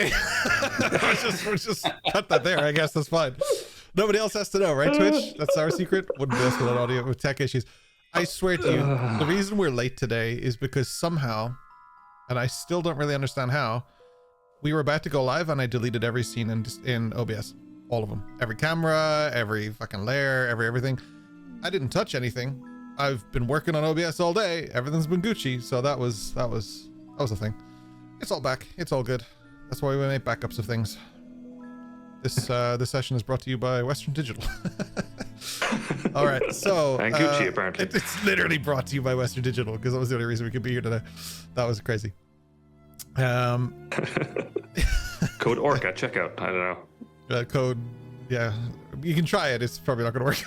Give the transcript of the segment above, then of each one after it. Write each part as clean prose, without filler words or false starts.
Okay. we're just cut that there. I guess that's fine. Nobody else has to know, right, Twitch? That's our secret. Wouldn't do this without audio with tech issues. I swear to you, the reason we're late today is because somehow, and I still don't really understand how, we were about to go live and I deleted every scene in OBS. All of them. Every camera, every fucking layer, everything. I didn't touch anything. I've been working on OBS all day. Everything's been Gucci. So that was a thing. It's all back. It's all good. That's why we make backups of things. This session is brought to you by Western Digital. All right, so and Gucci apparently. It's literally brought to you by Western Digital because that was the only reason we could be here today. That was crazy. Code ORC at checkout. I don't know. Code, yeah, you can try it. It's probably not going to work.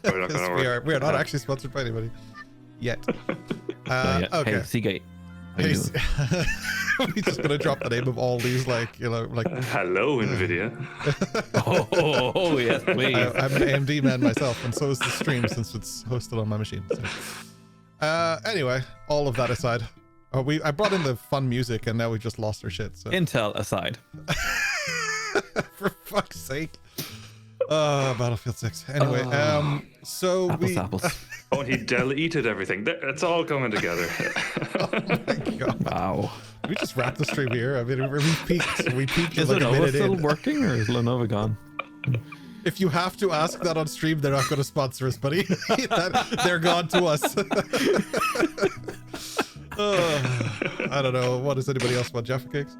Probably not gonna work. We are not actually sponsored by anybody yet. Okay. Hey, Seagate. Hey, we're just gonna drop the name of all these, like hello Nvidia. Oh yes, please. I'm an AMD man myself, and so is the stream since it's hosted on my machine. So. Anyway, all of that aside, I brought in the fun music, and now we just lost our shit. So. Intel aside. For fuck's sake. Battlefield 6. Anyway, so apples. Oh, and he deleted everything. It's all coming together. Oh my god! Wow. We just wrapped the stream here. I mean, we peaked. We peaked. Is like Lenovo still working, or is Lenovo gone? If you have to ask that on stream, they're not going to sponsor us, buddy. They're gone to us. I don't know. What does anybody else want? Jaffa cakes?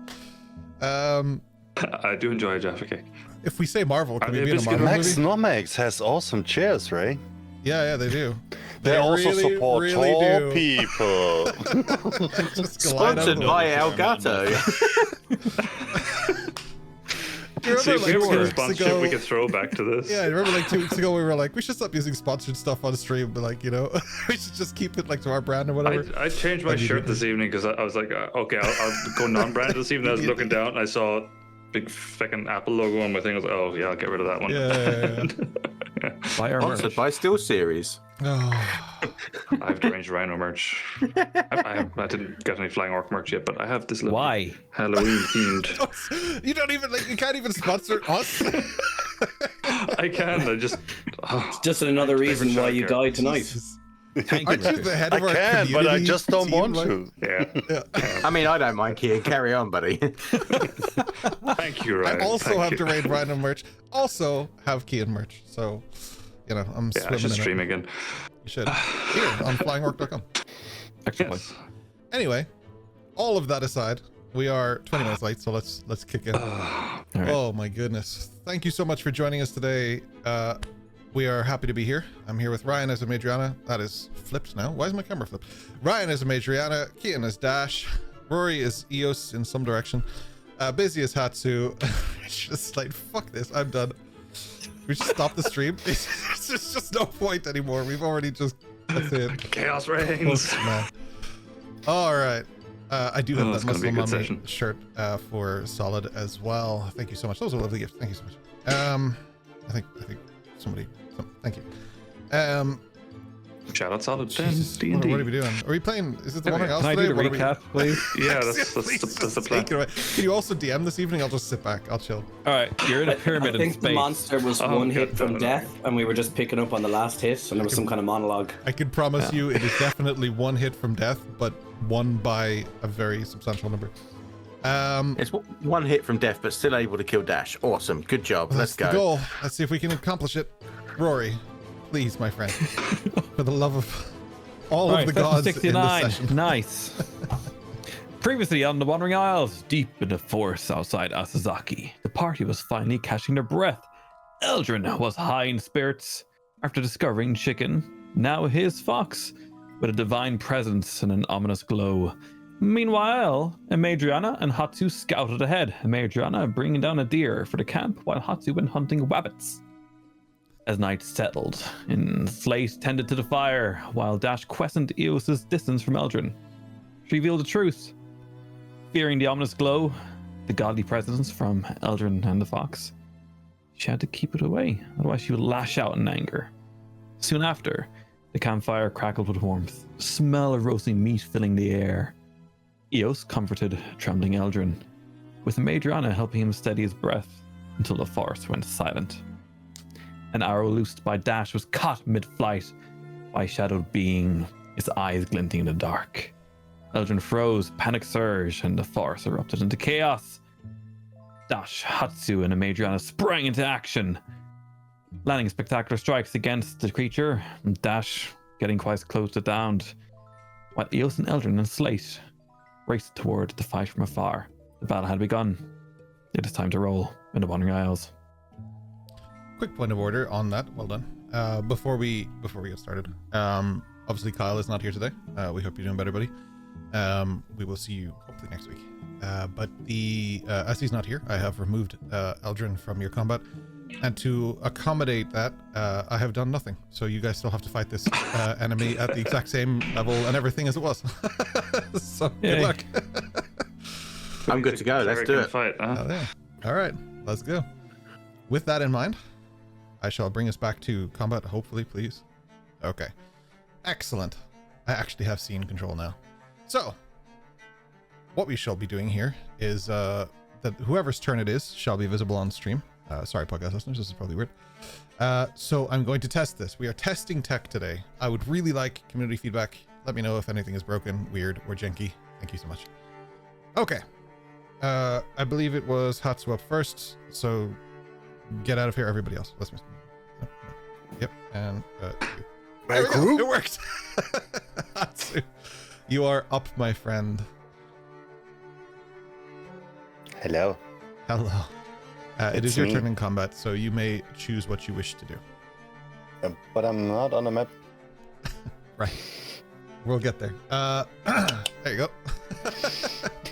I do enjoy a Jaffa cake. If we say Marvel, can we be in a Biscuit Marvel Max movie? Nomex has awesome chairs, right? Yeah, they do. They also really, support really tall do. people. Just glide out Sponsored of by the- Elgato. Do you See, if we remember, ever get a like, 2 weeks sponsorship, ago? we could throw back to this. Yeah, I remember like 2 weeks ago we were like, we should stop using sponsored stuff on stream, but like, we should just keep it like to our brand or whatever. I changed my shirt this evening because I was like, okay, I'll go non-brand this evening. I was looking down and I saw a big fucking Apple logo on my thing. I was like, oh yeah, I'll get rid of that one. Yeah. Buy our Sponsored merch. by SteelSeries. Oh. I have deranged Rhino merch. I didn't get any Flying Orc merch yet, but I have this little Why? Halloween themed. You don't even you can't even sponsor us. I can. I just. Just another reason why you died tonight. Thank Aren't you, you the Richard. head I of our can, but I community just don't team, want like? to. Yeah. I mean, I don't mind, Kian. Carry on, buddy. Thank you, Ryan. I also Thank have you. deranged Rhino merch. Also have Kian merch. So, I'm Yeah, I swimming should in stream it. again. You should. Here on flyingorc.com. Excellent. Yes. Anyway, all of that aside, we are 20 minutes late, so let's kick in. All right. Oh my goodness. Thank you so much for joining us today. We are happy to be here. I'm here with Ryan as a Madriana. That is flipped now. Why is my camera flipped? Ryan as a Madriana. Kian as Dash. Rory is Eos in some direction. Busy as Hatsu. It's just like, fuck this. I'm done. We should stop the stream. There's just no point anymore. We've already just... That's it. Chaos reigns. Man. All right. I do have it's that gonna be Muscle a good Mummy session. shirt for Solid as well. Thank you so much. Those are lovely gifts. Thank you so much. I think thank you. Shout out Solid 10 Jesus, D&D. what are we doing? Are we playing? Is it the one else Can I today? do the What are we- recap, please? Yeah, Please, that's the just plan. take it away. Can you also DM this evening? I'll just sit back. I'll chill. All right, you're in a I pyramid in think the space. monster was Oh, one God, hit from no. death, and we were just picking up on the last hit, and there was some kind of monologue. I can promise you it is definitely one hit from death, but won by a very substantial number. It's one hit from death, but still able to kill Dash. Awesome. Good job. That's Let's the go. goal. Let's see if we can accomplish it. Rory, please, my friend, for the love of all of the gods in this 69. session. Nice. Previously on the Wandering Isles, deep in the forest outside Asazaki, the party was finally catching their breath. Eldrin was high in spirits after discovering Chicken, now his fox, with a divine presence and an ominous glow. Meanwhile, Amadriana and Hatsu scouted ahead, Amadriana bringing down a deer for the camp while Hatsu went hunting wabbits. As night settled, and Slate tended to the fire while Dash questioned Eos's distance from Eldrin. She revealed the truth. Fearing the ominous glow, the godly presence from Eldrin and the fox, she had to keep it away, otherwise she would lash out in anger. Soon after, the campfire crackled with warmth, the smell of roasting meat filling the air. Eos comforted trembling Eldrin, with Madriana helping him steady his breath until the forest went silent. An arrow loosed by Dash was caught mid-flight by a shadowed being, his eyes glinting in the dark. Eldrin froze, panic surged, and the forest erupted into chaos. Dash, Hatsu, and Madriana sprang into action, landing spectacular strikes against the creature, and Dash getting quite close to downed, while Eos and Eldrin and Slate raced toward the fight from afar. The battle had begun. It is time to roll in the Wandering Isles. Quick point of order on that. Well done. Before we get started, obviously Kyle is not here today. We hope you're doing better, buddy. We will see you hopefully next week. But as he's not here, I have removed Eldrin from your combat, and to accommodate that, I have done nothing. So you guys still have to fight this enemy at the exact same level and everything as it was. So good luck. I'm good to go. Let's do it. Fight, huh? Oh, yeah. All right, let's go. With that in mind, I shall bring us back to combat, hopefully, please. Okay. Excellent. I actually have scene control now. So, what we shall be doing here is that whoever's turn it is shall be visible on stream. Sorry, podcast listeners, this is probably weird. So I'm going to test this. We are testing tech today. I would really like community feedback. Let me know if anything is broken, weird, or janky. Thank you so much. Okay. I believe it was Hatsu up first, so get out of here, everybody else. Let's miss. Yep, and there we go. It worked. Hatsu, you are up, my friend. Hello. Hello. It is It's your me. turn in combat, so you may choose what you wish to do. But I'm not on the map. Right. We'll get there. There you go.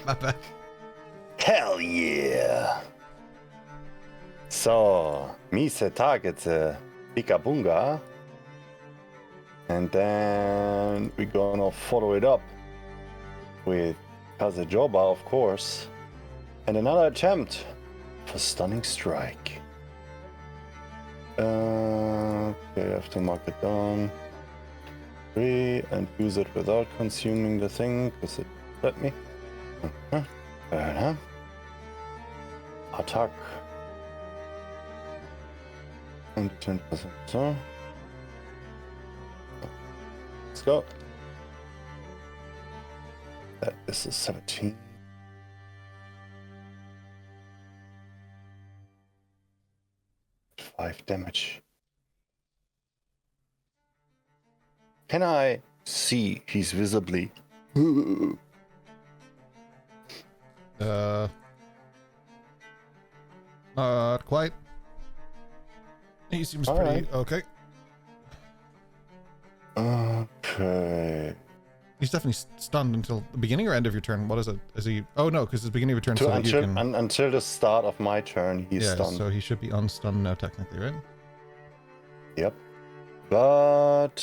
Not bad. Hell yeah. So, me set target Pika Bunga. And then we're gonna follow it up with Kazejoba, of course. And another attempt for Stunning Strike. Okay, I have to mark it down. 3 and use it without consuming the thing because it let me. Attack. And 10%. So. Let's go. That is a 17. Five damage. Can I see he's visibly? Not quite. He seems All pretty right. okay. Okay. He's definitely stunned until the beginning or end of your turn. What is it? Is he? Oh no, because it's the beginning of your turn, so that you can. Until the start of my turn, he's Yeah, stunned. so he should be unstunned now, technically, right? Yep. But.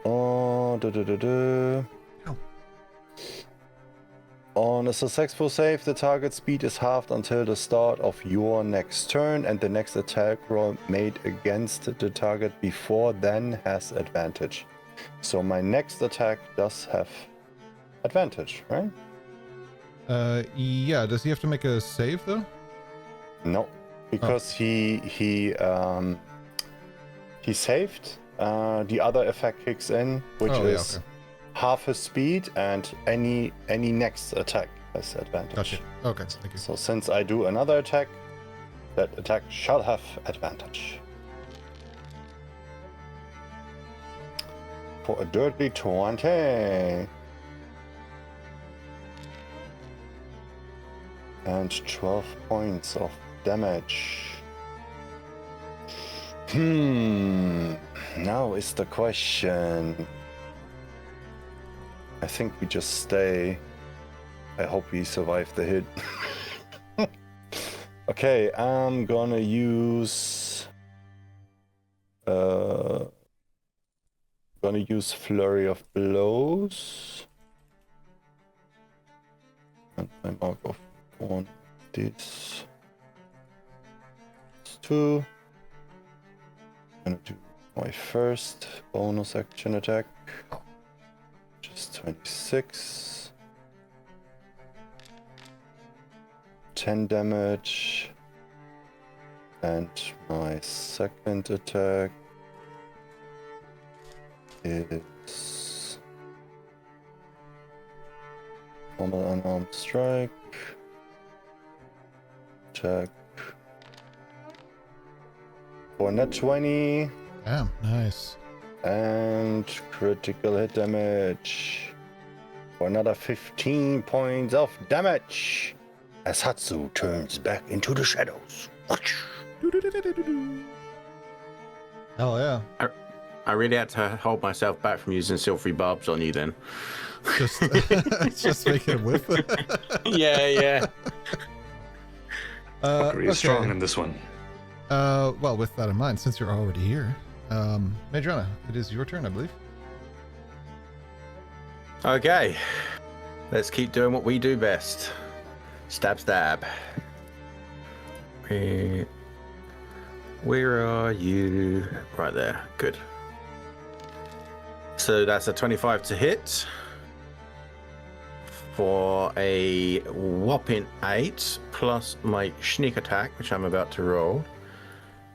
Oh, Ow. On a successful save, the target speed is halved until the start of your next turn, and the next attack roll made against the target before then has advantage. So my next attack does have advantage, right? Yeah. Does he have to make a save though? No, because he saved. The other effect kicks in, which is half his speed, and any next attack has advantage. Gotcha. Okay, thank you. So since I do another attack, that attack shall have advantage. For a dirty 20. And 12 points of damage. Now is the question. I think we just stay. I hope we survive the hit. Okay, I'm gonna use Flurry of Blows. And my mark of 1 this. 2. I'm gonna do my first bonus action attack. Which is 26. 10 damage. And my second attack is normal unarmed strike. Attack for net 20. Damn, nice. And critical hit damage for another 15 points of damage as Hatsu turns back into the shadows. Hell yeah. I really had to hold myself back from using silvery barbs on you then. Just making him whiff. Yeah. Really strong in this one. Well, with that in mind, since you're already here, Madrona, it is your turn, I believe. Okay. Let's keep doing what we do best. Stab, stab. Where are you? Right there. Good. So that's a 25 to hit for a whopping 8 plus my sneak attack, which I'm about to roll.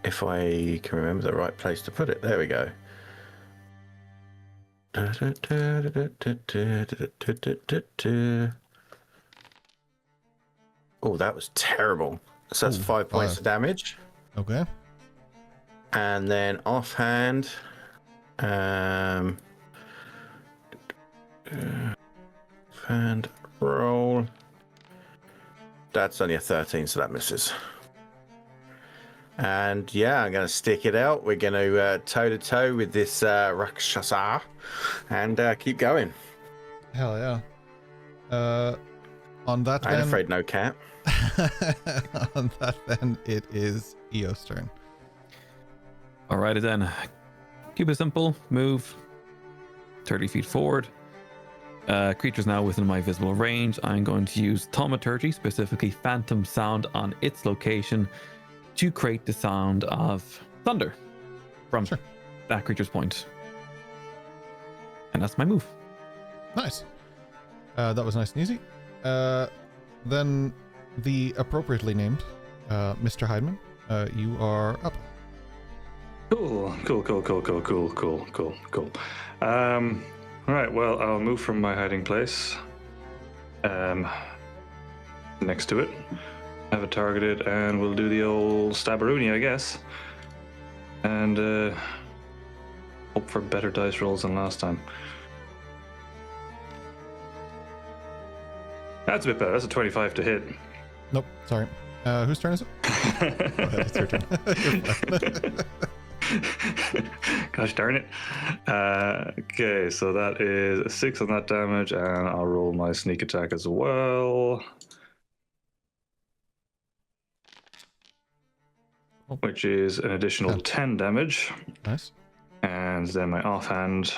If I can remember the right place to put it. There we go. Oh, that was terrible. So that's 5 points of damage. Okay. And then offhand, and roll. That's only a 13, so that misses. And yeah, I'm going to stick it out. We're going to toe to toe with this Rakshasa and keep going. Hell yeah. On that I'm afraid no cat. on that then, it is Eo's turn. Alrighty then. Keep it simple. Move 30 feet forward. Creature's now within my visible range. I'm going to use Thaumaturgy, specifically Phantom Sound, on its location to create the sound of thunder from that creature's point. And that's my move. Nice. That was nice and easy. Then the appropriately named Mr. Heidemann, you are up. Cool. Alright, well, I'll move from my hiding place next to it. Have it targeted, and we'll do the old stabberoonie, I guess. And hope for better dice rolls than last time. That's a bit better. That's a 25 to hit. Nope, sorry. Whose turn is it? Go ahead, it's your turn. Gosh darn it. Okay, so that is a 6 on that damage, and I'll roll my sneak attack as well. Which is an additional 10 damage. Nice. And then my offhand,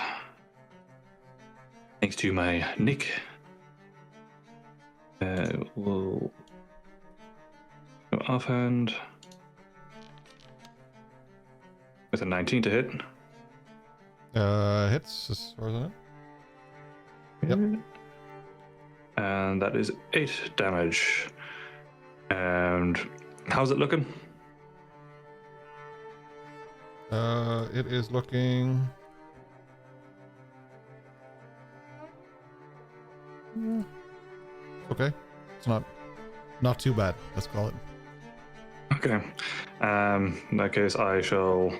thanks to my nick, will go offhand with a 19 to hit. Hits as far as I know. Yep. And that is 8 damage. And how's it looking? It is looking... Okay. It's not too bad, let's call it. Okay. In that case, I shall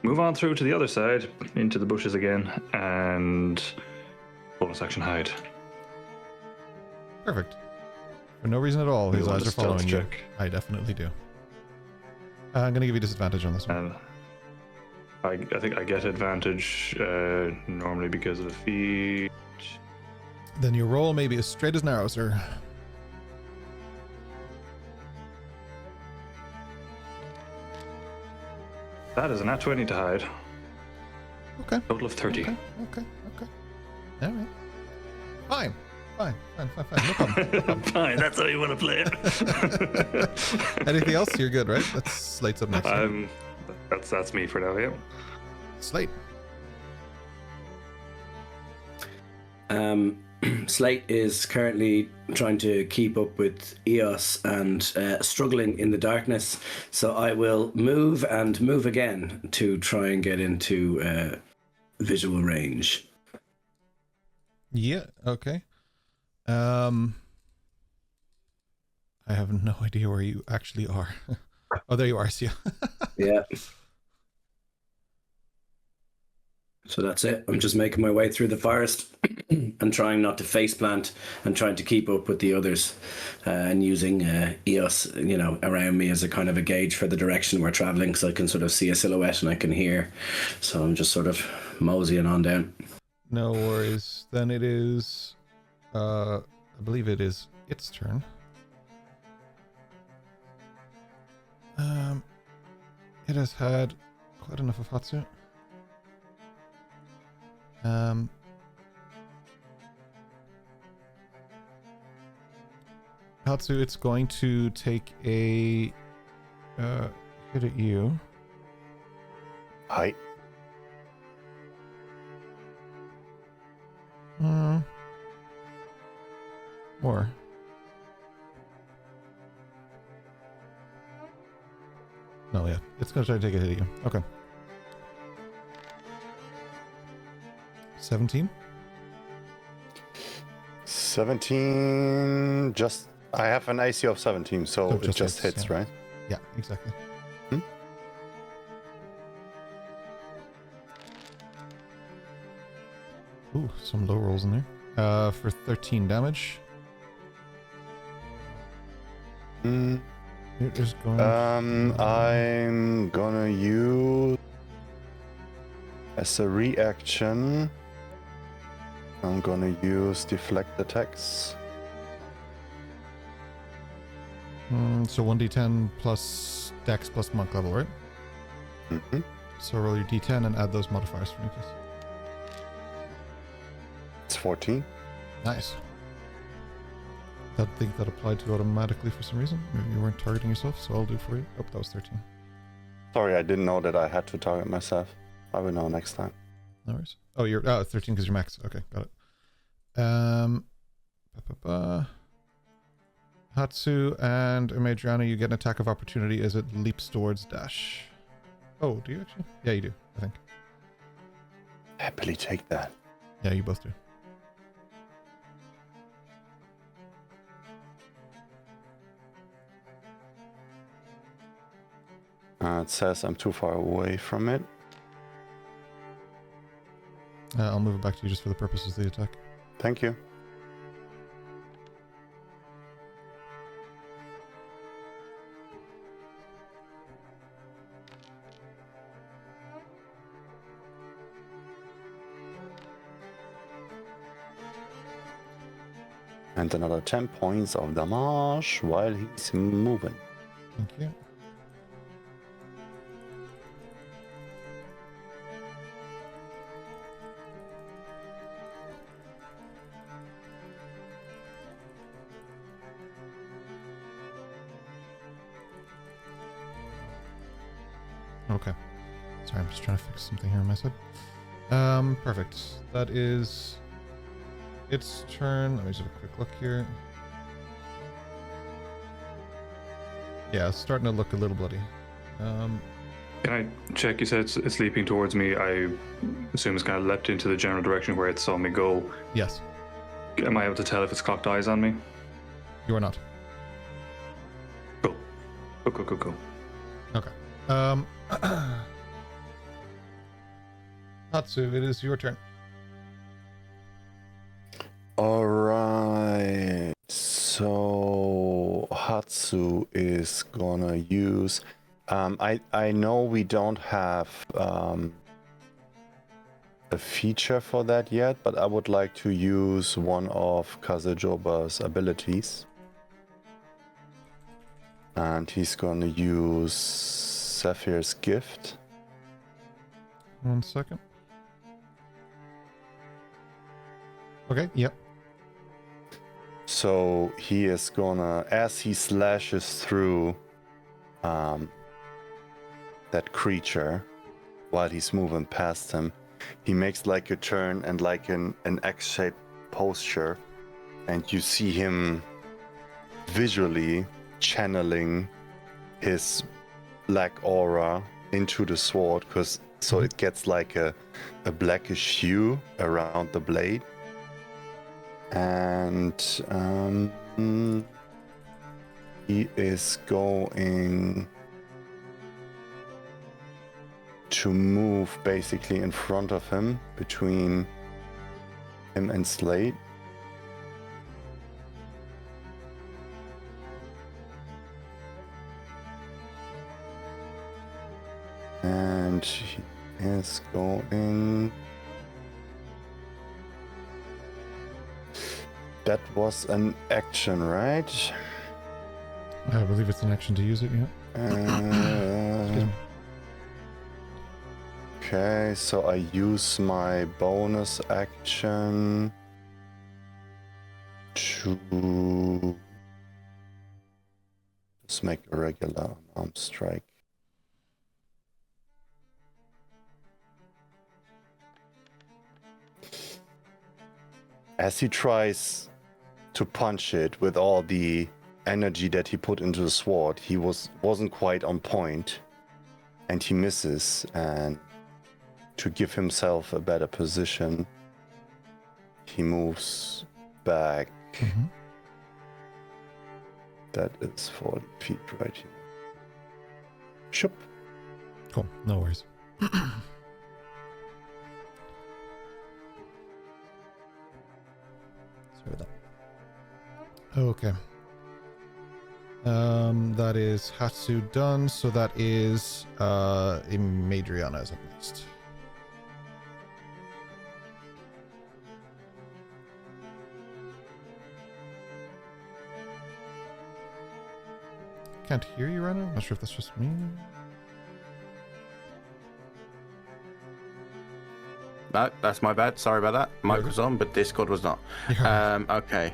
move on through to the other side, into the bushes again, and bonus action hide. Perfect. For no reason at all, his want eyes a are following stealth you. check. I definitely do. I'm going to give you disadvantage on this one. And I think I get advantage normally because of the feat. Then your roll may be as straight as an arrow, sir. That is a nat 20 to hide. Okay. Total of 30. Okay. All right. Fine. No problem. Fine, that's how you want to play it. Anything else? You're good, right? That's Slate's up next. That's me for now, yeah. Slate. Slate is currently trying to keep up with Eos and struggling in the darkness. So I will move and move again to try and get into visual range. Yeah, okay. I have no idea where you actually are. Oh, there you are, Sia. Yeah. So that's it. I'm just making my way through the forest and trying not to face plant and trying to keep up with the others and using Eos, around me as a kind of a gauge for the direction we're traveling, so I can sort of see a silhouette and I can hear. So I'm just sort of moseying on down. No worries. Then it is, I believe it is its turn. It has had quite enough of Hatsu. Hatsu, it's going to take a hit at you. Hi. More. No, yeah. It's going to try to take a hit at you. Okay. 17? 17. Just. I have an AC of 17, so it just hits, yeah. right? Yeah, exactly. Ooh, some low rolls in there. For 13 damage. It is going I'm gonna use as a reaction. I'm gonna use deflect attacks. So 1d10 plus dex plus monk level, right? Mm-hmm. So roll your d10 and add those modifiers for me, please. It's 14. Nice. I think that applied to you automatically for some reason. Maybe you weren't targeting yourself, so I'll do it for you. Oh, that was 13. Sorry, I didn't know that I had to target myself. I will know next time. No worries. Oh, you're 13 because you're max. Okay, got it. Hatsu and Madriana, you get an attack of opportunity as it leaps towards Dash. Oh, do you actually? Yeah, you do, I think. Happily take that. Yeah, you both do. It says I'm too far away from it. I'll move it back to you just for the purposes of the attack. Thank you. And another 10 points of damage while he's moving. Thank you. Okay. Sorry, I'm just trying to fix something here on my side. Perfect. That is its turn. Let me just have a quick look here. Yeah, it's starting to look a little bloody. Can I check? You said it's leaping towards me. I assume it's kind of leapt into the general direction where it saw me go. Yes. Am I able to tell if it's cocked eyes on me? You are not. Cool. Cool. Okay. Hatsu, it is your turn. Alright. So Hatsu is gonna use. I know we don't have a feature for that yet, but I would like to use one of Kazujoba's abilities. And he's gonna use Saphir's Gift. 1 second. Okay, yep. So he is gonna, as he slashes through that creature while he's moving past him, he makes like a turn and like an X-shaped posture, and you see him visually channeling his black aura into the sword, so it gets like a blackish hue around the blade. And he is going to move basically in front of him, between him and Slate. And he is going... That was an action, right? I believe it's an action to use it, yeah. Okay, so I use my bonus action to just make a regular unarmed strike. As he tries to punch it with all the energy that he put into the sword, he wasn't quite on point, and he misses. And to give himself a better position, he moves back. Mm-hmm. That is 40 feet right here. Shoop. Cool, no worries. Sorry about that. Okay. That is Hatsu done, so that is Madriana is up next. Can't hear you right now. Not sure if that's just me. No, that's my bad. Sorry about that. Mic was on, but Discord was not. Okay.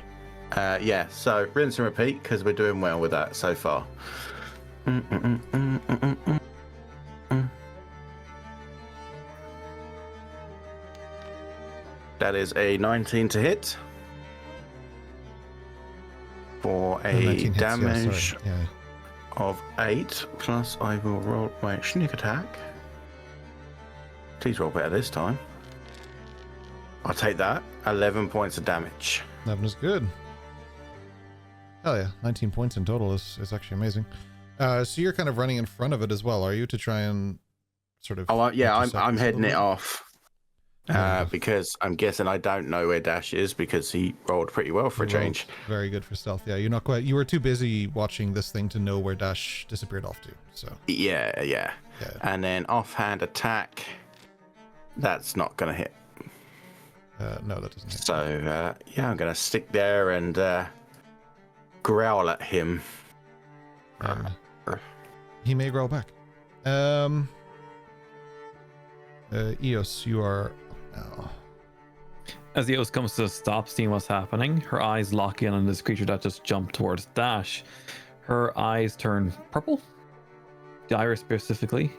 Yeah, so rinse and repeat, because we're doing well with that so far. That is a 19 to hit. For a damage of 8, plus I will roll my sneak attack. Please roll better this time. I'll take that. 11 points of damage. 11 is good. Hell yeah, 19 points in total is actually amazing. So you're kind of running in front of it as well, are you, to try and sort of... Oh, yeah, I'm heading it off. Because I'm guessing I don't know where Dash is, because he rolled pretty well for a change. Very good for stealth. Yeah, you're not quite... You were too busy watching this thing to know where Dash disappeared off to, so... Yeah. And then offhand attack, that's not going to hit. No, that doesn't hit. So, yeah, I'm going to stick there and growl at him. He may growl back. Eos, you are up now. As Eos comes to a stop, seeing what's happening, her eyes lock in on this creature that just jumped towards Dash. Her eyes turn purple, the iris specifically,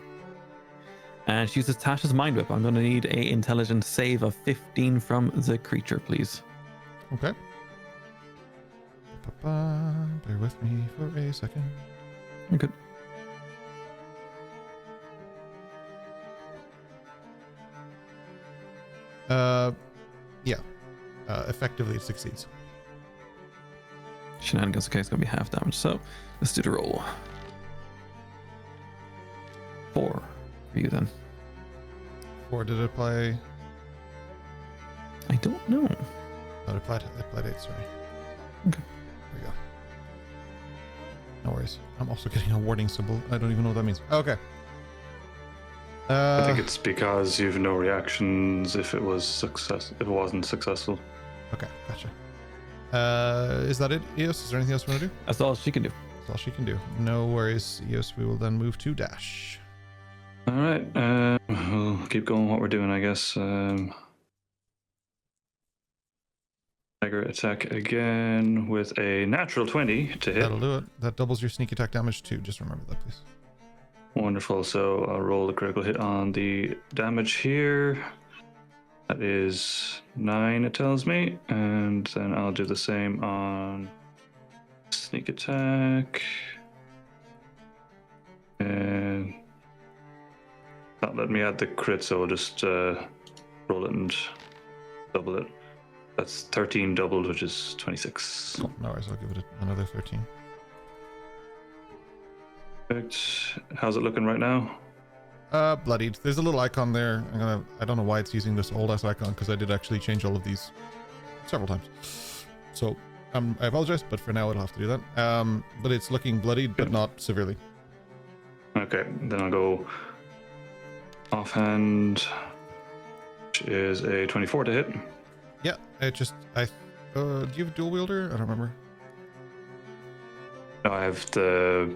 and she uses Tasha's mind whip. I'm going to need a intelligence save of 15 from the creature, please. Okay. Bear with me for a second. You're good. Yeah. Effectively it succeeds. Shenanigans, okay, it's gonna be half damage, so let's do the roll. 4 for you then. 4, did it apply? I don't know. No, it applied 8, sorry. Okay. There we go. No worries. I'm also getting a warning symbol. I don't even know what that means. Okay. I think it's because you've no reactions if it wasn't successful. Okay, gotcha. Is that it, Eos? Is there anything else you want to do? That's all she can do. That's all she can do. No worries, Eos. We will then move to Dash. All right. We'll keep going what we're doing, I guess. Dagger attack again with a natural 20 to hit. That'll do it. That doubles your sneak attack damage too. Just remember that, please. Wonderful. So I'll roll the critical hit on the damage here. That is 9, it tells me. And then I'll do the same on sneak attack. And not letting me add the crit, so I'll just roll it and double it. That's 13 doubled, which is 26. Oh, no worries, I'll give it another 13. Perfect. How's it looking right now? Bloodied. There's a little icon there. I don't know why it's using this old ass icon, because I did actually change all of these several times. So I apologize, but for now it'll have to do that. But it's looking bloodied, but not severely. Okay, then I'll go offhand, which is a 24 to hit. Yeah, do you have dual wielder? I don't remember. No, I have the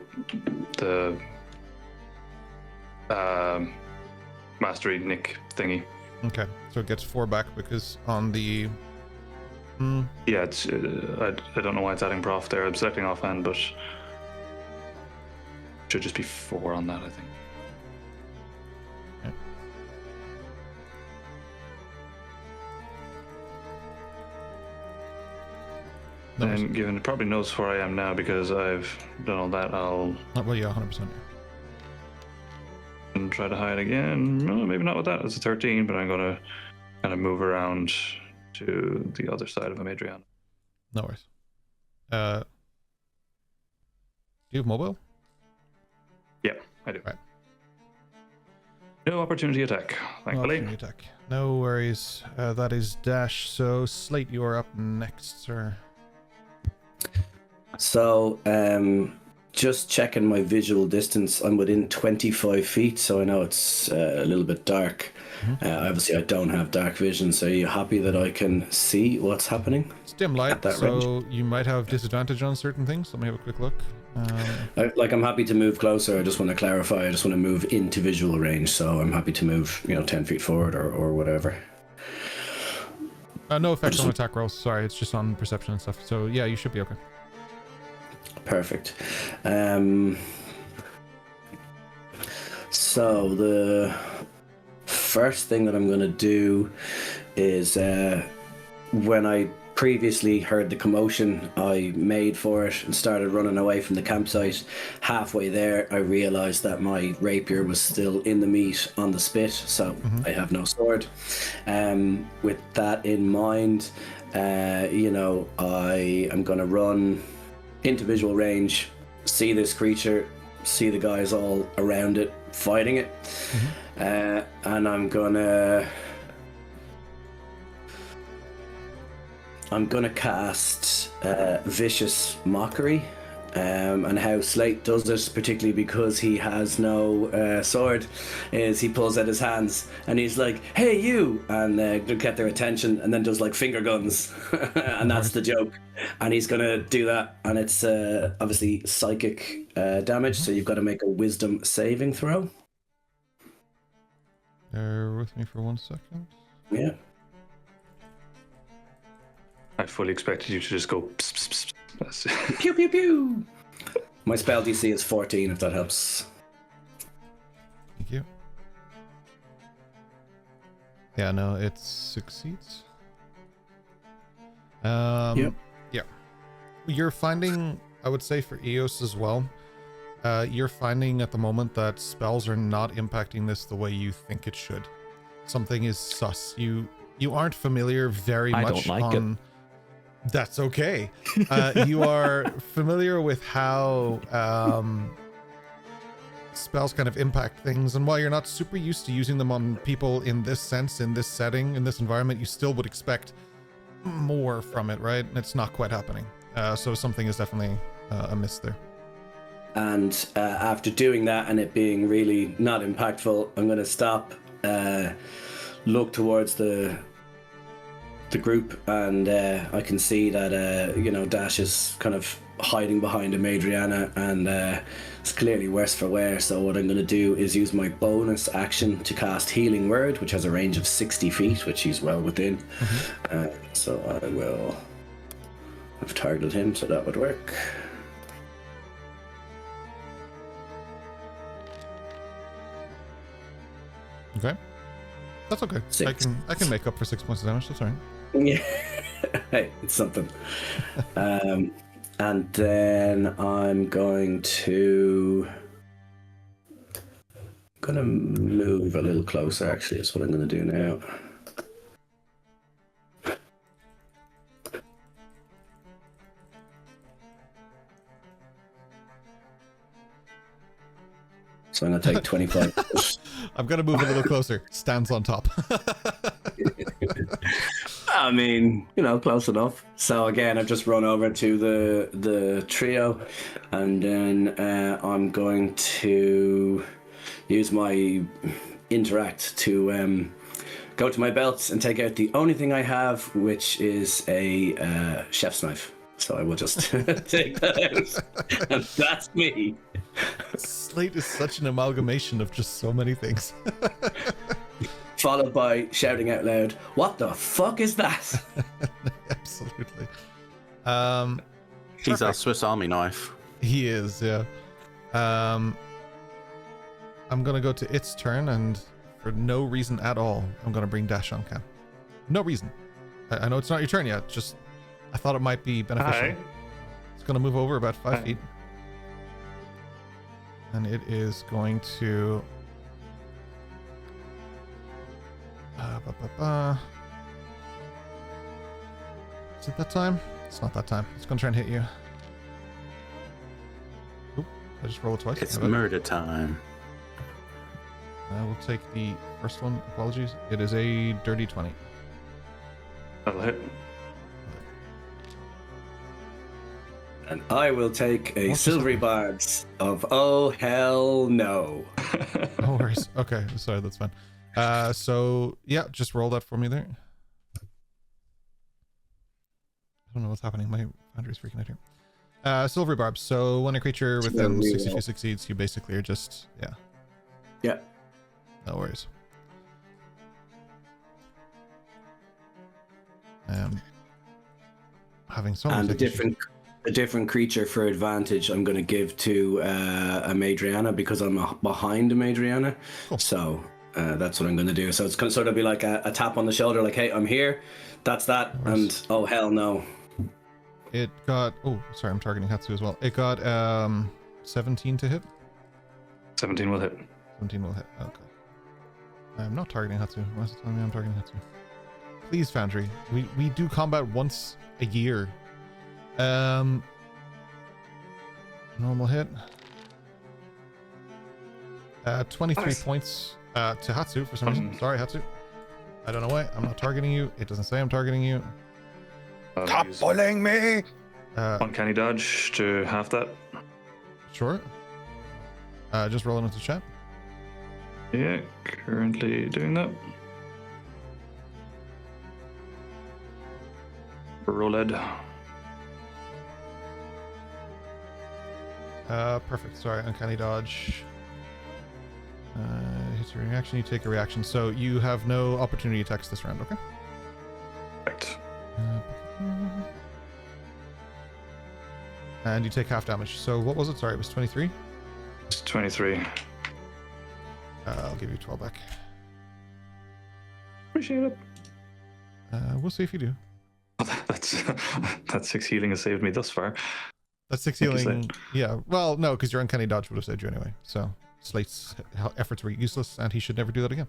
mastery nick thingy. Okay, so it gets 4 back because on the Yeah, it's I don't know why it's adding prof there. I'm selecting offhand, but should just be 4 on that, I think. Okay. And given it probably knows where I am now because I've done all that, I'll well, yeah, 100%. and try to hide again. No, maybe not with that. It's a 13, but I'm gonna kind of move around to the other side of Amadriana. No worries. Do you have mobile? Yeah, I do. Right. No opportunity attack, thankfully. Opportunity attack. No worries. That is dash. So Slate, you are up next, sir. So, just checking my visual distance, I'm within 25 feet, so I know it's a little bit dark. Obviously, I don't have dark vision, so are you happy that I can see what's happening? It's dim light, At that so you might have disadvantage on certain things. Let me have a quick look. I'm happy to move closer. I just want to clarify. I just want to move into visual range, so I'm happy to move, 10 feet forward or whatever. No effect on attack rolls. Sorry, it's just on perception and stuff. So yeah, you should be okay. Perfect. So the first thing that I'm going to do is when I previously heard the commotion, I made for it and started running away from the campsite. Halfway there, I realized that my rapier was still in the meat on the spit, so I have no sword. With that in mind, I am going to run into visual range, see this creature, see the guys all around it fighting it, and I'm gonna cast Vicious Mockery. And how Slate does it, particularly because he has no sword, is he pulls out his hands and he's like, "Hey, you!" and get their attention, and then does like finger guns, and that's the joke. And he's gonna do that, and it's obviously psychic damage, so you've got to make a Wisdom saving throw. Bear with me for 1 second. Yeah. I fully expected you to just go pss, pss, pss. That's Pew pew pew. My spell DC is 14, if that helps. Thank you. Yeah, no, it succeeds. Yep. Yeah. You're finding, I would say for Eos as well, you're finding at the moment that spells are not impacting this the way you think it should. Something is sus. You aren't familiar very much I don't like on... That's okay. You are familiar with how spells kind of impact things, and while you're not super used to using them on people in this sense, in this setting, in this environment, you still would expect more from it, right? And it's not quite happening. So something is definitely amiss there. And after doing that and it being really not impactful, I'm going to stop, look towards the group, and I can see that Dash is kind of hiding behind Amadriana, and it's clearly worse for wear. So what I'm going to do is use my bonus action to cast Healing Word, which has a range of 60 feet, which he's well within. So I will have targeted him, so that would work. Okay. That's okay. 6. I can make up for 6 points of damage. That's all right. Yeah. Hey, it's something. And then I'm gonna move a little closer. Actually, that's what I'm gonna do now. So I'm gonna take 25. I'm gonna move a little closer. Stands on top. I mean, close enough. So again, I've just run over to the trio, and then I'm going to use my interact to go to my belts and take out the only thing I have, which is a chef's knife. So I will just take that out, and that's me. Slate is such an amalgamation of just so many things. Followed by shouting out loud, "What the fuck is that?" Absolutely. He's our Swiss Army knife. He is, yeah. I'm gonna go to its turn, and for no reason at all, I'm gonna bring Dash on Cam. No reason. I know it's not your turn yet, just I thought it might be beneficial. Hi. It's gonna move over about 5 feet. And it is going to is it that time? It's not that time. It's gonna try and hit you. Oop, I just rolled twice. It's murder time. I will take the first one. Apologies. It is a dirty 20. That'll hit. And I will take a silvery barbs of oh hell no. No worries. Okay, sorry, that's fine. So yeah, just roll that for me there. I don't know what's happening. My foundry's freaking out here. Silvery barbs. So when a creature within 62 succeeds, you basically are just Yeah. No worries. Having so And much a different creature for advantage I'm going to give to a Madriana because I'm behind a Madriana. Cool. So that's what I'm going to do. So it's going to sort of be like a tap on the shoulder, like, hey, I'm here. That's that. And oh, hell no. It got, oh, sorry, I'm targeting Hatsu as well. It got 17 to hit. 17 will hit. 17 will hit. Okay. I'm not targeting Hatsu. Why is it telling me I'm targeting Hatsu? Please, Foundry. We do combat once a year. Normal hit. 23 points to Hatsu for some reason. Sorry, Hatsu. I don't know why. I'm not targeting you. It doesn't say I'm targeting you. Stop bullying me! Uncanny dodge to half that. Sure. Just roll it into chat. Yeah, currently doing that. Rolled. Perfect. Sorry, uncanny dodge. Hits your reaction. You take a reaction, so you have no opportunity attacks this round. Okay. Correct. And you take half damage. So what was it? Sorry, it was 23. It's 23. I'll give you 12 back. Appreciate it. We'll see if you do. That's 6 healing has saved me thus far. That's 6 healing. Yeah. Well, no, because your uncanny dodge would have saved you anyway. So Slate's efforts were useless, and he should never do that again.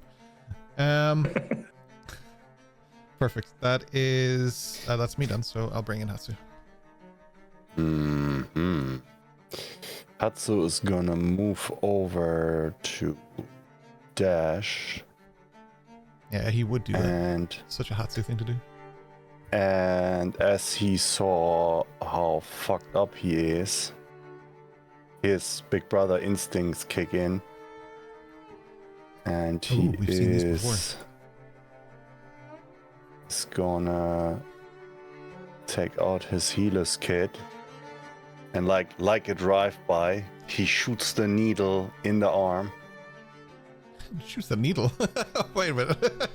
Perfect. That is that's me done. So I'll bring in Hatsu. Mm-hmm. Hatsu is gonna move over to Dash. Yeah, he would do that. And Such a Hatsu thing to do. And as he saw how fucked up he is, his big brother instincts kick in. And he we've seen these before. is gonna take out his healer's kit. And like a drive-by, he shoots the needle in the arm. Shoots the needle. Wait a minute.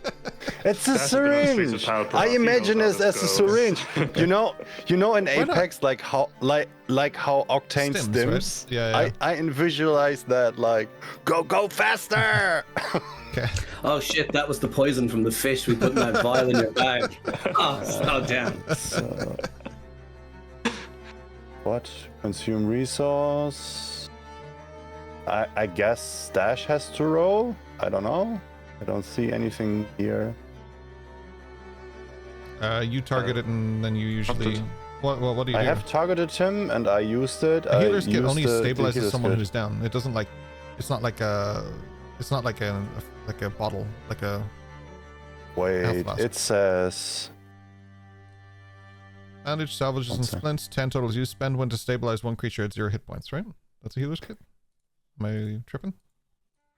It's a That's been on the streets of syringe. Palpatine, I he imagine knows it how as this a goes. syringe. You know in Apex like how Octane Stims, stims. right? Yeah. I visualize that like go faster. Okay. Oh shit, that was the poison from the fish we put in that vial in your bag. Oh damn. So, what? Consume resource. I guess Stash has to roll. I don't know. I don't see anything here. You target it and then you usually. What do you do? I have targeted him and I used it. A healer's I kit used only the stabilizes healer's someone kit. who's down. It doesn't like. It's not like a. It's not like a bottle, like a. Wait, flask. it says. Bandage, salvages, and One sec. splints. 10 totals you spend when to stabilize one creature at 0 hit points, right? That's a healer's kit? Am I tripping?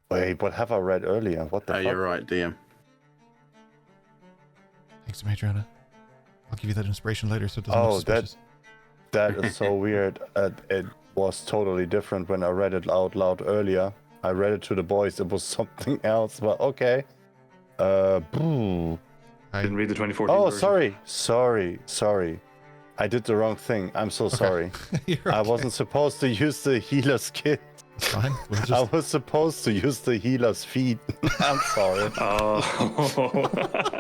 Wait, what have I read earlier? What the Oh, fuck? you're right, DM. Thanks, Madrona. I'll give you that inspiration later so it doesn't look Oh, suspicious. That is so weird. It was totally different when I read it out loud earlier. I read it to the boys. It was something else. But okay. Boo. Didn't read the 2014 Oh, version. sorry. I did the wrong thing. I'm so sorry. You're I okay. wasn't supposed to use the healer's kit. It's fine. We'll I just... was supposed to use the healer's feet. I'm sorry. Oh.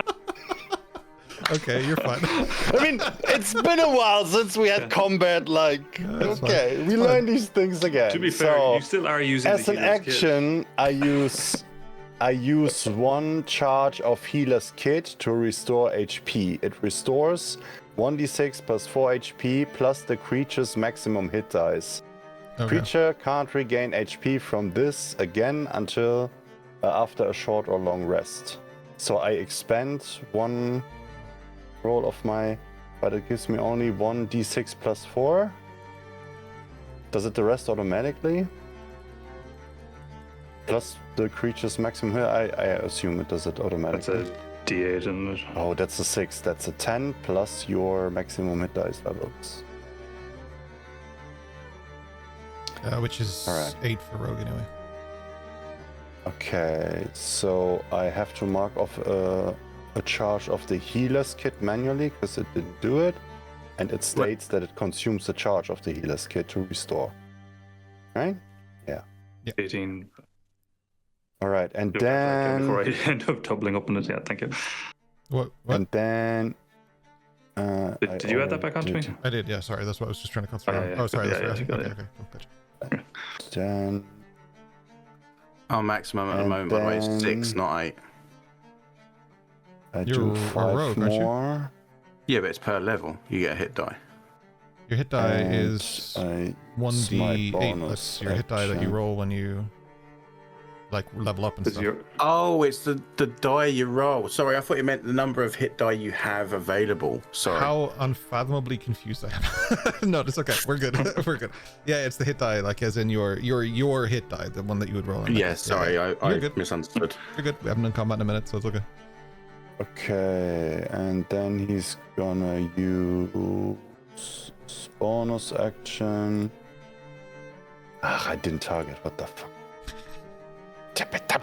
Okay, you're fine. I mean, it's been a while since we had combat. Like, That's fine. okay, we Fine. learn these things again. To be fair, So, you still are using as the an healer's kit. action, I use one charge of healer's kit to restore HP. It restores 1d6 plus 4 HP plus the creature's maximum hit dice. Okay. Creature can't regain HP from this again until after a short or long rest. So I expend one roll of my, but it gives me only 1d6 plus 4. Does it the rest automatically? Plus the creature's maximum hit? I assume it does it That's automatically. a D8, isn't it? Oh, that's a 6. That's a 10 plus your maximum hit dice levels. Which is Alright. 8 for rogue anyway. Okay, so I have to mark off a charge of the healer's kit manually because it didn't do it, and it states that it consumes the charge of the healer's kit to restore. Right? 18. All right, and Before I then end up doubling up on it, yeah, thank you. What? and then. Did you add that back onto me? I did, yeah, sorry. That's what I was just trying to cut through. Oh, yeah. Oh, sorry. Yeah, That's yeah, right. yeah. Okay, cool, gotcha. Then Our maximum at the And moment, by the way, is 6, then- not 8. I You're do a 5 rogue, aren't you? more. Yeah, but it's per level. You get a hit die. Your hit die and is I- 1d8. bonus That's your hit die that you action. roll when you like level up and Is stuff. your Oh, it's the die you roll. Sorry, I thought you meant the number of hit die you have available. Sorry. How unfathomably confused I am. No, it's okay. We're good. We're good. Yeah, it's the hit die, like as in your hit die, the one that you would roll. In. Yeah, sorry, I You're good. misunderstood. You're good. We haven't done combat in a minute, so it's okay. Okay, and then he's gonna use bonus action. Ah, I didn't target. What the fuck?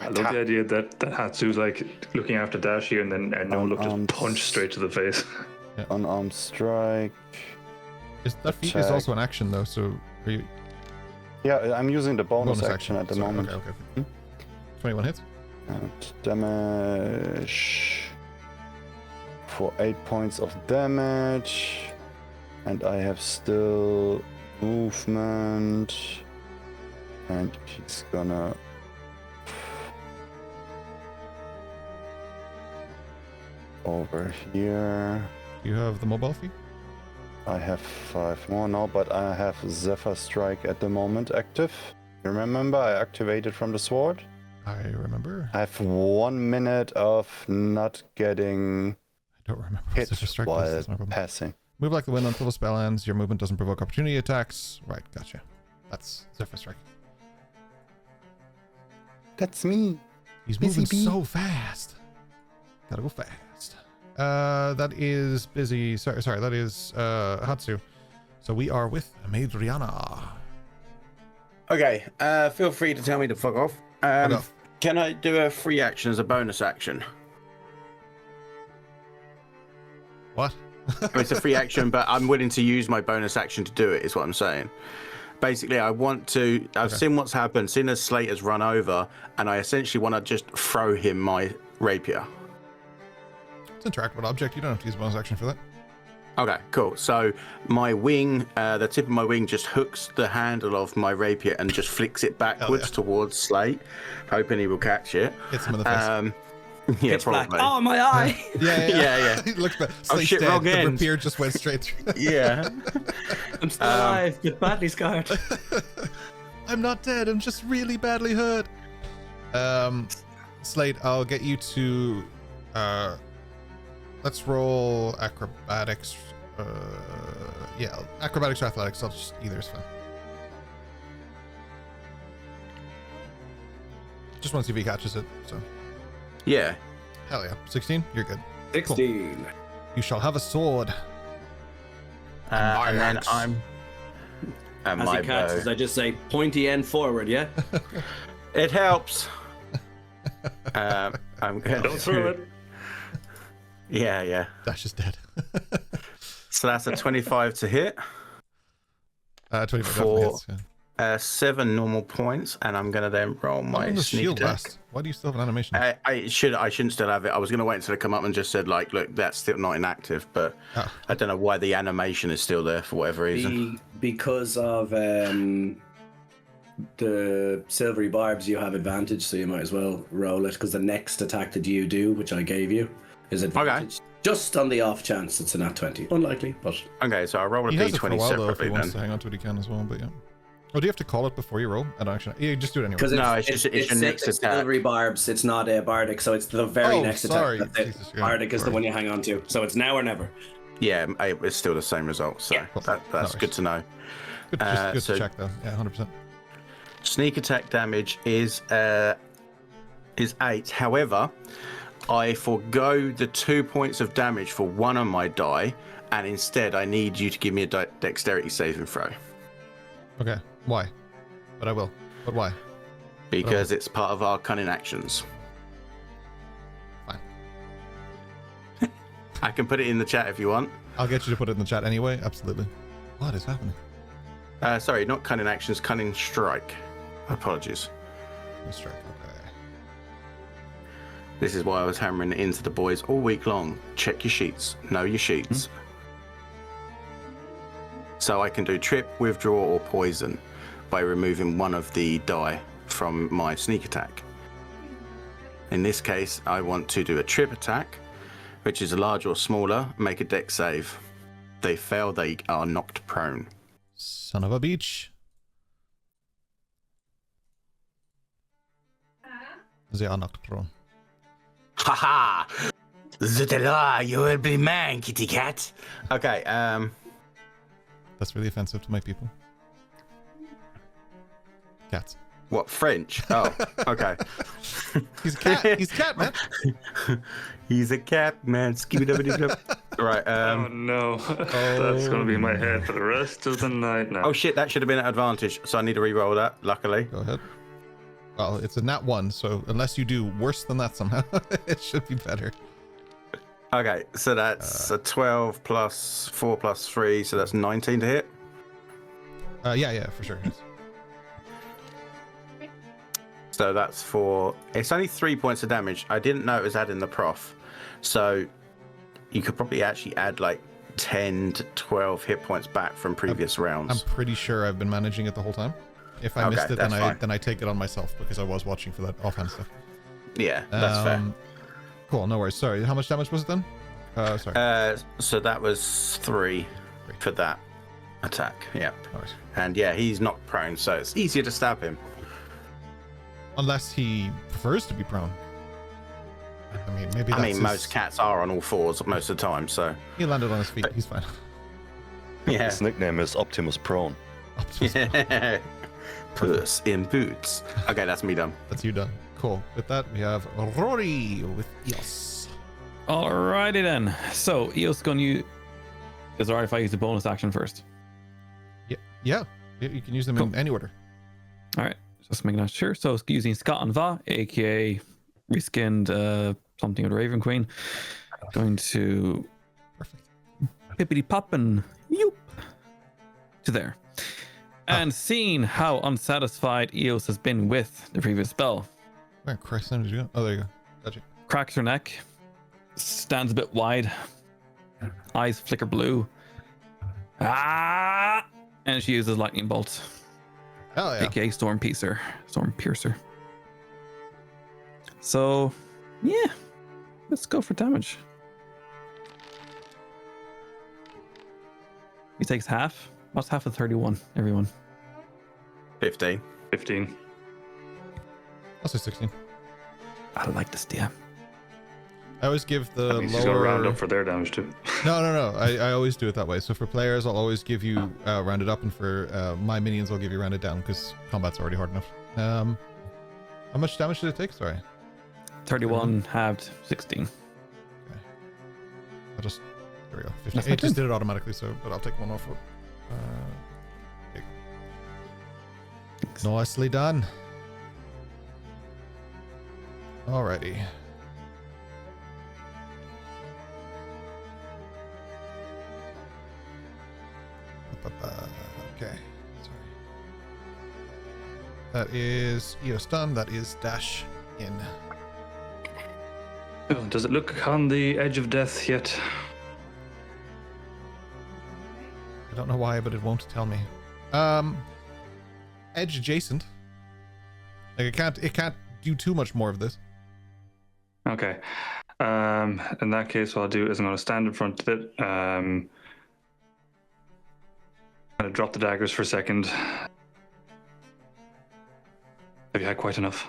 I love the idea that Hatsu's like looking after Dash here and then no look just punch straight to the face. Unarmed strike. That feat is Check. also an action though, so are you Yeah, I'm using the bonus action at the Sorry, moment. Okay. 21 hits. And damage for 8 points of damage. And I have still movement. And he's gonna. Over here. You have the mobile feat? I have 5 more now, but I have Zephyr Strike at the moment active. You remember I activated from the sword? I remember. I have 1 minute of not getting I don't remember. what hit Zephyr Strike is, while that's no problem. passing. Move like the wind until the spell ends. Your movement doesn't provoke opportunity attacks. Right, gotcha. That's Zephyr Strike. That's me. He's Busy moving bee. so fast. Gotta go fast. That is busy. Sorry, that is Hatsu. So we are with Madriana. Okay, feel free to tell me to fuck off. Fuck off. Can I do a free action as a bonus action? What? It's a free action, but I'm willing to use my bonus action to do it, is what I'm saying. Basically, I've seen what's happened, seen as Slate has run over, and I essentially want to just throw him my rapier. It's an interactable object. You don't have to use bonus action for that. Okay, cool. So my wing, the tip of my wing just hooks the handle of my rapier and just flicks it backwards towards Slate, hoping he will catch it. Hits him in the face. Yeah, Pitch black. probably. Oh, my eye! Yeah. He looks back. Oh, Slate's shit, dead. wrong The end. rapier just went straight through. Yeah. I'm still alive, but badly scarred. I'm not dead. I'm just really badly hurt. Slate, I'll get you to. Let's roll acrobatics. Yeah, acrobatics or athletics. I'll just either is fine. Just want to see if he catches it. So. Yeah. Hell yeah. 16? You're good. 16. Cool. You shall have a sword. And then I'm. And As my he catches, bow. I just say pointy end forward, yeah? It helps. I'm going Don't throw it. Yeah. Dash is dead. So that's a 25 to hit. 25 For- definitely hits, yeah. 7 normal points, and I'm gonna then roll How my long does sneak shield attack. last? Why do you still have an animation? I shouldn't still have it. I was gonna wait until it come up and just said like, look, that's still not inactive, but I don't know why the animation is still there for whatever reason. Because of the silvery barbs, you have advantage, so you might as well roll it, because the next attack that you do, which I gave you, is advantage. Just on the off chance it's a nat 20. Unlikely, but... Okay, so I roll a He has it for a d20 while though, if he separately wants then. to hang on to it, he can as well, but yeah. Oh, do you have to call it before you roll? I don't actually. Yeah, just do it anyway. Because No, it's your next attack. silvery barbs, it's not a bardic, so it's the very next sorry. attack. That's it. Jesus, yeah, Bardic is the sorry. one you hang on to, so it's now or never. Yeah, it's still the same result, so Yeah. that's good to know. Good, just good so- to check though. Yeah, 100%. Sneak attack damage is 8. However, I forgo the 2 points of damage for one of my die, and instead I need you to give me a dexterity saving throw. Okay, why? But I will. But why? Because it's part of our cunning actions. Fine. I can put it in the chat if you want. I'll get you to put it in the chat anyway. Absolutely. What is happening? Sorry, not cunning actions, cunning strike. Apologies. Let's strike. Okay. This is why I was hammering it into the boys all week long. Check your sheets. Know your sheets. So I can do trip, withdraw, or poison by removing one of the die from my sneak attack. In this case, I want to do a trip attack, which is large or smaller. Make a dex save. They fail, they are knocked prone. Son of a beach. They are knocked prone. Haha! Zutela, you will be man, kitty cat. Okay, That's really offensive to my people. Cats. what, French? Oh, okay. He's a cat. He's a cat, man. He's a cat, man. Skibidi-bidi-blub. Right, Oh no, that's gonna be in my head for the rest of the night now. oh shit, that should have been an advantage, so I need to re-roll that, luckily. Go ahead. Well, it's a nat 1, so unless you do worse than that somehow, it should be better. Okay, so that's a 12 plus 4 plus 3, so that's 19 to hit. Yeah, for sure. Yes. So that's for... It's only 3 points of damage. I didn't know it was adding the prof. So you could probably actually add like 10 to 12 hit points back from previous I'm rounds. pretty sure I've been managing it the whole time. If I Okay, missed it, that's fine. then I take it on myself because I was watching for that offhand stuff. Yeah, that's fair. Cool, no worries. Sorry, how much damage was it then? Sorry. So that was 3 for that attack. Yeah. No worries. And yeah, he's knocked prone, so it's easier to stab him. Unless he prefers to be prone. I mean, maybe that's Most cats are on all fours most of the time, so He landed on his feet. He's fine. yeah. His nickname is Optimus Prone. Puss in boots. Okay, that's me done. That's you done. Cool. With that, we have Rory with Eos. Alrighty then. So Eos gonna use. Is it alright if I use the bonus action first? Yeah. You can use them in any order. Alright, just making that sure. So using Scott and Va, aka reskinned something of the Raven Queen. Going to Perfect. pippity poppin', yoop, to there. And seeing how unsatisfied Eos has been with the previous spell, Where Christ did you go? Oh, there you go. Gotcha. cracks her neck, stands a bit wide, eyes flicker blue. And she uses lightning bolt, Oh yeah. aka Storm Piercer. So, yeah, let's go for damage. He takes half. What's half of 31, everyone? 15. 15. I'll say 16. I like this DM. I always give the That means he's going to round lower. up for their damage too. No. I always do it that way. So for players, I'll always give you rounded up, and for my minions, I'll give you rounded down because combat's already hard enough. How much damage did it take? Sorry. 31 halved, 16. I'll just. There we go. 15. That's It not just good. did it automatically, so but I'll take one off. Okay. Nicely done. Alrighty. Okay. Sorry. That is Eos done. That is dash in. Oh, does it look on the edge of death yet? I don't know why, but it won't tell me. Edge adjacent. Like it can't do too much more of this. Okay. In that case, what I'll do is I'm going to stand in front of it. I'm going to drop the daggers for a second. Have you had quite enough?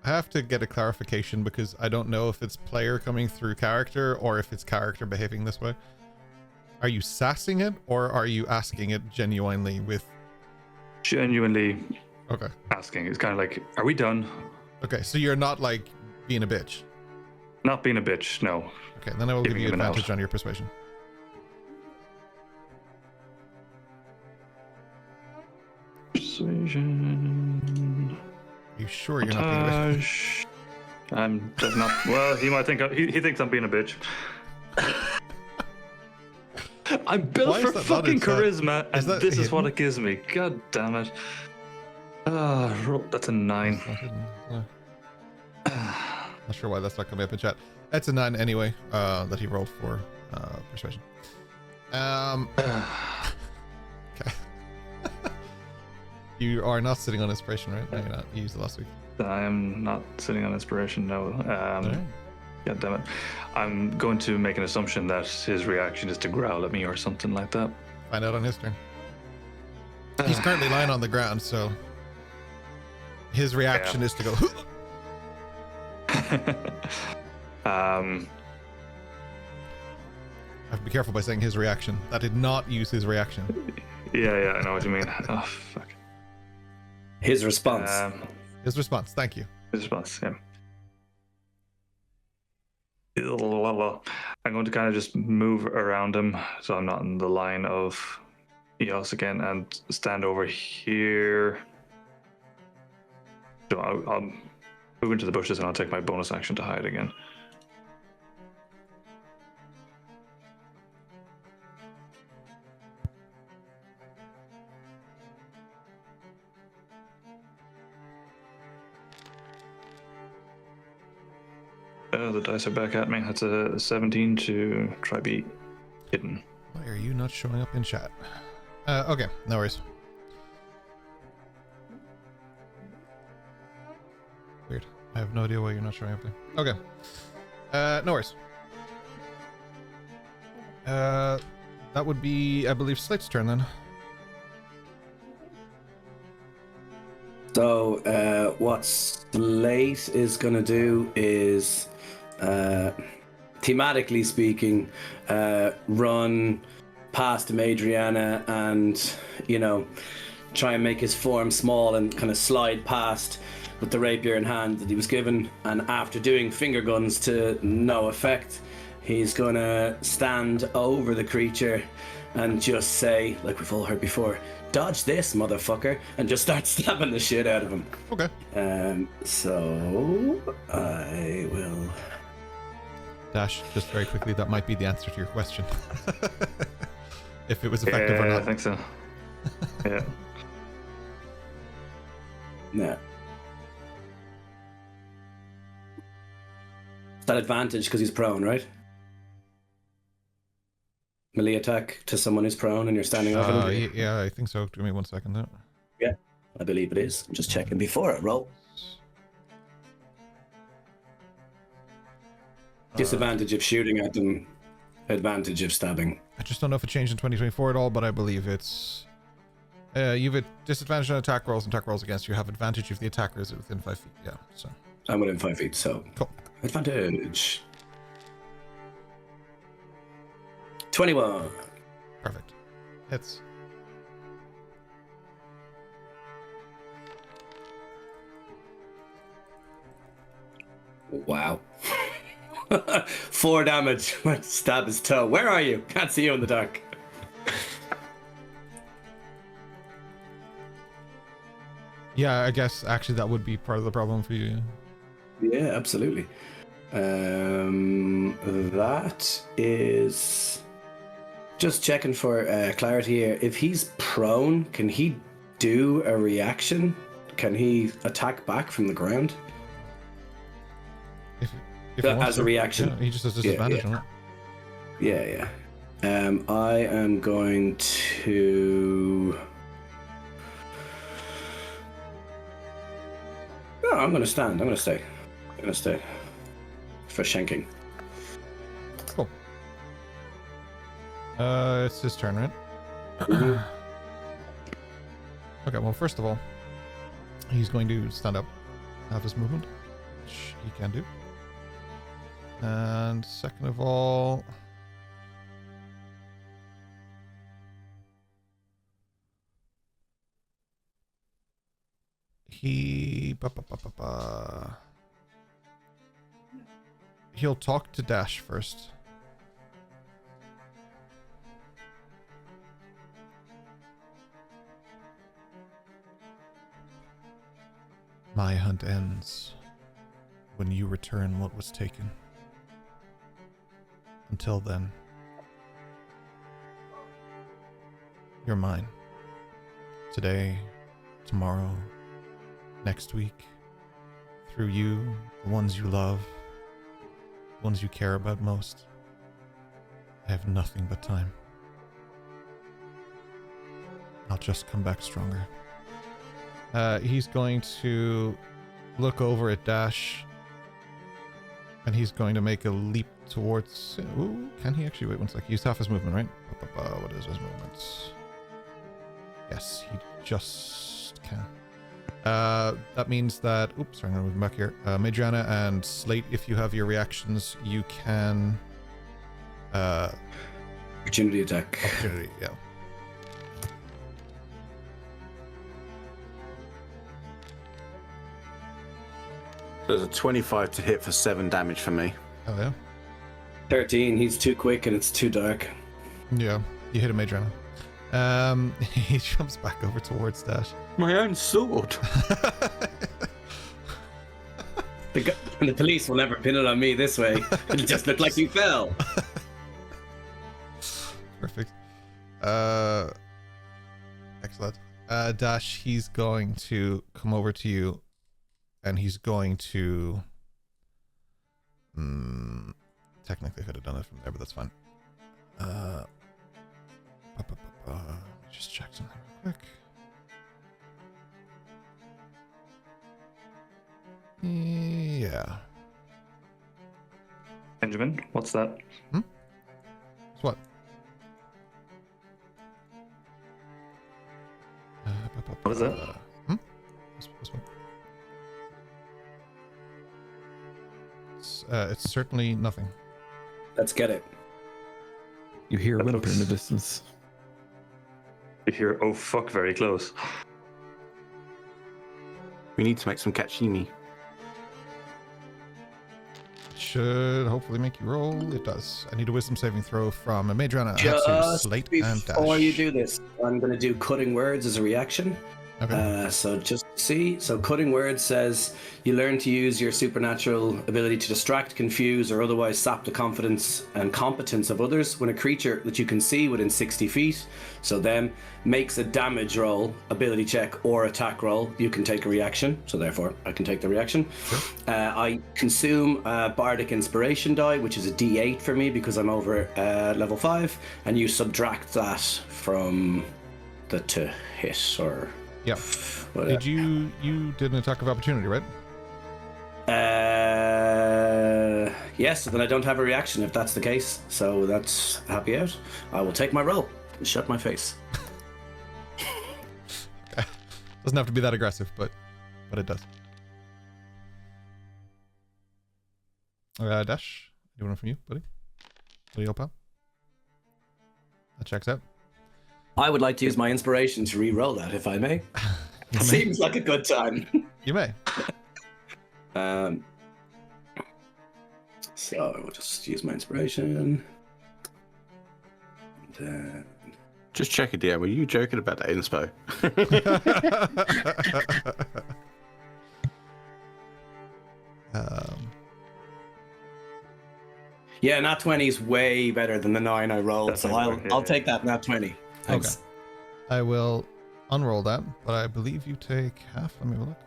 I have to get a clarification because I don't know if it's player coming through character or if it's character behaving this way. Are you sassing it or are you asking it genuinely with... Genuinely Okay. asking. It's kind of like, are we done? Okay, so you're not like being a bitch. Not being a bitch, no. Okay, then I will give Giving you him an advantage out. on your persuasion. Persuasion. Are you sure you're not being a bitch? Montage. I'm not. Well, he might think he thinks I'm being a bitch. I'm built Why is for that not fucking inside? charisma, and that this is what hidden? it gives me. God damn it. That's a 9. It's not hidden. Not sure why that's not coming up in chat. That's a 9 anyway, that he rolled for persuasion. Okay. You are not sitting on inspiration, right? No, you're not. You used it last week. I am not sitting on inspiration, no. Alright. God damn it. I'm going to make an assumption that his reaction is to growl at me or something like that. Find out on his turn. He's currently lying on the ground, so his reaction is to go. I have to be careful by saying his reaction. That did not use his reaction. Yeah, I know what you mean. Oh, fuck. His response. His response. Thank you. His response, yeah. I'm going to kind of just move around him so I'm not in the line of Eos again and stand over here. So I'll move into the bushes and I'll take my bonus action to hide again. The dice are back at me. That's a 17 to try be hidden. Why are you not showing up in chat? Okay, no worries. Weird. I have no idea why you're not showing up there. Okay. No worries. That would be, I believe, Slate's turn then. So, what Slate is going to do is, thematically speaking, run past Madriana and, try and make his form small and kind of slide past with the rapier in hand that he was given. And after doing finger guns to no effect, he's going to stand over the creature and just say, like we've all heard before, "Dodge this, motherfucker," and just start stabbing the shit out of him. Okay. So I will Dash, just very quickly, that might be the answer to your question. If it was effective or Yeah, not. I think so. Yeah. Yeah. That advantage because he's prone, right? Melee attack to someone who's prone and you're standing over him. Yeah, I think so. Give me 1 second there. Yeah, I believe it is. I'm just checking before I roll. Disadvantage of shooting at them, advantage of stabbing. I just don't know if it changed in 2024 at all, but I believe it's... you've a disadvantage on attack rolls and attack rolls against you. Have advantage if the attacker is within 5 feet. Yeah, so... I'm within 5 feet, so... Cool. Advantage. 21. Perfect. Hits. Wow. 4 damage. Stab his toe. Where are you? Can't see you in the dark. Yeah, I guess actually that would be part of the problem for you. Yeah, absolutely. That is just checking for clarity here. If he's prone, can he do a reaction? Can he attack back from the ground? If he wants as a to, reaction? yeah, he just has disadvantage on it. Yeah. I am going to... No, I'm going to stand. I'm going to stay. For shanking. Cool. It's his turn, right? Mm-hmm. Okay, well, first of all, he's going to stand up, have his movement, which he can do. And second of all... He'll talk to Dash first. My hunt ends when you return what was taken. Until then, you're mine. Today, tomorrow, next week. Through you, the ones you love, the ones you care about most. I have nothing but time. I'll just come back stronger. He's going to look over at Dash, and he's going to make a leap towards... Ooh, can he actually? Wait 1 sec. He's half his movement, right? What is his movement? Yes, he just can. That means that... Oops, sorry, I'm going to move him back here. Madriana and Slate, if you have your reactions, you can... Opportunity attack. Opportunity, yeah. There's a 25 to hit for 7 damage for me. Oh, yeah? 13. He's too quick and it's too dark. Yeah, you hit a Madriana. He jumps back over towards Dash. My own sword. The police will never pin it on me this way. It'll just look like you fell. Perfect. Excellent. Dash, he's going to come over to you, and he's going to... technically, I could have done it from there, but that's fine. Let me just check something real quick. Yeah. Benjamin, what's that? It's what? What is that? What's what? It's certainly nothing. Let's get it. You hear a whimper in the distance. You hear, oh fuck, very close. We need to make some cacchini. Should hopefully make you roll. It does. I need a wisdom saving throw from a Madriana, Just Hatsu, Slate, and Dash. before you do this, I'm going to do cutting words as a reaction. Okay. So just see. So cutting words says you learn to use your supernatural ability to distract, confuse, or otherwise sap the confidence and competence of others when a creature that you can see within 60 feet, so them, makes a damage roll, ability check, or attack roll. You can take a reaction. So therefore, I can take the reaction. Sure. I consume a bardic inspiration die, which is a D8 for me because I'm over level 5, and you subtract that from the to hit or. Yeah. Whatever. You did an attack of opportunity, right? Yes, then I don't have a reaction if that's the case. So that's happy out. I will take my roll and shut my face. Doesn't have to be that aggressive, but it does. Dash, do one from you, buddy. What do you pal? That checks out. I would like to use my inspiration to re-roll that, if I may. Seems like a good time. You may. So I will just use my inspiration. And then... Just check it, DM. Were you joking about that inspo? Yeah, nat 20 is way better than the 9 I rolled, so Definitely, I'll take that nat 20. Thanks. Okay. I will unroll that, but I believe you take half. Let me have a look.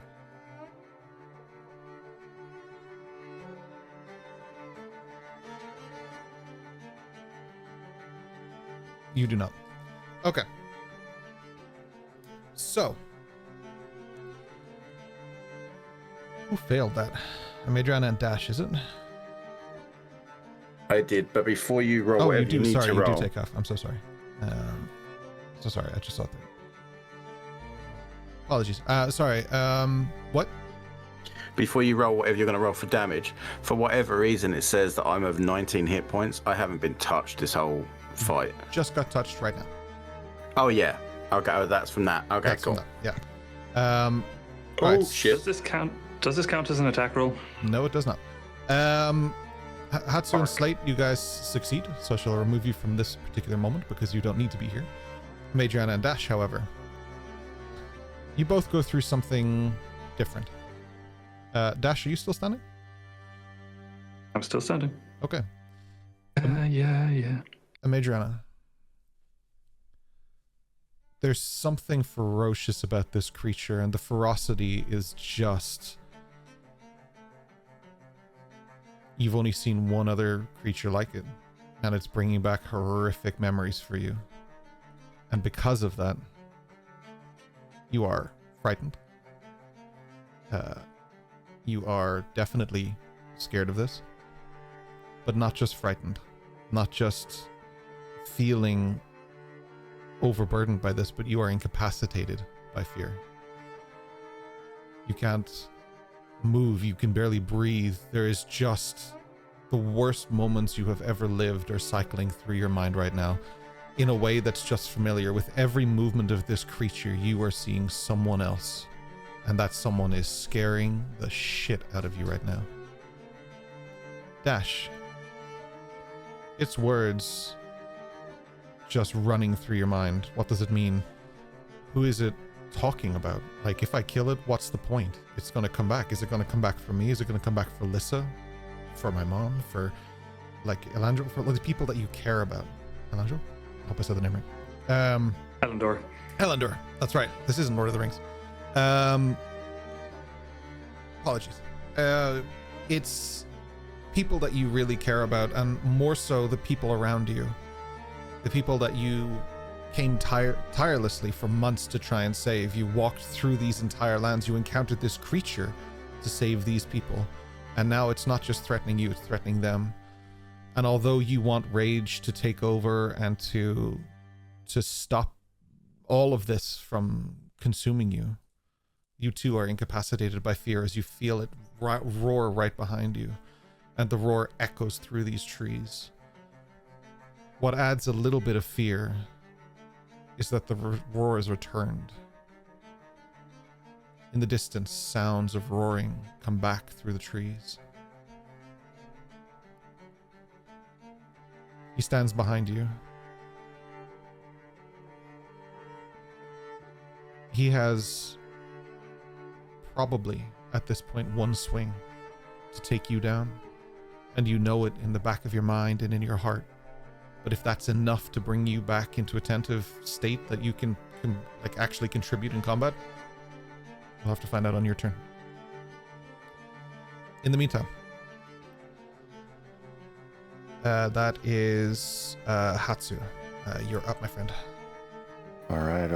You do not. Okay. So. Who failed that? Madriana and Dash, is it? I did, but before you roll, Oh, you whatever do. you need Sorry, to you roll. do take off. I'm so sorry. So sorry. I just saw that. Apologies. Sorry. What? Before you roll whatever you're going to roll for damage, for whatever reason, it says that I'm of 19 hit points. I haven't been touched this whole fight. Just got touched right now. Oh yeah. Okay. Oh, that's from that. Okay, That's cool. from that. Yeah. Oh right. shit. Does this count as an attack roll? No, it does not. Hatsu and Slate, you guys succeed, so she'll remove you from this particular moment because you don't need to be here. Madriana and Dash, however, you both go through something different. Dash, are you still standing? I'm still standing. Okay. Yeah. Madriana, there's something ferocious about this creature, and the ferocity is just... You've only seen one other creature like it, and it's bringing back horrific memories for you. And because of that, you are frightened. You are definitely scared of this, but not just frightened, not just feeling overburdened by this, but you are incapacitated by fear. You can't move, you can barely breathe. There is just the worst moments you have ever lived are cycling through your mind right now in a way that's just familiar. With every movement of this creature, you are seeing someone else, and that someone is scaring the shit out of you right now. Dash, its words just running through your mind. What does it mean? Who is it talking about? Like, if I kill it, what's the point? It's gonna come back. Is it gonna come back for me? Is it gonna come back for Lissa? For my mom? For, like, Elandro? For the people that you care about? Elandro? I hope I said the name right. Elendor. That's right. This isn't Lord of the Rings. Apologies. It's people that you really care about, and more so the people around you. The people that you came tirelessly for months to try and save. You walked through these entire lands. You encountered this creature to save these people. And now it's not just threatening you, it's threatening them. And although you want rage to take over and to stop all of this from consuming you, you too are incapacitated by fear as you feel it roar right behind you. And the roar echoes through these trees. What adds a little bit of fear is that the roar is returned. In the distance, sounds of roaring come back through the trees. He stands behind you. He has probably at this point one swing to take you down, and you know it in the back of your mind and in your heart. But if that's enough to bring you back into attentive state that you can like actually contribute in combat, we'll have to find out on your turn. In the meantime, that is Hatsu. You're up, my friend. All right.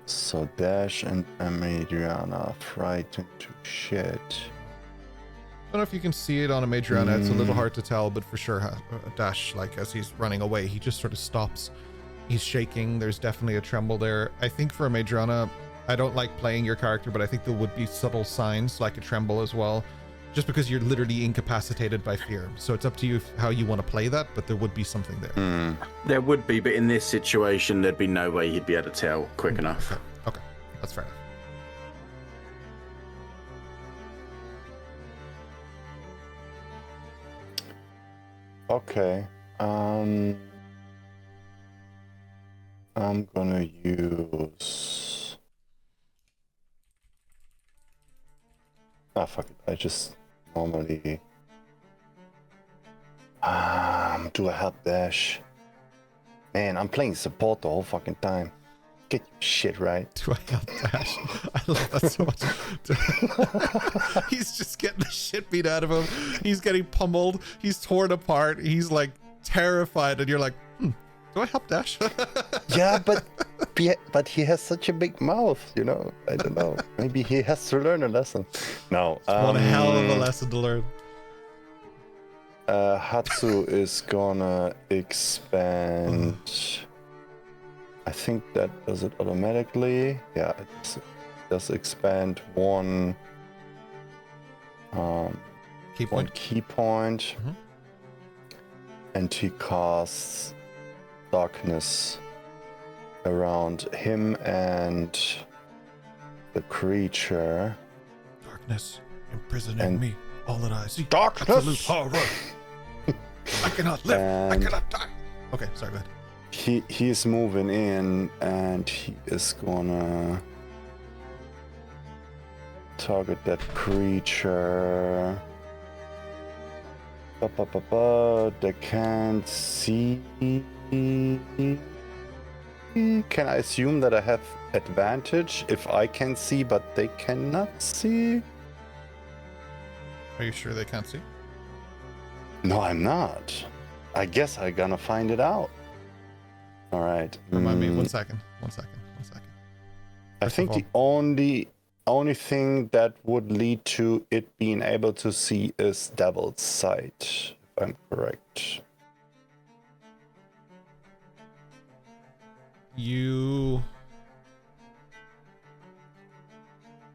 So Dash and Ameliana frightened to shit. I don't know if you can see it on a Majorana. It's a little hard to tell, but for sure, Dash, like as he's running away, he just sort of stops. He's shaking. There's definitely a tremble there. I think for a Majorana, I don't like playing your character, but I think there would be subtle signs like a tremble as well, just because you're literally incapacitated by fear. So it's up to you how you want to play that, but there would be something there. There would be, but in this situation, there'd be no way he'd be able to tell quick enough. Okay. That's fair enough. Okay. I'm gonna use. Fuck it. I just normally. Do a help dash. Man, I'm playing support the whole fucking time. Get your shit right. Do I help Dash? I love that so much. He's just getting the shit beat out of him. He's getting pummeled. He's torn apart. He's like terrified, and you're like, do I help Dash? Yeah, but he has such a big mouth, you know. I don't know. Maybe he has to learn a lesson. No. One hell of a lesson to learn. Hatsu is gonna expand. I think that does it automatically. Yeah, it does expand one key point. And he casts darkness around him and the creature. Darkness imprisoning me. All that I see. Darkness! Absolute horror. I cannot live. I cannot die. Okay, sorry, go ahead. He's moving in, and he is gonna target that creature. They can't see. Can I assume that I have advantage if I can see, but they cannot see? Are you sure they can't see? No, I'm not. I guess I'm gonna find it out. All right. Remind me. One second. I think the only thing that would lead to it being able to see is Devil's Sight, if I'm correct.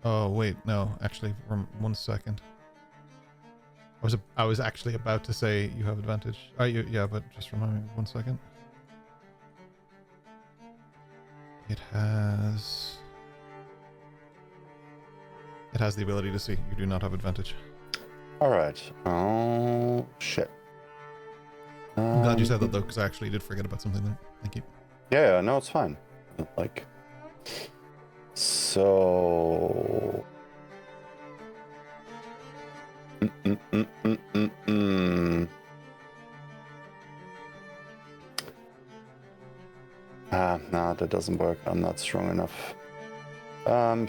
Oh wait, no. Actually, 1 second. I was actually about to say you have advantage. Yeah, but just remind me 1 second. It has the ability to see. You do not have advantage. All right. Oh shit. I'm glad you said that though, because I actually did forget about something there. Thank you. Yeah, no, it's fine. Like, so. Nah, that doesn't work. I'm not strong enough.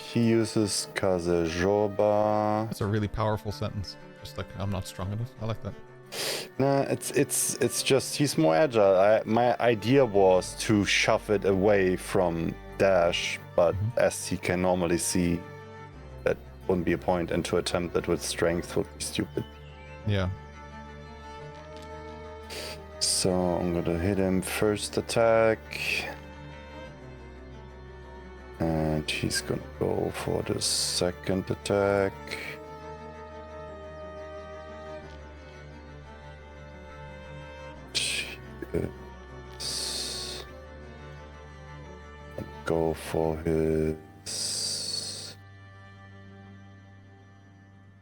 He uses Kazejoba. That's a really powerful sentence. Just like, I'm not strong enough. I like that. Nah, it's just he's more agile. My idea was to shove it away from Dash, but as he can normally see, that wouldn't be a point, and to attempt it with strength would be stupid. Yeah. So I'm gonna hit him first attack. And he's gonna go for the second attack. Go for his.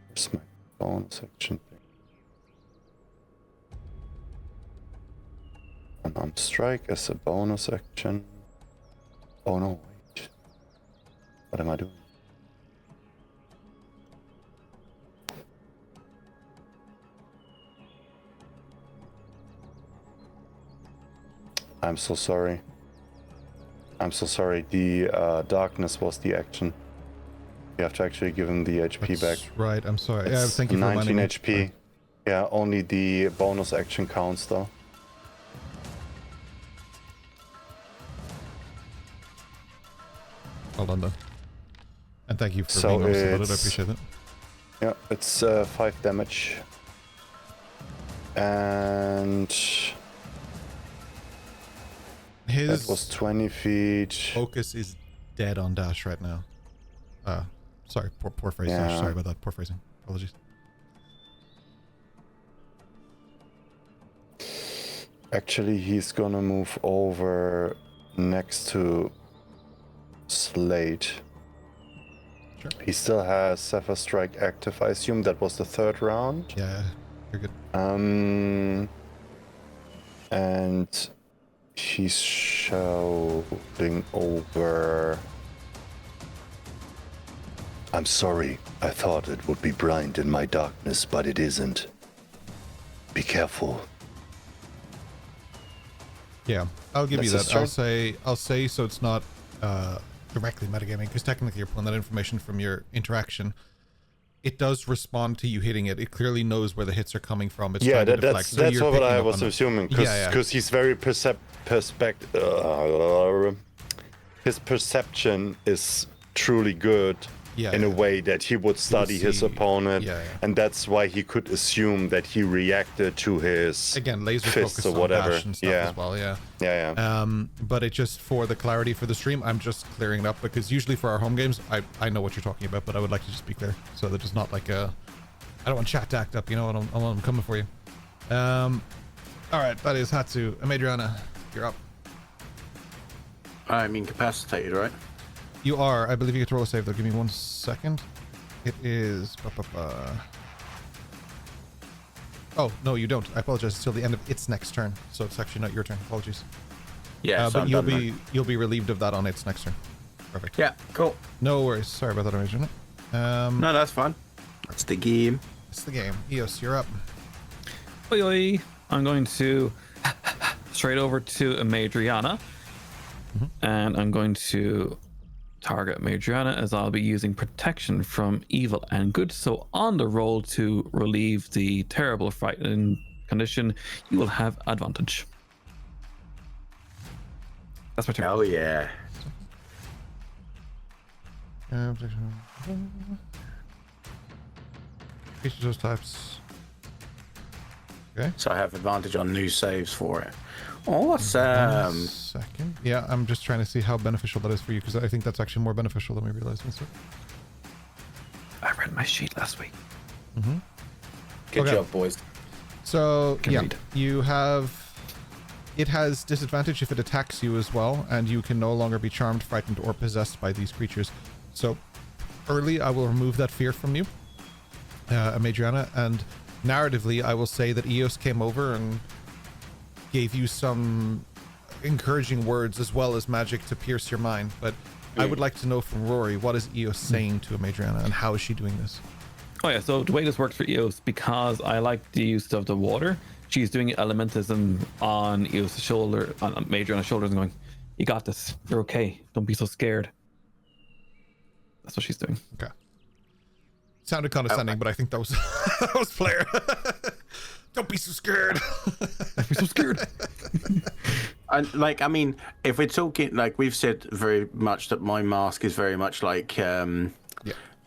Where's my bonus action thing? Unarmed strike as a bonus action. Oh no, wait. What am I doing? I'm so sorry. I'm so sorry. The darkness was the action. You have to actually give him the HP That's back. right. I'm sorry. Yeah, It's thank you for 19 reminding me. HP. Sorry. Yeah, only the bonus action counts though. Well done, though. And thank you for So being honest about it. I it's- appreciate it. Yeah, it's 5 damage. And His that was 20 feet. focus is dead on dash right now. Sorry, poor phrasing. Yeah. Sorry about that. Poor phrasing. Apologies. Actually, he's gonna move over next to Slate. Sure. He still has Sapphire Strike active. I assume that was the 3rd round. Yeah, you're good. And he's shouting over. I'm sorry. I thought it would be blind in my darkness, but it isn't. Be careful. Yeah, I'll give you That's that. his turn? I'll say so it's not directly metagaming, because technically you're pulling that information from your interaction. It does respond to you hitting it. It clearly knows where the hits are coming from. It's Yeah, trying to deflect. that's you're what picking I up was on it. assuming. Yeah, Because he's very his perception is truly good Yeah, in yeah. a way that he would study his see- opponent, yeah, yeah. and that's why he could assume that he reacted to his Again, laser fists focus or on whatever. dash and stuff Yeah. as well. Yeah. Yeah. But it just, for the clarity for the stream, I'm just clearing it up, because usually for our home games, I know what you're talking about, but I would like to just be clear, so that it's not like I don't want chat to act up, you know, and I'm coming for you. All right, that is Hatsu. Amadriana, you're up. I'm incapacitated, right? You are. I believe you get to roll a save, though. Give me 1 second. It is... Oh, no, you don't. I apologize. It's till the end of its next turn, so it's actually not your turn. Apologies. Yeah, so but I'm you'll done be then. you'll be relieved of that on its next turn. Perfect. Yeah, cool. No worries. Sorry about that, Amadriana. No, that's fine. That's the game. It's the game. Eos, you're up. Oi, oi. I'm going to straight over to Amadriana. And I'm going to target Amadriana, as I'll be using protection from evil and good. So on the roll to relieve the terrible frightening condition, you will have advantage. That's my turn. Oh, yeah. Each of those types. Okay. So I have advantage on new saves for it. One Awesome. second. Yeah, I'm just trying to see how beneficial that is for you, because I think that's actually more beneficial than we realized. I read my sheet last week. Good Okay. job, boys. So Can yeah, read. you have. It has disadvantage if it attacks you as well, and you can no longer be charmed, frightened, or possessed by these creatures. So early, I will remove that fear from you, Amadriana, and narratively, I will say that Eos came over and gave you some encouraging words as well as magic to pierce your mind. But I would like to know from Rory, what is Eos saying to Amadriana, and how is she doing this? Oh yeah, so the way this works for Eos, because I like the use of the water, she's doing elementism on Eos' shoulder, on Amadriana's shoulders, and going, "You got this. You're okay. Don't be so scared." That's what she's doing. Okay. Sounded condescending, but I think that was that was Flair. Don't be so scared. Don't be so scared. And like, I mean, if we're talking, like we've said very much that my mask is very much like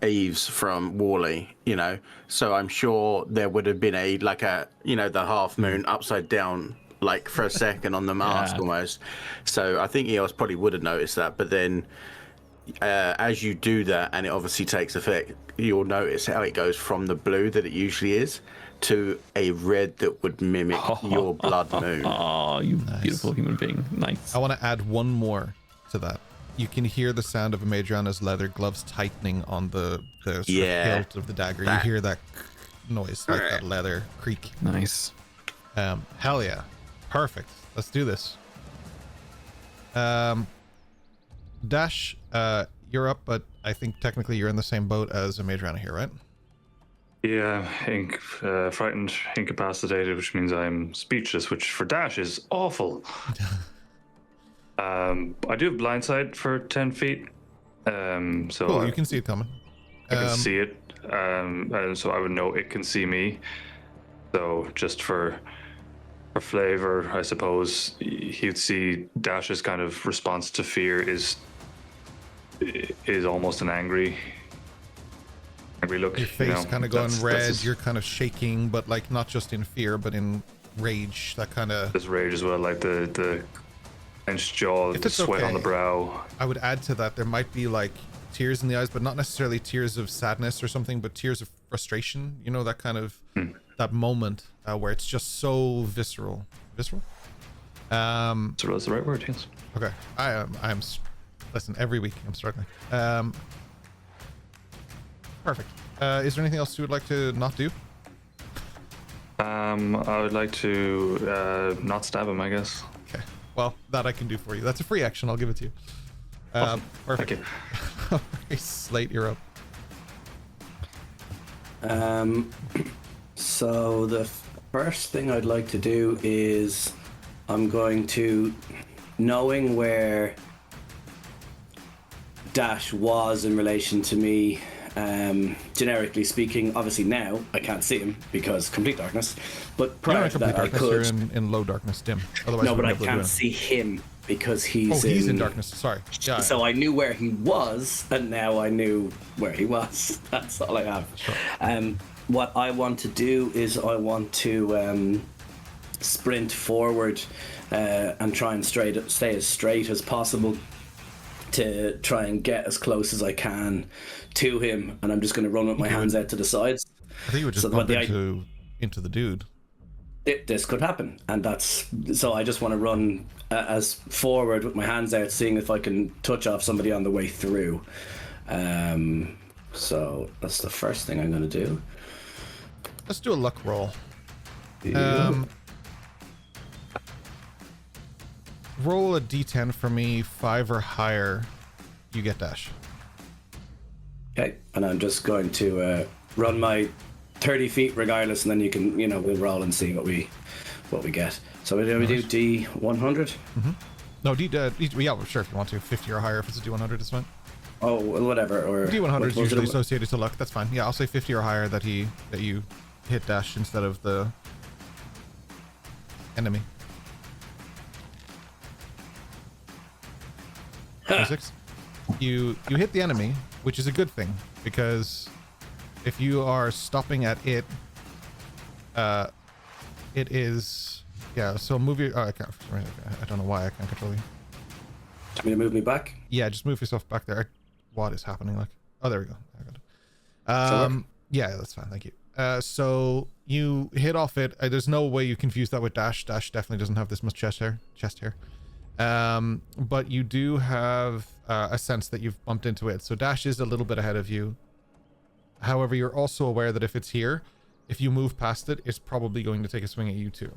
Eve's from Wall-E, you know. So I'm sure there would have been the half moon upside down, like for a second on the mask almost. So I think Eos probably would have noticed that, but then as you do that, and it obviously takes effect, you'll notice how it goes from the blue that it usually is to a red that would mimic your blood moon. Oh, you beautiful human being. Nice. I want to add one more to that. You can hear the sound of Amadriana's leather gloves tightening on the sort of hilt of the dagger. You hear that noise, like that leather creak. Nice. Hell yeah. Perfect. Let's do this. Dash, you're up, but I think technically you're in the same boat as a Madrana here, right? Yeah, frightened, incapacitated, which means I'm speechless, which for Dash is awful. I do have blindside for 10 feet. So cool, you can see it coming. I can see it. And so I would know it can see me. So just for flavor, I suppose he'd see Dash's kind of response to fear is almost an angry look. Your face kind of going red. You're kind of shaking, but like not just in fear, but in rage. That kind of. There's rage as well, like the clenched jaw, the sweat on the brow. I would add to that there might be like tears in the eyes, but not necessarily tears of sadness or something, but tears of frustration. You know, that kind of that moment where it's just so visceral. Visceral. So that's the right word, yes. Okay, I am. Listen, every week I'm struggling. Perfect. Is there anything else you would like to not do? I would like to not stab him, I guess. Okay. Well, that I can do for you. That's a free action. I'll give it to you. Awesome. Perfect. Thank you. Okay, Slate, you're up. So the first thing I'd like to do is I'm going to, knowing where Dash was in relation to me, generically speaking, obviously now I can't see him because complete darkness, but prior to that I could. You're in low darkness, dim. Otherwise, no, but I can't see him because he's in darkness. Sorry. Yeah. So I knew where he was, and now I knew where he was. That's all I have. Sure. What I want to do is I want to sprint forward and try and stay as straight as possible to try and get as close as I can to him, and I'm just going to run with my hands out to the sides. I think you would just bump into the dude. This could happen, and so I just want to run as forward with my hands out, seeing if I can touch off somebody on the way through. So that's the first thing I'm going to do. Let's do a luck roll. Roll a d10 for me, 5 or higher. You get dash. Okay, and I'm just going to run my 30 feet regardless, and then we'll roll and see what we get. So we do D100. Mm-hmm. No, yeah, sure, if you want to. 50 or higher if it's a D100, it's fine. Oh, well, whatever. Or D100 is usually associated to luck. That's fine. Yeah, I'll say 50 or higher that you hit dash instead of the enemy. 26. You hit the enemy, which is a good thing, because if you are stopping at it, it is, yeah, so move your, I don't know why I can't control you. Want me to move me back? Yeah, just move yourself back there. What is happening? Like, oh, there we go. I got it. Yeah, that's fine. Thank you. So you hit off it. There's no way you confuse that with dash. Dash definitely doesn't have this much chest hair. But you do have a sense that you've bumped into it. So dash is a little bit ahead of you. However, you're also aware that if it's here, if you move past it, it's probably going to take a swing at you too.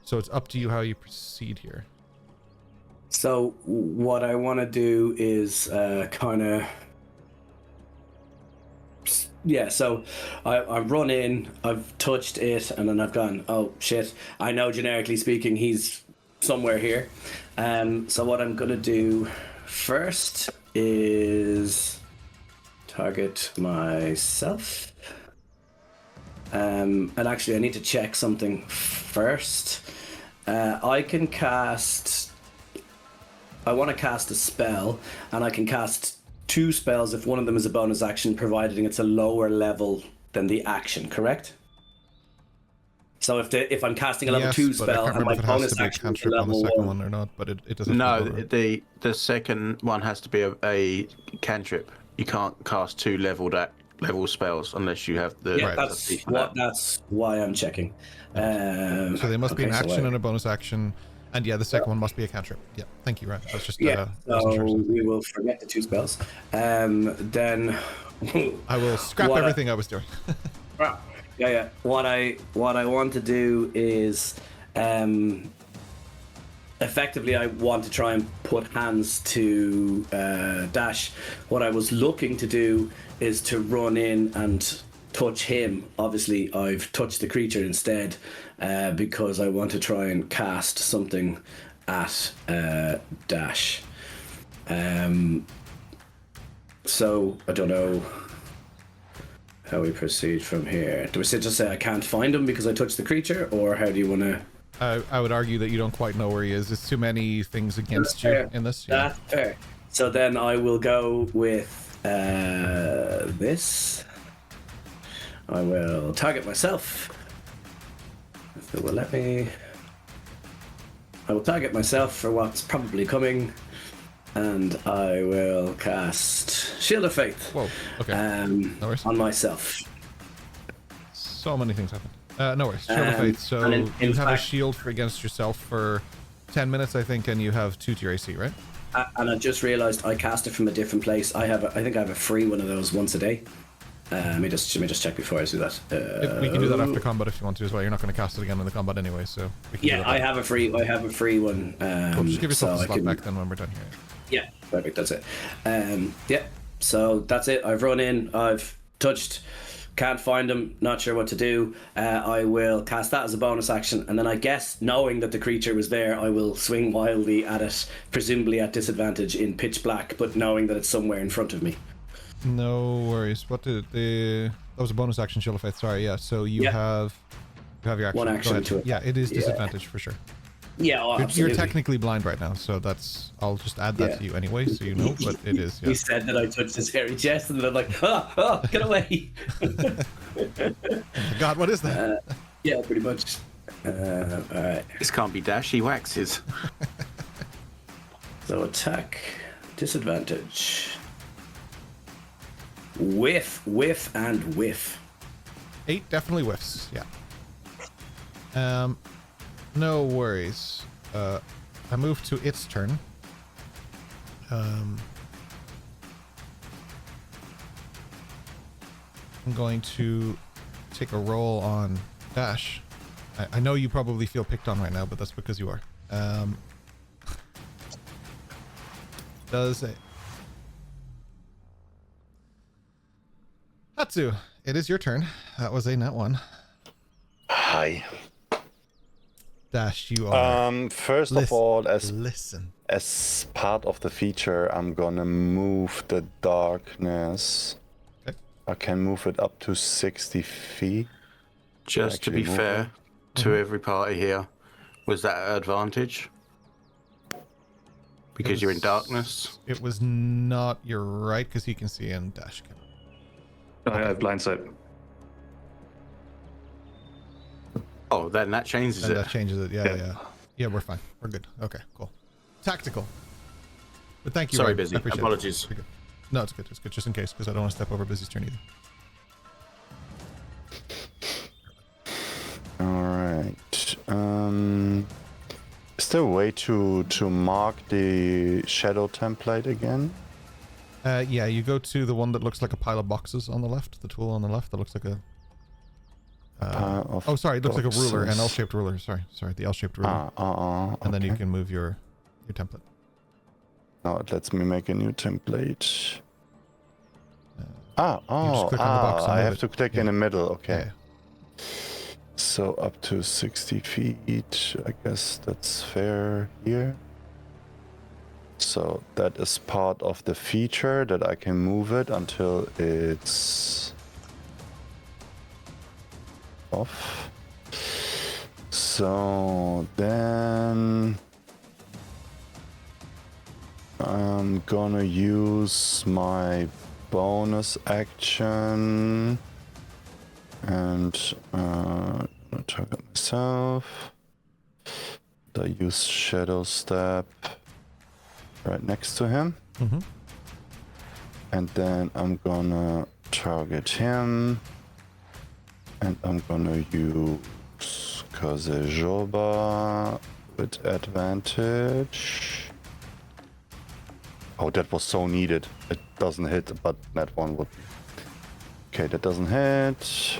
So it's up to you how you proceed here. So what I want to do is kind of... Yeah, so I run in, I've touched it, and then I've gone, oh shit, I know generically speaking he's somewhere here. So what I'm going to do first is target myself. And actually I need to check something first. I want to cast a spell, and I can cast 2 spells if one of them is a bonus action, providing it's a lower level than the action, correct? So if I'm casting a level 2 spell and my bonus action is a level 1 or not, but it doesn't. No, the second one has to be a cantrip. You can't cast 2 level spells unless you have the. Yeah, that's why I'm checking. So they must be an action and a bonus action. And yeah, the second one must be a cantrip. Yeah, thank you, Ryan. That's just so we will forget the 2 spells. Then I will scrap everything I was doing. Yeah. What I want to do is effectively, I want to try and put hands to Dash. What I was looking to do is to run in and touch him. Obviously, I've touched the creature instead because I want to try and cast something at Dash. So I don't know how we proceed from here. Do we just say I can't find him because I touched the creature, or how do you want to? I would argue that you don't quite know where he is. There's too many things against you in this. Yeah. That's fair. So then I will go with this. I will target myself. If it will let me. I will target myself for what's probably coming, and I will cast Shield of Faith. Whoa. Okay. No worries. On myself. So many things happen. No worries. Shield of Faith. So you have a shield against yourself for 10 minutes, I think, and you have 2 to your AC, right? And I just realized I cast it from a different place. I think I have a free one of those once a day. Let me just check before I do that. We can do that after combat if you want to as well. You're not going to cast it again in the combat anyway, so we can do that. I have a free one. Cool, just give yourself a slot back then when we're done here. Yeah, perfect. That's it. Yeah. So that's it. I've run in. I've touched. Can't find him. Not sure what to do. I will cast that as a bonus action, and then I guess, knowing that the creature was there, I will swing wildly at it, presumably at disadvantage in pitch black, but knowing that it's somewhere in front of me. No worries. What did that was a bonus action, Shield of Faith. Sorry, yeah. So you have your action. One action to it. Yeah, it is disadvantage for sure. Yeah, you're technically blind right now, so I'll just add that to you anyway, so you know. But it is. Yeah. He said that I touched his hairy chest, and then I'm like, oh, get away! God, what is that? Yeah, pretty much. All right. This can't be Dash. He waxes. So attack, disadvantage. Whiff, and whiff. 8 definitely whiffs. Yeah. No worries. I move to its turn. I'm going to take a roll on Dash. I know you probably feel picked on right now, but that's because you are. Does it? Hatsu, it is your turn. That was a nat 1. Hi. Dash, you are. First of all, as part of the feature, I'm gonna move the darkness. Okay. I can move it up to 60 feet. Just to be fair to every party here, was that an advantage? Because you're in darkness? It was not. You're right, because he can see and Dash can. I have blind sight. Oh, then that changes it. That changes it. Yeah. Yeah, we're fine. We're good. Okay, cool. Tactical. But thank you. Sorry, Ryan. Busy. Apologies. No, it's good. It's good. Just in case, because I don't want to step over Busy's turn either. All right. Is there a way to mark the shadow template again? Yeah, you go to the one that looks like a pile of boxes on the left. The tool on the left that looks like a. Oh, sorry. It looks like a ruler, an L-shaped ruler. Sorry, the L-shaped ruler. And then you can move your template. Now it lets me make a new template. Click on the box and I move have it. to click in the middle. Okay. Yeah. So up to 60 feet. I guess that's fair here. So that is part of the feature that I can move it until it's off. So then I'm gonna use my bonus action and target myself. I use Shadow Step right next to him. Mm-hmm. And then I'm gonna target him. And I'm gonna use Kazejoba with advantage. Oh, that was so needed. It doesn't hit, but that one would. Okay, that doesn't hit.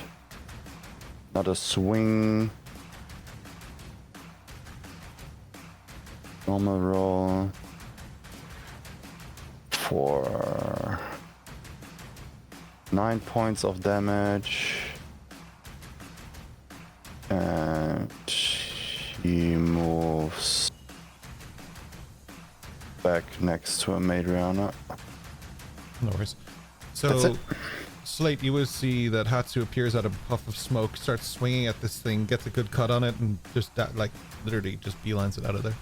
Another swing. Normal roll for 9 points of damage. And he moves back next to Madriana. No worries. That's So, it. Slate, you will see that Hatsu appears out of a puff of smoke, starts swinging at this thing, gets a good cut on it, and just that, like, literally just beelines it out of there.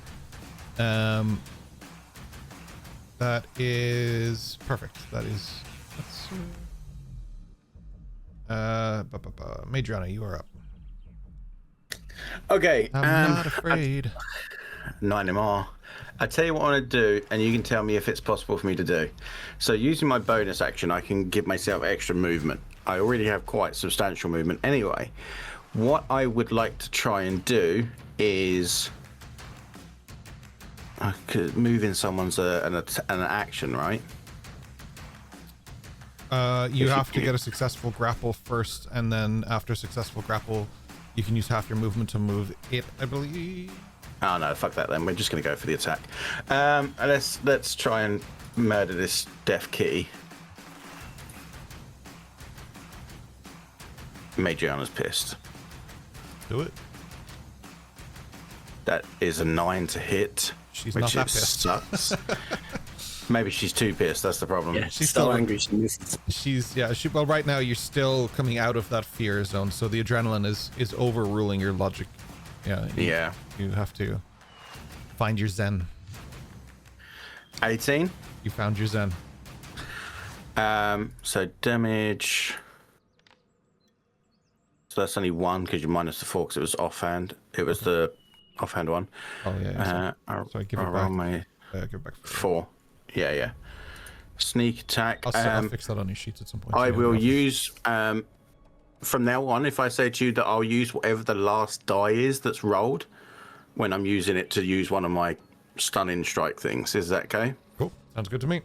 That is perfect. That's Madriana, you are up. Okay. I'm not afraid. Not anymore. I tell you what I want to do, and you can tell me if it's possible for me to do. So using my bonus action, I can give myself extra movement. I already have quite substantial movement anyway. What I would like to try and do is moving someone's an action, right? You have to get a successful grapple first, and then after successful grapple, you can use half your movement to move it, I believe. Oh no, fuck that then. We're just gonna go for the attack. Let's try and murder this deaf kitty. Madriana's pissed. Do it. That is a 9 to hit. She's which not that it pissed. Sucks. Maybe she's too pissed. That's the problem. Yeah, She's she's still- so angry she misses. Well, right now you're still coming out of that fear zone, so the adrenaline is overruling your logic. Yeah. You have to find your zen. 18. You found your zen. So damage. So that's only 1 because you minus the 4 because it was offhand. It was the offhand one. Oh yeah. Sorry, give it I'll back. roll my Give it back. 4. Yeah. Sneak attack. I'll fix that on your sheets at some point. I so will you use from now on. If I say to you that I'll use whatever the last die is that's rolled when I'm using it to use one of my stunning strike things, is that okay? Cool. Sounds good to me.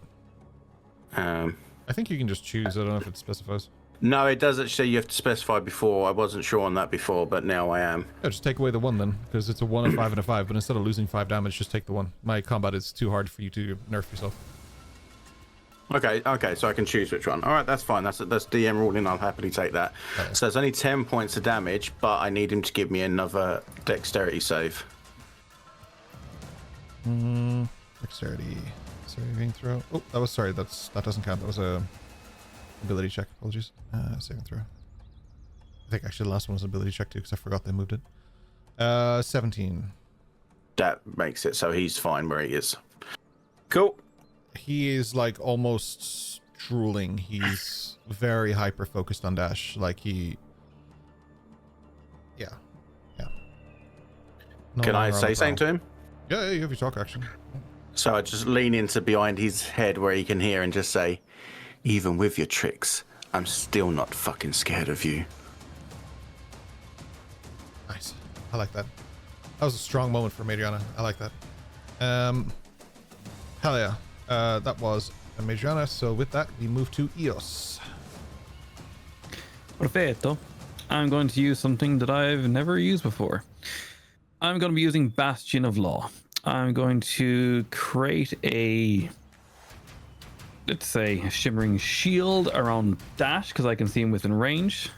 I think you can just choose. I don't know if it specifies. No, it does actually. You have to specify before. I wasn't sure on that before, but now I am. Yeah, just take away the 1 then, because it's a 1, a 5, and a 5. But instead of losing 5 damage, just take the 1. My combat is too hard for you to nerf yourself. Okay, so I can choose which one. All right, that's fine. That's DM ruling. I'll happily take that. Okay. So it's only 10 points of damage, but I need him to give me another dexterity save. Dexterity saving throw. Oh, that doesn't count. That was a ability check. Apologies. Saving throw. I think actually the last one was an ability check too, because I forgot they moved it. 17. That makes it so he's fine where he is. Cool. He is like almost drooling. He's very hyper focused on dash. Like he. Yeah. No Can I longer on say the something to prowl. him? Yeah, you have your talk action. So I just lean into behind his head where he can hear and just say, even with your tricks, I'm still not fucking scared of you. Nice. I like that. That was a strong moment for Madriana. I like that. Hell yeah. That was Madriana. So with that, we move to Eos. Perfetto. I'm going to use something that I've never used before. I'm going to be using Bastion of Law. I'm going to create a, let's say, a shimmering shield around Dash because I can see him within range.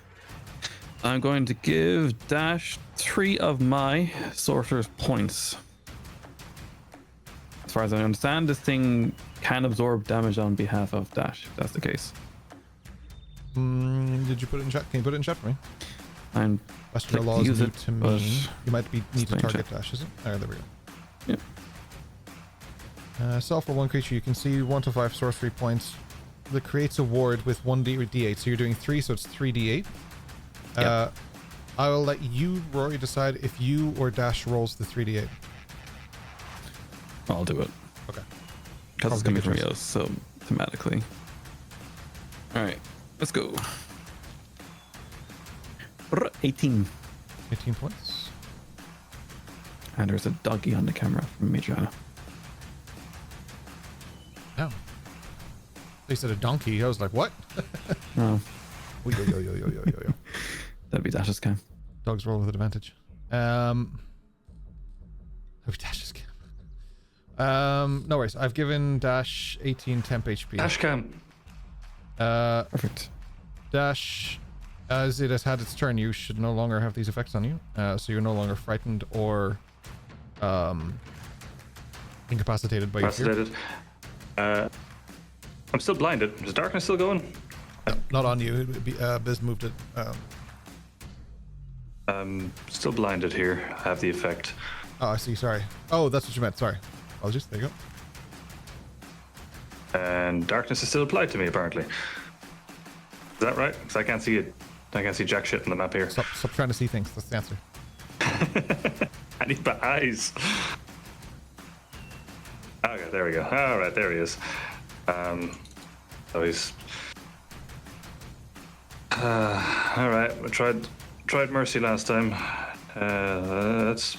I'm going to give Dash 3 of my sorcerer's points. As far as I understand, this thing can absorb damage on behalf of Dash, if that's the case. Did you put it in chat? Can you put it in chat for me? I'm Bastion of click Law is use new it, to but me. You might need to in target chat. Dash, is it? There we go. Yep. Self for one creature, you can see 1 to 5 sorcery points. That creates a ward with 1d8. So you're doing 3, so it's 3d8. Yep. I will let you, Rory, decide if you or Dash rolls the 3d8. I'll do it. Okay. Because it's Probably coming from good choice. Eos, so thematically. Alright, let's go. 18. 18 points. And there's a doggy on the camera from Madriana. Oh. They said a donkey. I was like, what? Oh, Yo. that'd be Dash's cam. Dogs roll with advantage. Oh, Dash's No worries. I've given Dash 18 temp HP. Dash cam. Perfect. Dash, as it has had its turn, you should no longer have these effects on you. So you're no longer frightened or incapacitated by your fear. Incapacitated. I'm still blinded. Is darkness still going? No, not on you. It would be, Biz moved it. Still blinded here. I have the effect. Oh, I see. Sorry. Oh, that's what you meant. Sorry. Apologies. There you go. And darkness is still applied to me, apparently. Is that right? Because I can't see it. I can't see jack shit on the map here. Stop trying to see things. That's the answer. I need my eyes. Okay, there we go. All right, there he is. So he's. All right, we tried mercy last time. Let's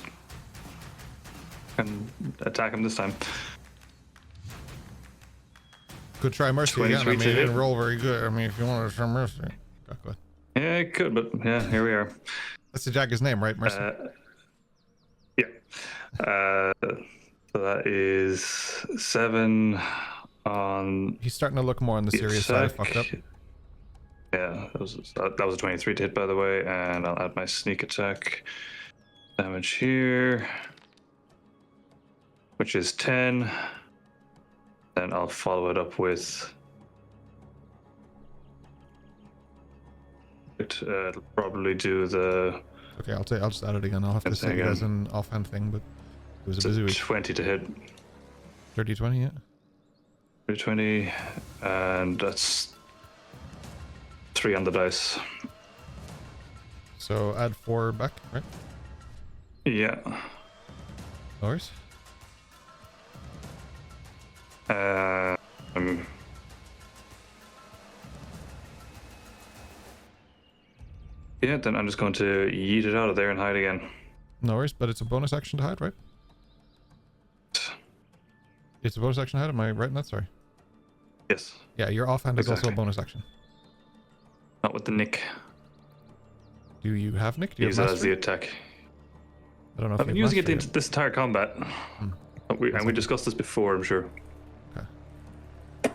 attack him this time. Could try mercy again. I 23 mean, to you hit. didn't roll very good. I mean, if you want to try mercy, go ahead. Yeah, it could, but yeah, here we are. That's the Jagger's name, right? Mercy. Yeah. So that is 7 on. He's starting to look more on the serious side of fucked up. Yeah, that was a 23 to hit, by the way, and I'll add my sneak attack damage here, which is 10. Then I'll follow it up with. It'll probably do the. Okay, I'll just add it again. I'll have to say it as an offhand thing, but it was a busy week. 20 to hit. 30-20, yeah. 20, and that's 3 on the dice. So add 4 back, right? Yeah. No worries. Yeah, then I'm just going to yeet it out of there and hide again. No worries, but it's a bonus action to hide, right? It's a bonus action to hide, am I right in that? Sorry. Yes. Yeah, your offhand is also a bonus action. Not with the nick. Do you have Nick? Do you Use have that as the mastery? attack. I don't know if I've been you have using it mastery this entire combat. And we discussed this before, I'm sure. yet. Okay.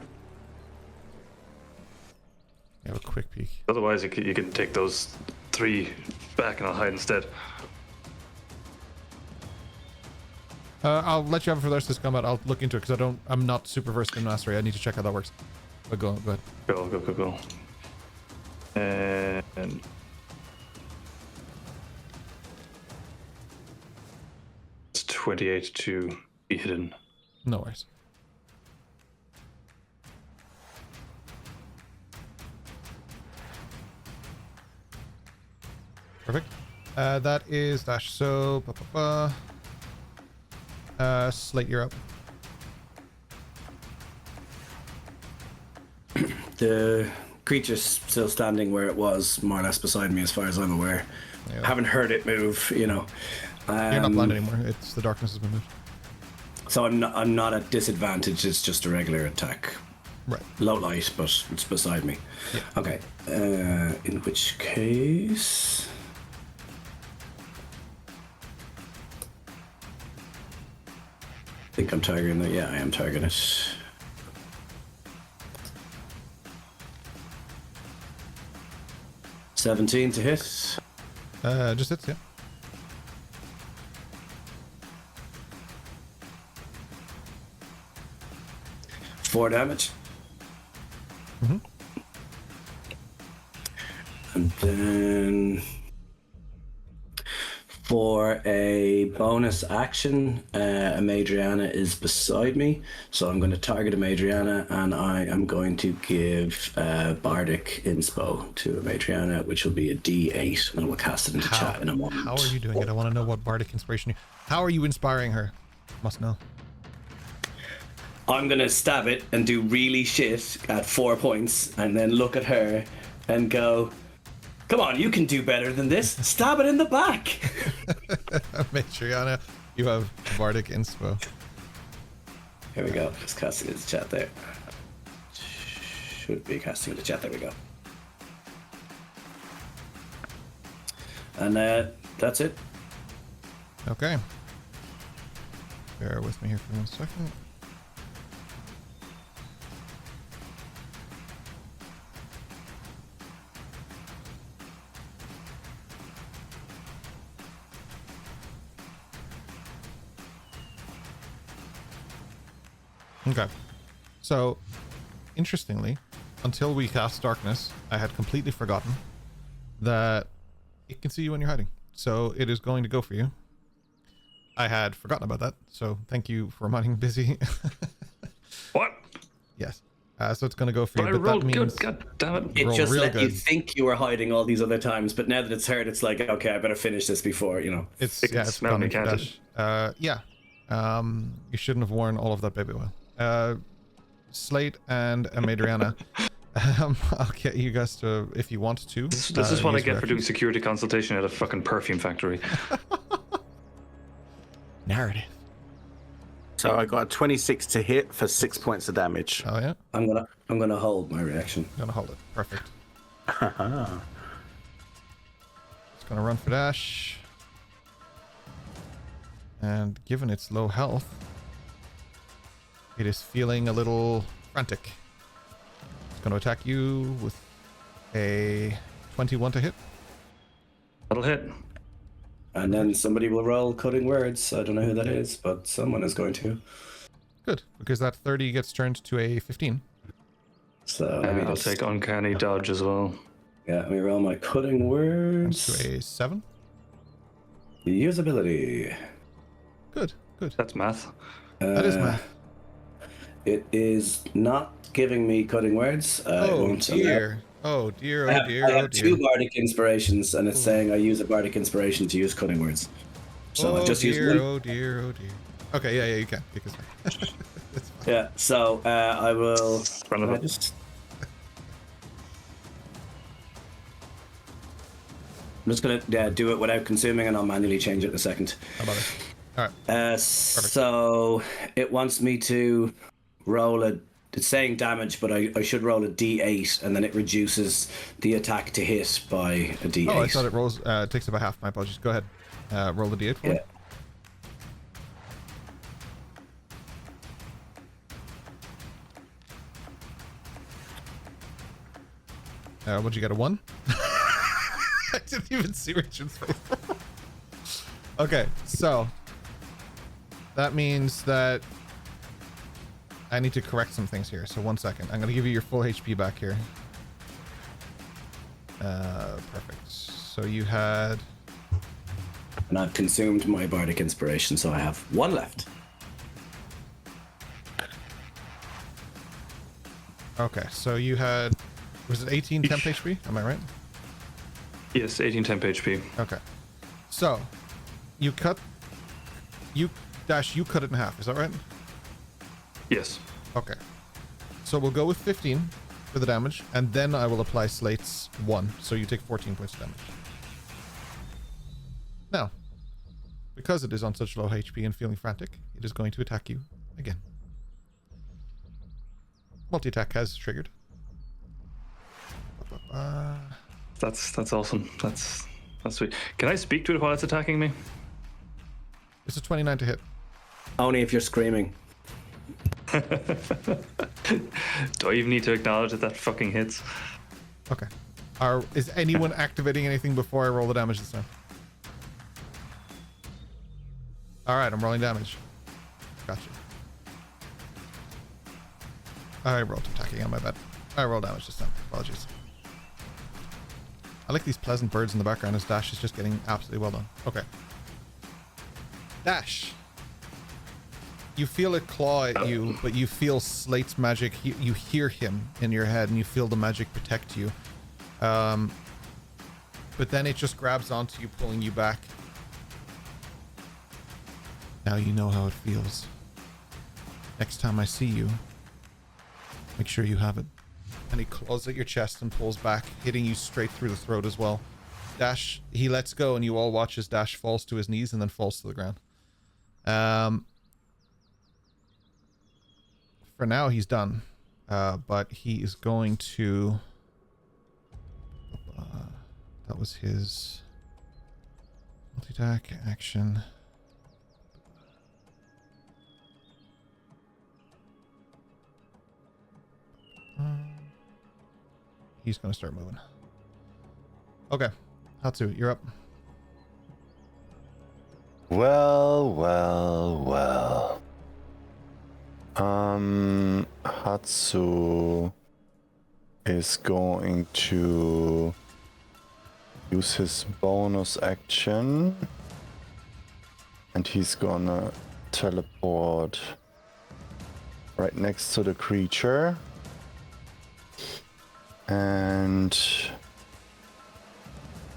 You have a quick peek. Otherwise, you can take those 3 back and I'll hide instead. I'll let you have it for the rest of this combat. I'll look into it because I'm not super versed in mastery. I need to check how that works. But go ahead. Go. And it's 28 to be hidden. No worries. Perfect. That is dash. So, Slate, you're up. The creature's still standing where it was, more or less beside me, as far as I'm aware. Yeah. Haven't heard it move, you know. You're not blind anymore. It's the darkness has been moved. So I'm not at disadvantage. It's just a regular attack. Right. Low light, but it's beside me. Yeah. Okay. In which case, I think I'm targeting it. Yeah, I am targeting it. $17 to hit. Just hits, yeah. $4 damage. Mm-hmm. And then for a bonus action, a Madriana is beside me, so I'm going to target a Madriana, and I am going to give Bardic Inspo to a Madriana, which will be a D8, and we'll cast it into chat in a moment. How are you doing it? I want to know what Bardic inspiration How are you inspiring her? Must know. I'm going to stab it and do really shit at 4 points, and then look at her and go, come on, you can do better than this. Stab it in the back. Matriana, you have Bardic Inspo. Here we go. Just casting it in the chat there. Should be casting in the chat. There we go. And that's it. Okay. Bear with me here for 1 second. Okay. So, interestingly, until we cast Darkness, I had completely forgotten that it can see you when you're hiding. So it is going to go for you. I had forgotten about that, so thank you for reminding Busy. What? Yes. So it's going to go for But you. I rolled that means good. God damn it. It roll just real let you good. think you were hiding all these other times, but now that it's heard, it's like, okay, I better finish this before, you know. It's It can it's smell gone me, into can't it? dash. Yeah. You shouldn't have worn all of that baby oil. Slate and Madriana. I'll get you guys to, if you want to. This is what I use get for doing reactions. security consultation at a fucking perfume factory. Narrative. So I got a 26 to hit for 6 points of damage. Oh yeah. I'm gonna hold my reaction. I'm gonna hold it. Perfect. It's gonna run for dash. And given its low health, it is feeling a little frantic. It's gonna attack you with a 21 to hit. That'll hit. And then somebody will roll cutting words. I don't know who that is, but someone is going to. Good, because that 30 gets turned to a 15. So let me I'll just, take uncanny dodge as well. yeah, let me roll my cutting Turns words. to a 7. Usability. Good, good. That's math. That is math. It is not giving me cutting words. It Oh won't allow- dear. Oh dear, I oh have, dear, I oh have dear. 2 bardic inspirations, and it's saying I use a bardic inspiration to use cutting words. So I Oh just use dear, one. oh dear, oh dear. Okay, yeah, you can. Because it's fine. Yeah. So I will. Run I it just. I'm just gonna do it without consuming, and I'll manually change it in a second. How about it? All right. So it wants me to roll a. It's saying damage, but I should roll a D8, and then it reduces the attack to hit by a D8. Oh, I thought it rolls. It takes about half. My apologies. Go ahead. Roll the d8 for me. What'd you get? A 1? I didn't even see Richard's face. Okay, so that means that I need to correct some things here. So 1 second. I'm gonna give you your full HP back here. Perfect. So you had. And I've consumed my bardic inspiration, so I have 1 left. Okay, so you had. Was it 18 temp HP? Am I right? Yes, 18 temp HP. Okay. So, you cut it in half, is that right? Yes. Okay. So we'll go with 15 for the damage, and then I will apply Slate's 1, so you take 14 points of damage. Now, because it is on such low HP and feeling frantic, it is going to attack you again. Multi-attack has triggered. That's awesome. That's sweet. Can I speak to it while it's attacking me? It's a 29 to hit. Only if you're screaming. Do I even need to acknowledge that fucking hits? Okay. Is anyone activating anything before I roll the damage this time? Alright, I'm rolling damage. Gotcha. I rolled attacking on my bad. I rolled damage this time. Apologies. I like these pleasant birds in the background as Dash is just getting absolutely well done. Okay. Dash. You feel it claw at you, but you feel Slate's magic. You hear him in your head and you feel the magic protect you. But then it just grabs onto you, pulling you back. Now you know how it feels. Next time I see you, make sure you have it. And he claws at your chest and pulls back, hitting you straight through the throat as well. Dash, he lets go and you all watch as Dash falls to his knees and then falls to the ground. For now, he's done. But he is going to... that was his multi-attack action. he's going to start moving. Okay. Hatsu, you're up. Well. Hatsu is going to use his bonus action, and he's gonna teleport right next to the creature, and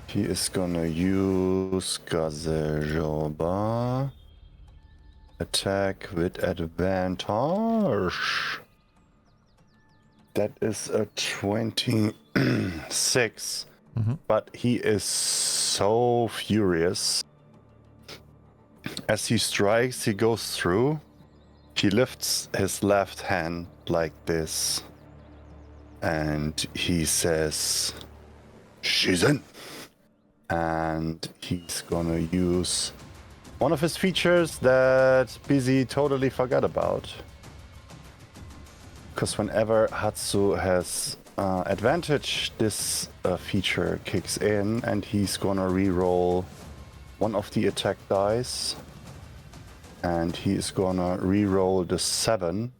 he is gonna use Gazejoba. Attack with advantage. That is a 26. But he is so furious. As he strikes, he goes through. He lifts his left hand like this. And he says, "She's in." And he's gonna use one of his features that Busy totally forgot about. Because whenever Hatsu has advantage, this feature kicks in, and he's gonna re-roll one of the attack dice. And he is gonna re-roll the 7.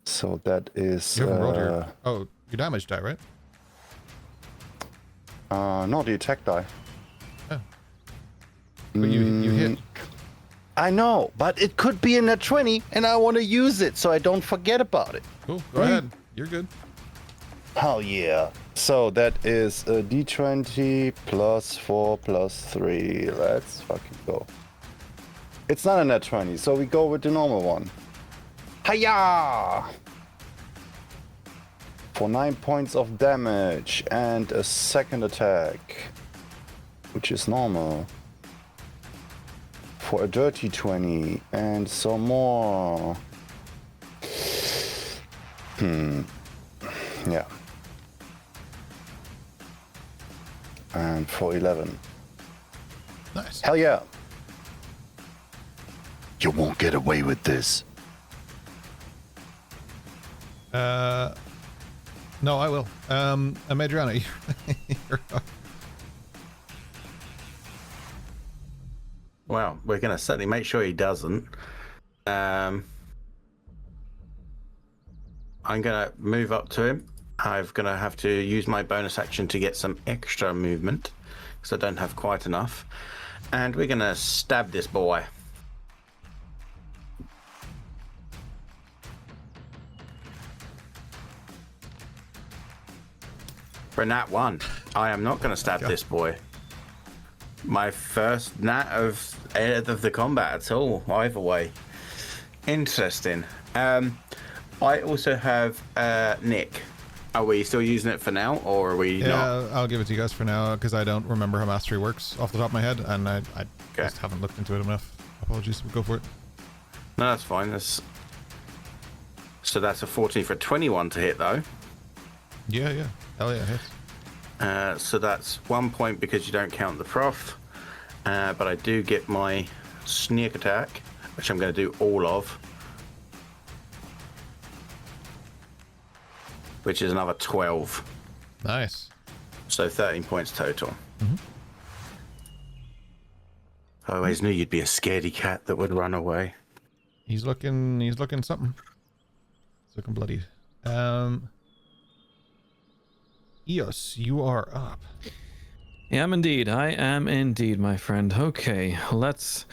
So that is... You haven't rolled your damage die, right? No, the attack die. But you hit. I know, but it could be in a 20, and I want to use it so I don't forget about it. Cool, go ahead. You're good. Hell yeah. So that is a d20 plus 4 plus 3. Let's fucking go. It's not a net 20, so we go with the normal one. Hiya! For 9 points of damage and a second attack, which is normal. For a dirty 20 and some more. Yeah. And for 11. Nice. Hell yeah. You won't get away with this. No, I will. Madriana, you're up. Well, we're going to certainly make sure he doesn't. I'm going to move up to him. I'm going to have to use my bonus action to get some extra movement, because I don't have quite enough. And we're going to stab this boy. For a nat 1, I am not going to stab this boy. My first nat of the combat at all, either way. Interesting. I also have Nick. Are we still using it for now, or are we not? Yeah, I'll give it to you guys for now, because I don't remember how mastery works off the top of my head, and I just haven't looked into it enough. Apologies, we'll go for it. No, that's fine. So that's a 14 for a 21 to hit, though. Yeah. Hell yeah, hits. So that's 1 point because you don't count the prof. But I do get my sneak attack, which I'm going to do all of. Which is another 12. Nice. So 13 points total. I always knew you'd be a scaredy cat that would run away. He's looking something. He's looking bloody. Eos, you are up. I am indeed, my friend. Okay, let's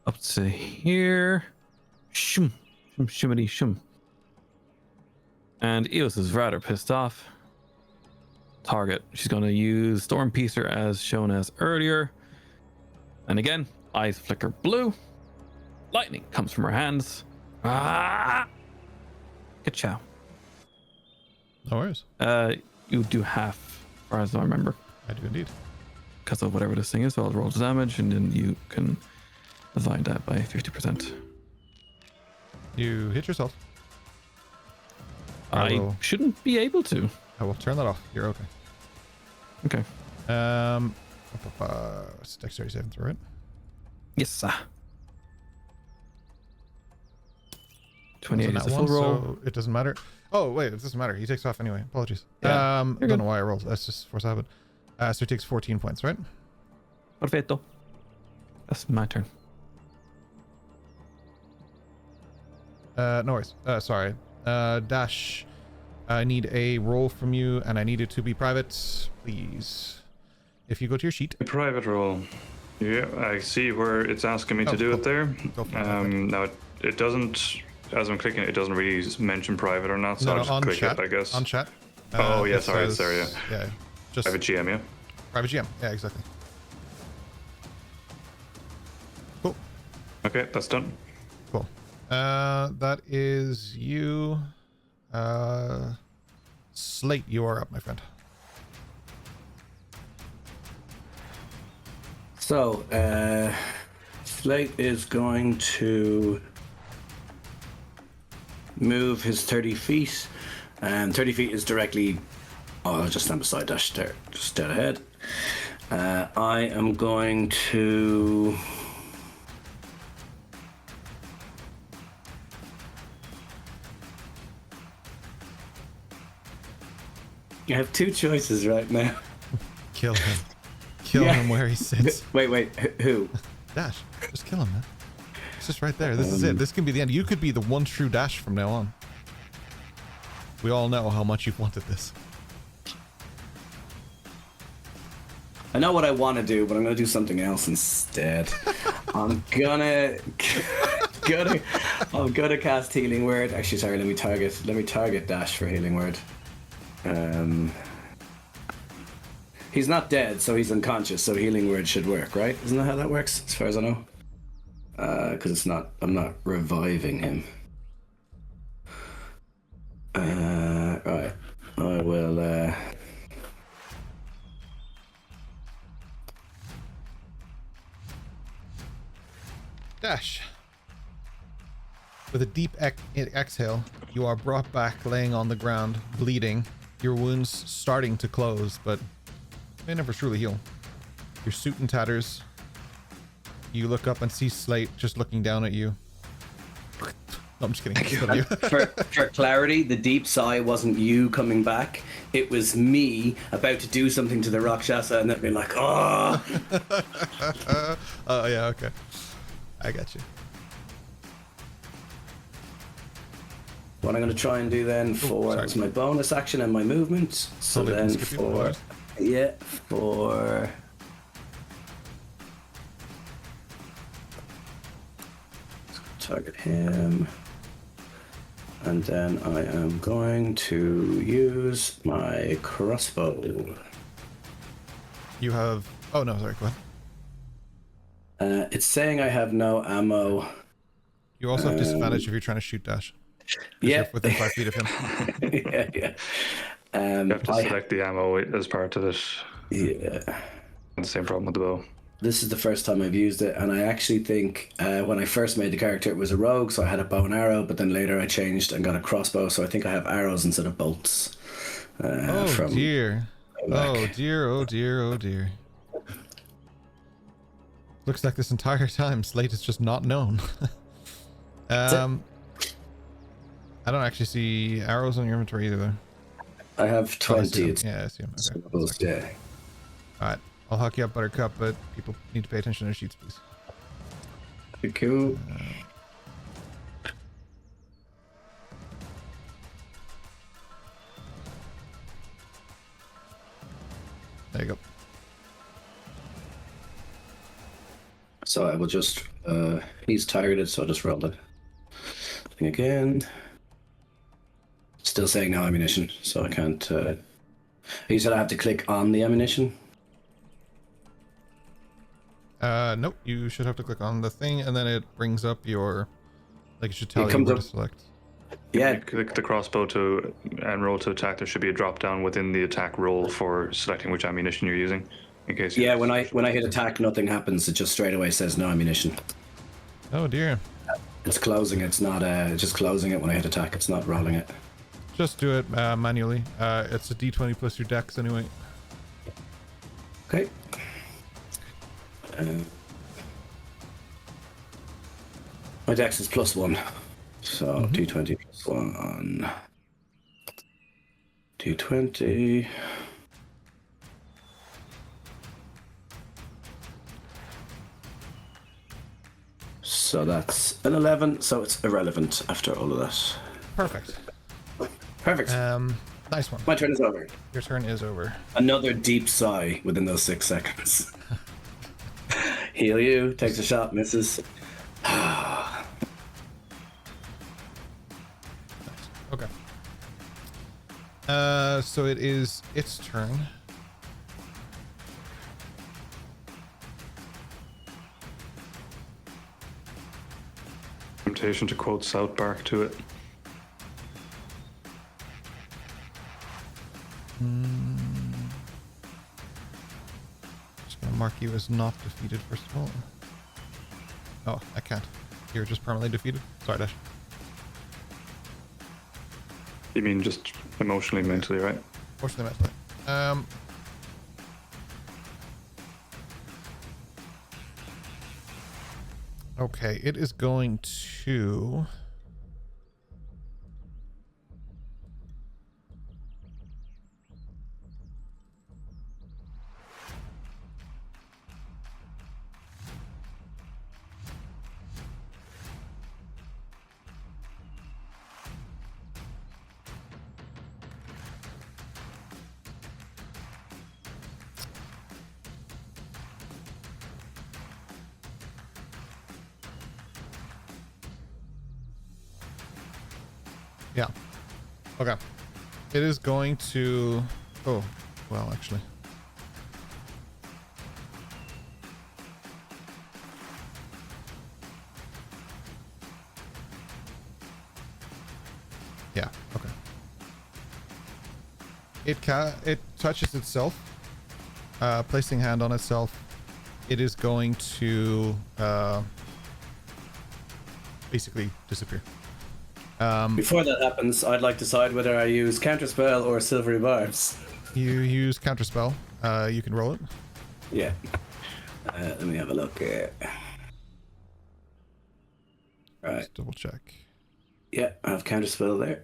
up to here. Shum, shimmity shum. And Eos is rather pissed off. Target. She's going to use Storm Piercer as shown as earlier. And again, eyes flicker blue. Lightning comes from her hands. Ka-chow. No worries. You do half, as far as I remember. I do indeed. Because of whatever this thing is, so I'll roll the damage, and then you can divide that by 50%. You hit yourself. I shouldn't be able to. I will turn that off. You're okay. Okay. It's dexterity saving throw, right? Yes, sir. 28 So is the that full one, roll. so it doesn't matter. Oh wait, it doesn't matter. He takes off anyway. Apologies. Yeah, I you're don't good. know why I rolled. That's just force habit. So he takes 14 points, right? Perfetto. That's my turn. No worries. Sorry. Dash. I need a roll from you, and I need it to be private, please. If you go to your sheet. A private roll. Yeah, I see where it's asking me to do it there. Go for it, Now it doesn't. As I'm clicking, it doesn't really mention private or not, so I'll just on click chat, it, I guess. On chat. Oh yeah, it sorry, it's says- there. Yeah, Yeah. Just private GM. Yeah. private GM. Yeah, exactly. Cool. Okay, that's done. Cool. That is you. Slate, you are up, my friend. So, Slate is going to move his 30 feet, and 30 feet is directly. Oh, I'll just stand beside Dash there, just dead ahead. I am going to. I have two choices right now. Kill him. Kill Yeah. him where he sits. Wait, who? Dash. Just kill him, man. It's just right there. This is it. This can be the end. You could be the one true Dash from now on. We all know how much you've wanted this. I know what I want to do, but I'm gonna do something else instead. I'm gonna cast Healing Word. Actually, sorry. Let me target Dash for Healing Word. He's not dead, so he's unconscious. So Healing Word should work, right? Isn't that how that works? As far as I know, because it's not. I'm not reviving him. Right. I will. Dash. With a deep exhale, you are brought back laying on the ground, bleeding, your wounds starting to close, but they never truly heal. Your suit in tatters. You look up and see Slate just looking down at you. No, I'm just kidding. It's not you. For clarity, the deep sigh wasn't you coming back. It was me about to do something to the Rakshasa and then being like, oh. Oh, yeah, okay. I got you. What I'm going to try and do then for sorry. that's my bonus action and my movement. So Totally then skip you, for target him. And then I am going to use my crossbow. You have... Oh, no, sorry, go ahead. It's saying I have no ammo. You also have disadvantage if you're trying to shoot Dash. 'Cause Yeah. you're within 5 feet of him. yeah. You have to I- select the ammo as part of it. yeah. The same problem with the bow. This is the first time I've used it, and I actually think when I first made the character it was a rogue, so I had a bow and arrow, but then later I changed and got a crossbow, so I think I have arrows instead of bolts. Oh, from dear. back. Oh, dear, oh, dear, oh, dear. Looks like this entire time Slate is just not known. I don't actually see arrows on your inventory either. I have Oh, I see 20. them. It's Yeah, I see them. Okay. those, yeah. Alright, I'll hook you up, Buttercup, but people need to pay attention to their sheets, please. Cool. There you go. So I will just, he's targeted, so I'll just roll the thing again. Still saying no ammunition, so I can't, you said I have to click on the ammunition? Nope, you should have to click on the thing, and then it brings up your... Like, it should tell you comes where up- to select. Yeah, You click the crossbow to and roll to attack. There should be a drop down within the attack roll for selecting which ammunition you're using. In case. yeah, when I hit attack, nothing happens, it just straight away says no ammunition. Oh, dear. It's closing, it's not, just closing it when I hit attack, it's not rolling it. Just do it manually. It's a d20 plus your dex anyway. Okay. My dex is +1, So 220 plus 1. 220. So that's an 11, so it's irrelevant after all of that. Perfect. Perfect. Nice one. My turn is over. Your turn is over. Another deep sigh within those 6 seconds. Heal you, takes a shot, misses. Okay. So it is its turn. Temptation to quote South Park to it. Just gonna mark you as not defeated first of all. Oh, I can't. You're just permanently defeated. Sorry, Dash. You mean just emotionally, mentally, right? Fortunately, mentally. Okay, it is going to. Yeah. Okay. It is going to. Oh, well, actually. Yeah. Okay. It touches itself, placing hand on itself. It is going to basically disappear. Before that happens, I'd like to decide whether I use Counterspell or Silvery Barbs. You use Counterspell. You can roll it. Yeah. Let me have a look. Right. Just double check. Yeah, I have Counterspell there.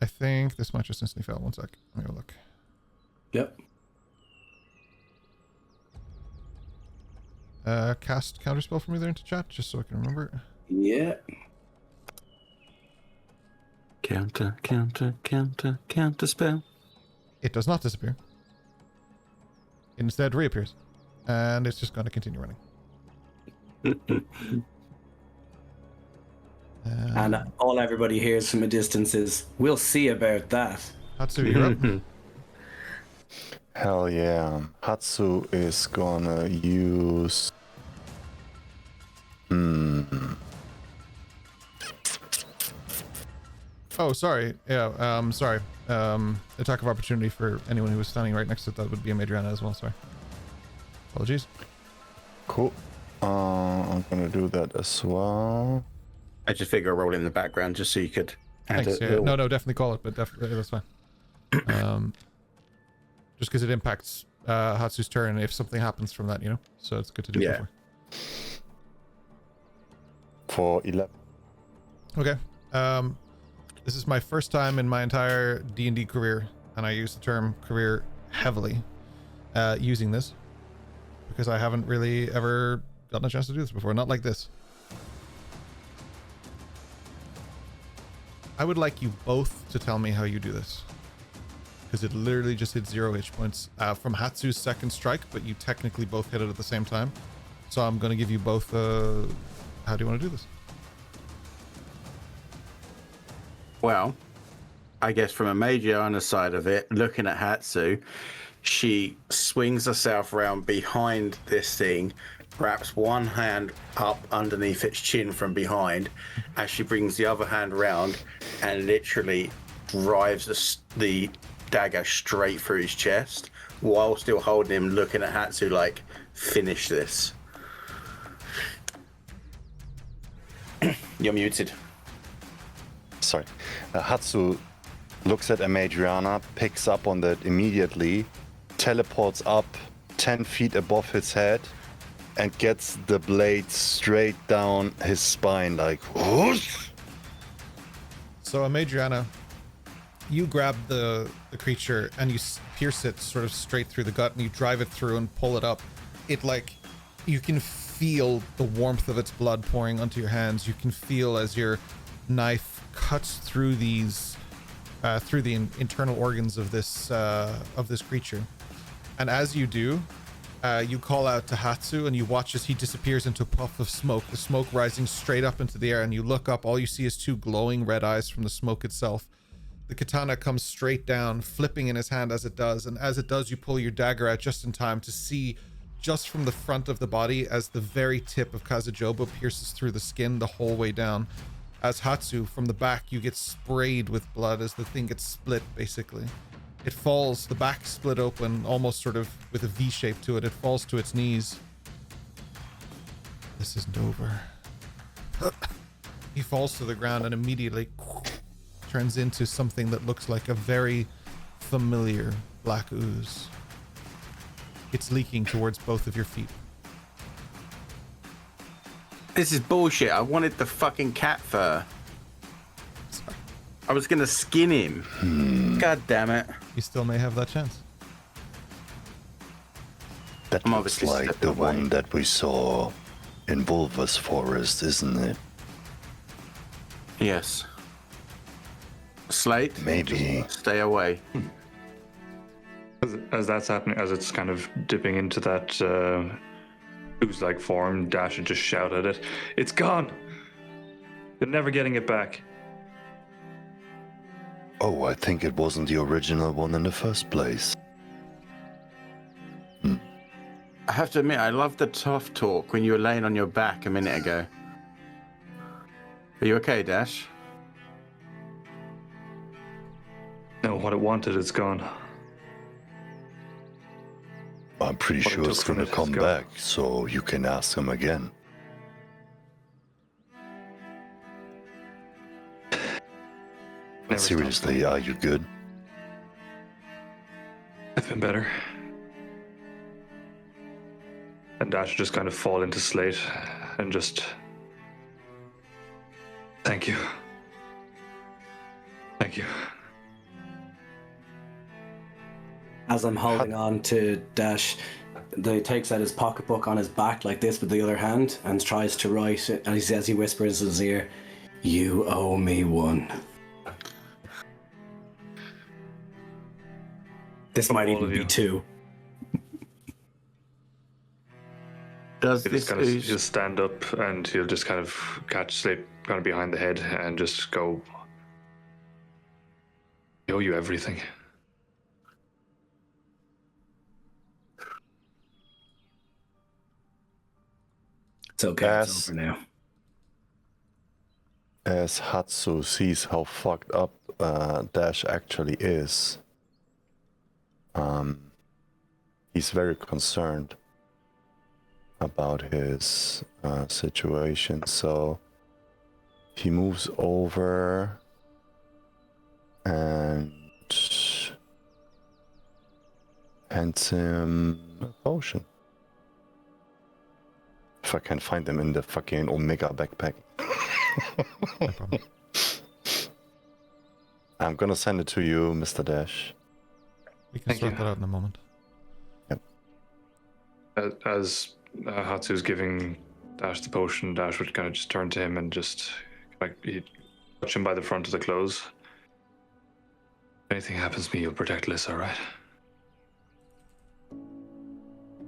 I think this might just instantly fail. One sec. Let me have a look. Yep. Cast Counterspell for me there into chat, just so I can remember. Yeah. Counter spell. It does not disappear. It instead reappears. And it's just going to continue running. And all everybody hears from a distance is, we'll see about that. Hatsu, you're up. Hell yeah. Hatsu is gonna use... Oh, sorry. Yeah, sorry. Attack of opportunity for anyone who was standing right next to it. That would be a Madriana as well. Sorry. Apologies. Cool. I'm gonna do that as well. I just figure I roll in the background just so you could add Thanks. Yeah. No, definitely call it, but definitely that's fine. Just because it impacts Hatsu's turn if something happens from that, you know? So it's good to do before. For 11. Okay. This is my first time in my entire D&D career, and I use the term career heavily, using this, because I haven't really ever gotten a chance to do this before. Not like this. I would like you both to tell me how you do this, because it literally just hit 0 hit points from Hatsu's second strike, but you technically both hit it at the same time. So I'm going to give you both. How do you want to do this? Well, I guess from a Magiana side of it, looking at Hatsu, she swings herself around behind this thing, wraps one hand up underneath its chin from behind as she brings the other hand round and literally drives the dagger straight through his chest while still holding him, looking at Hatsu like, finish this. You're muted. Sorry. Hatsu looks at Amadriana, picks up on that immediately, teleports up 10 feet above his head, and gets the blade straight down his spine, like, whoosh! So, Amadriana, you grab the creature and you pierce it sort of straight through the gut, and you drive it through and pull it up. It like, you can feel the warmth of its blood pouring onto your hands. You can feel as your knife cuts through these, through the internal organs of this creature. And as you do, you call out to Hatsu, and you watch as he disappears into a puff of smoke, the smoke rising straight up into the air, and you look up, all you see is two glowing red eyes from the smoke itself. The katana comes straight down, flipping in his hand as it does, and as it does, you pull your dagger out just in time to see, just from the front of the body, as the very tip of Kazujobo pierces through the skin the whole way down. As Hatsu, from the back, you get sprayed with blood as the thing gets split, basically. It falls, the back split open, almost sort of with a V shape to it. It falls to its knees. This isn't over. He falls to the ground and immediately turns into something that looks like a very familiar black ooze. It's leaking towards both of your feet. This is bullshit. I wanted the fucking cat fur. Sorry. I was gonna skin him. God damn it. You still may have that chance. That I'm looks obviously like stepped the away. one that we saw in Vulva's forest, isn't it? Yes. Slate? Maybe. Stay away. As that's happening, as it's kind of dipping into that ooze-like form, Dash would just shout at it, "It's gone! You're never getting it back." Oh, I think it wasn't the original one in the first place. I have to admit, I love the tough talk when you were laying on your back a minute ago. Are you okay, Dash? No, what it wanted, it's gone. I'm pretty What it sure took it's from gonna it is come gone. back, so you can ask him again. Never Seriously, are you good? I've been better. And Dash just kind of fall into Slate and just... Thank you. Thank you. As I'm holding on to Dash, he takes out his pocketbook on his back like this with the other hand and tries to write it. And he says, he whispers in his ear, "You owe me one." This might all even of be you. 2. Does He'll this just kind of ooze... he'll stand up and he'll just kind of catch Slate kind of behind the head and just go, "I owe you everything." It's okay, As- it's over now. As Hatsu sees how fucked up Dash actually is, he's very concerned about his situation. So he moves over and hands him a potion. If I can find them in the fucking Omega backpack. No problem. I'm gonna send it to you, Mr. Dash. We can Thank sort you. that out in a moment. As Hatsu's giving Dash the potion, Dash would kind of just turn to him and just like he'd touch him by the front of the clothes. If anything happens to me, you'll protect Lissa, right?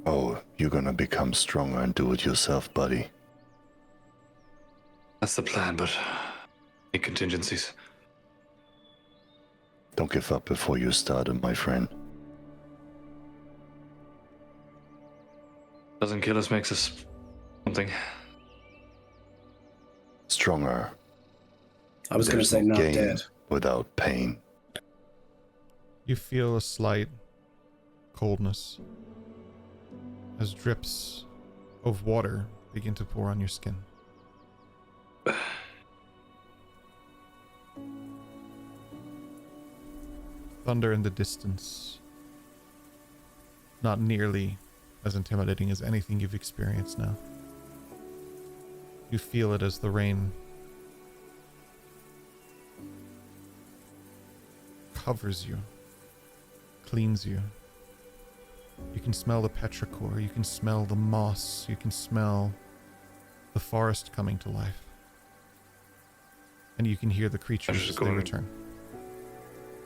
Oh, you're gonna become stronger and do it yourself, buddy. That's the plan, but any contingencies. Don't give up before you started, my friend. Doesn't kill us, makes us something. Stronger. I was going to There's say no not gain dead. without pain. You feel a slight coldness as drips of water begin to pour on your skin. Thunder in the distance. Not nearly as intimidating as anything you've experienced now. You feel it as the rain covers you, cleans you. You can smell the petrichor, you can smell the moss, you can smell the forest coming to life. And you can hear the creatures as they return.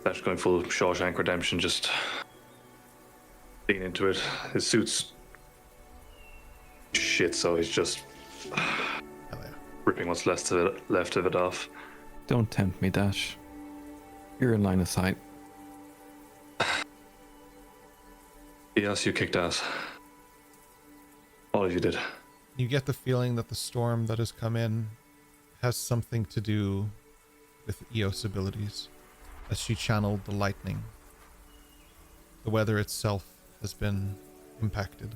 That's going full Shawshank Redemption, just lean into it. His suit's shit, so he's just ripping what's left of it off. Don't tempt me, Dash. You're in line of sight. Yes, you kicked ass. All of you did. You get the feeling that the storm that has come in has something to do with Eos abilities, as she channeled the lightning. The weather itself has been impacted.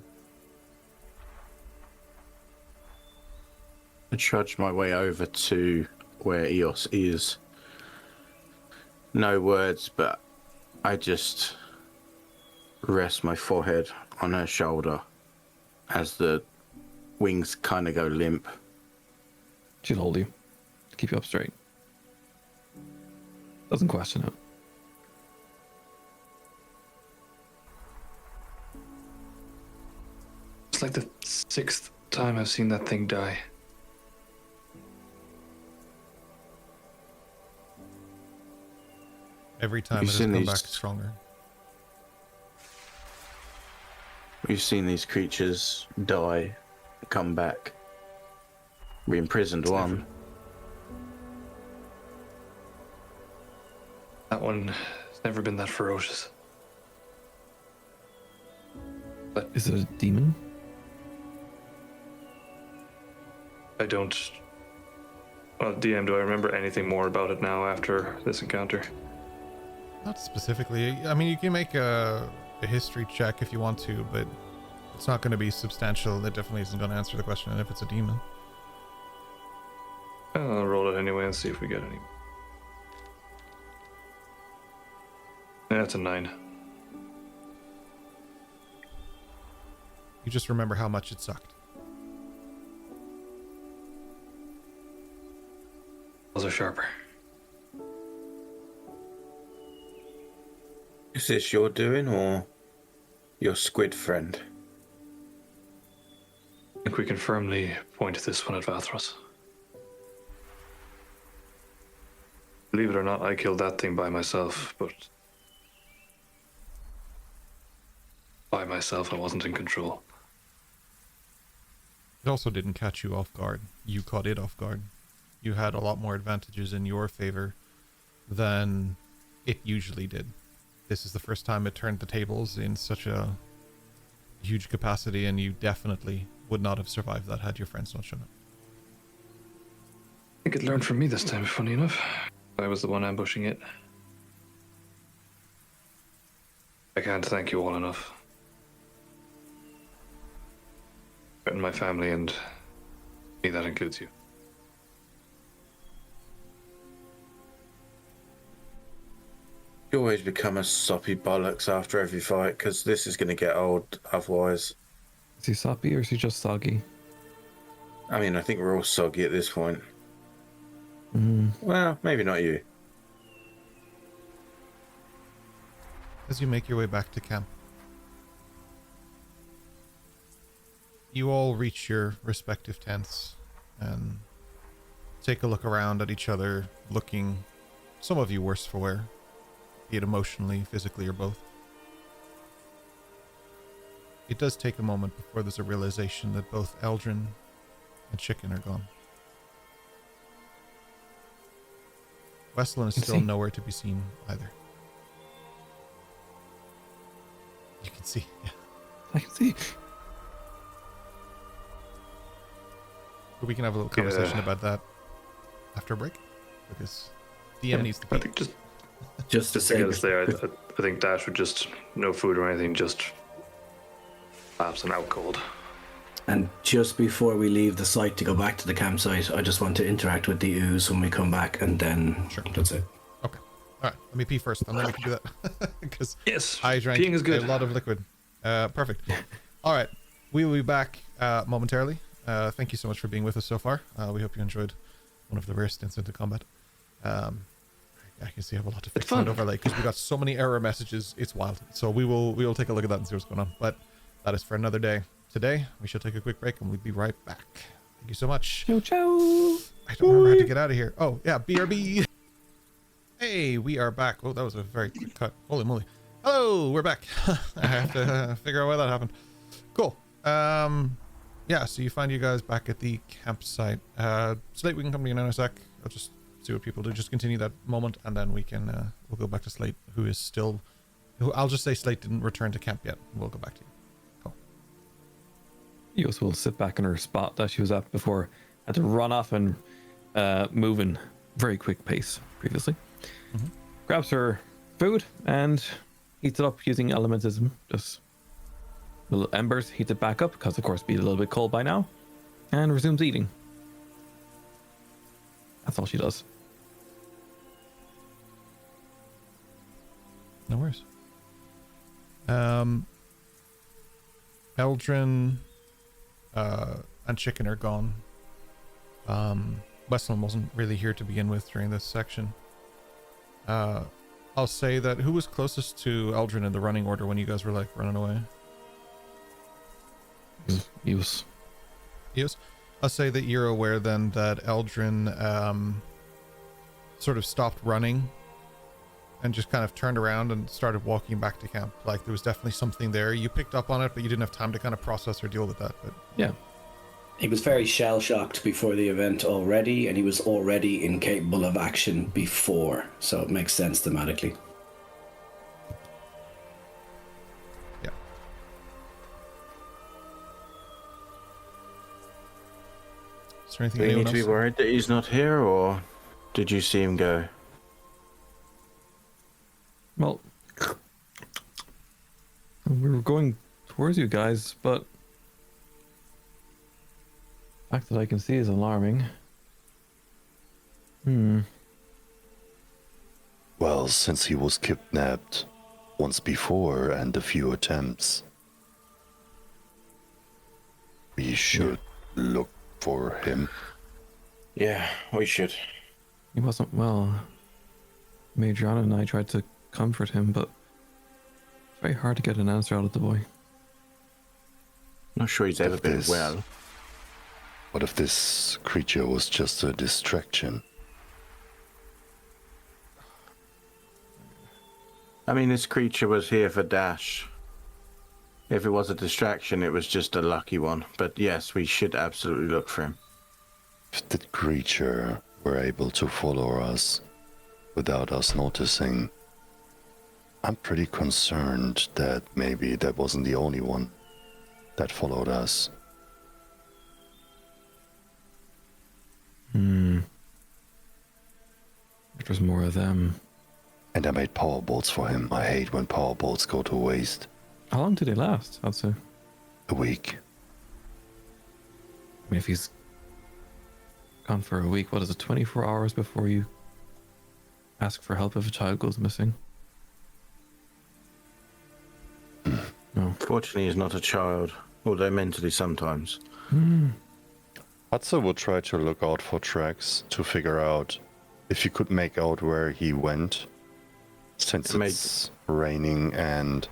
I trudge my way over to where Eos is. No words, but I just rest my forehead on her shoulder as the wings kind of go limp. She'll hold you. Keep you up straight. Doesn't question it. It's like the 6th time I've seen that thing die. Every time it has come back stronger. We've seen these creatures die, come back. We imprisoned one. That one has never been that ferocious. But is it a demon? I don't... Well, DM, do I remember anything more about it now after this encounter? Not specifically. I mean, you can make a history check if you want to, but it's not going to be substantial. It definitely isn't going to answer the question if it's a demon. I'll roll it anyway and see if we get any. Yeah, that's a 9. You just remember how much it sucked. Those are sharper. Is this your doing or your squid friend? I think we can firmly point this one at Vathros. Believe it or not, I killed that thing by myself, but by myself I wasn't in control. It also didn't catch you off guard. You caught it off guard. You had a lot more advantages in your favor than it usually did. This is the first time it turned the tables in such a huge capacity, and you definitely would not have survived that had your friends not shown up. I think it learned from me this time, funny enough. I was the one ambushing it. I can't thank you all enough. And my family, and me, that includes you. You always become a soppy bollocks after every fight, because this is going to get old otherwise. Is he soppy or is he just soggy? I mean, I think we're all soggy at this point. Well, maybe not you. As you make your way back to camp, you all reach your respective tents and take a look around at each other, looking, some of you worse for wear, be it emotionally, physically, or both. It does take a moment before there's a realization that both Eldrin and Chicken are gone. Weslyn is still nowhere to be seen either. You can see, yeah. I can see. But we can have a little conversation about that after a break, because DM needs to be. I think just to say this there, I think Dash would just, no food or anything, just perhaps an out cold. And just before we leave the site to go back to the campsite, I just want to interact with the ooze when we come back, and then that's it. Okay. All right. Let me pee first, and then we can do that. Because yes, I drank peeing is good. A lot of liquid. Perfect. All right. We will be back momentarily. Thank you so much for being with us so far. We hope you enjoyed one of the rare stints into combat. Very Yeah, I can see I have a lot to fix on that overlay because we got so many error messages. It's wild. So we will take a look at that and see what's going on. But that is for another day. Today, we shall take a quick break and we'll be right back. Thank you so much. Ciao, ciao. I don't remember how to get out of here. Oh, yeah, BRB. Hey, we are back. Oh, that was a very quick cut. Holy moly. Hello, we're back. I have to figure out why that happened. Cool. Yeah, so you find you guys back at the campsite. Slate, we can come to you in a sec. I'll just see what people do. Just continue that moment, and then we can we'll go back to Slate, who is still. I'll just say Slate didn't return to camp yet. We'll go back to you. Cool. Eos will sit back in her spot that she was at before. Had to run off and move in very quick pace previously. Mm-hmm. Grabs her food and heats it up using elementism. Just little embers, heats it back up because of course it'd be a little bit cold by now, and resumes eating. That's all she does. No worries. Eldrin and Chicken are gone. Weslyn wasn't really here to begin with during this section. I'll say that who was closest to Eldrin in the running order when you guys were like running away? Eos. Eos? I'll say that you're aware then that Eldrin sort of stopped running and just kind of turned around and started walking back to camp. Like there was definitely something there. You picked up on it, but you didn't have time to kind of process or deal with that. But yeah. He was very shell-shocked before the event already, and he was already incapable of action before, so it makes sense thematically. Yeah. Is there anything Do you anyone need to be else? worried that he's not here, or did you see him go? Well, we were going towards you guys, but the fact that I can see is alarming. Well, since he was kidnapped once before and a few attempts, we should look for him. Yeah, we should. He wasn't well. Majorana and I tried to comfort him, but it's very hard to get an answer out of the boy. Not sure he's ever been well. What if this creature was just a distraction? I mean, this creature was here for Dash. If it was a distraction, it was just a lucky one. But yes, we should absolutely look for him. If the creature were able to follow us without us noticing, I'm pretty concerned that maybe that wasn't the only one that followed us. There's more of them. And I made power bolts for him. I hate when power bolts go to waste. How long do they last? I'd say. A week. I mean, if he's gone for a week, what is it? 24 hours before you ask for help if a child goes missing? No. Fortunately, he's not a child, although mentally sometimes. Hudson will try to look out for tracks to figure out if you could make out where he went, since it's raining, and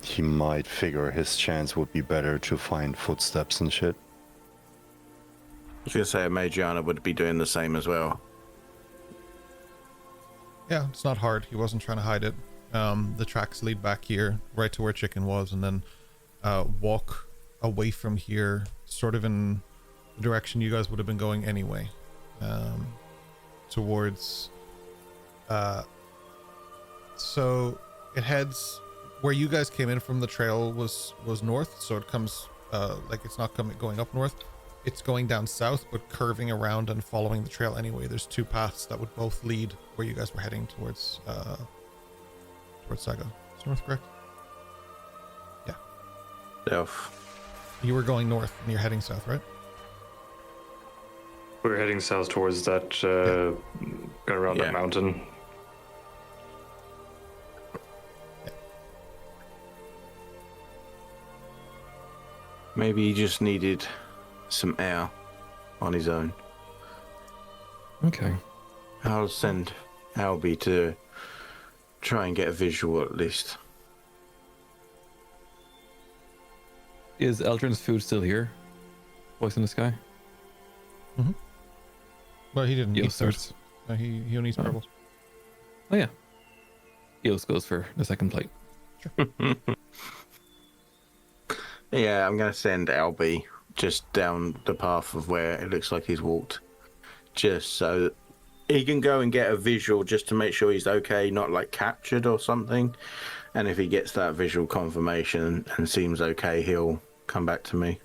he might figure his chance would be better to find footsteps and shit. I was going to say Magiana would be doing the same as well. Yeah, it's not hard. He wasn't trying to hide it. The tracks lead back here, right to where Chicken was, and then walk away from here, sort of in the direction you guys would have been going anyway, towards. So it heads where you guys came in from. The trail was north, so it comes like it's not going up north. It's going down south, but curving around and following the trail anyway. There's two paths that would both lead where you guys were heading towards Saga. Is north correct? Yeah. Self. You were going north and you're heading south, right? We're heading south towards that, going around that mountain. Maybe he just needed some air on his own. Okay. I'll send Albie to try and get a visual at least. Is Eldrin's food still here? Voice in the sky? Mm-hmm. Well, he didn't eat starts. first. He only eats purple. Oh, yeah. Eos goes for the second plate. Yeah, I'm going to send Albie just down the path of where it looks like he's walked. Just so that he can go and get a visual just to make sure he's okay, not like captured or something. And if he gets that visual confirmation and seems okay, he'll come back to me.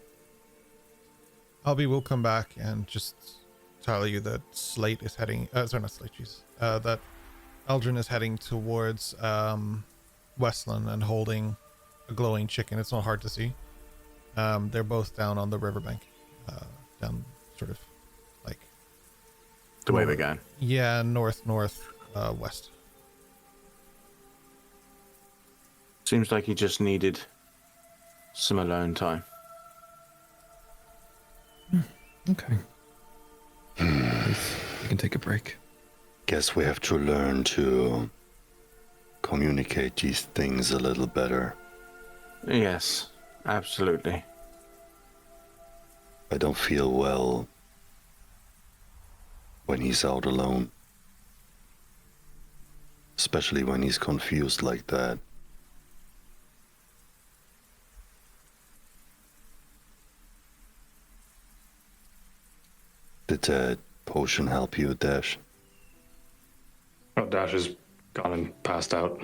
Albie will come back and just tell you that Slate is heading... sorry, not Slate, jeez. That Eldrin is heading towards Weslyn and holding a glowing chicken. It's not hard to see. They're both down on the riverbank. Down sort of like... The way we're going. Yeah, northwest. Seems like he just needed some alone time. Okay. You can take a break. Guess we have to learn to communicate these things a little better. Yes, absolutely. I don't feel well when he's out alone. Especially when he's confused like that. Did that potion help you, Dash? Oh, Dash is gone and passed out.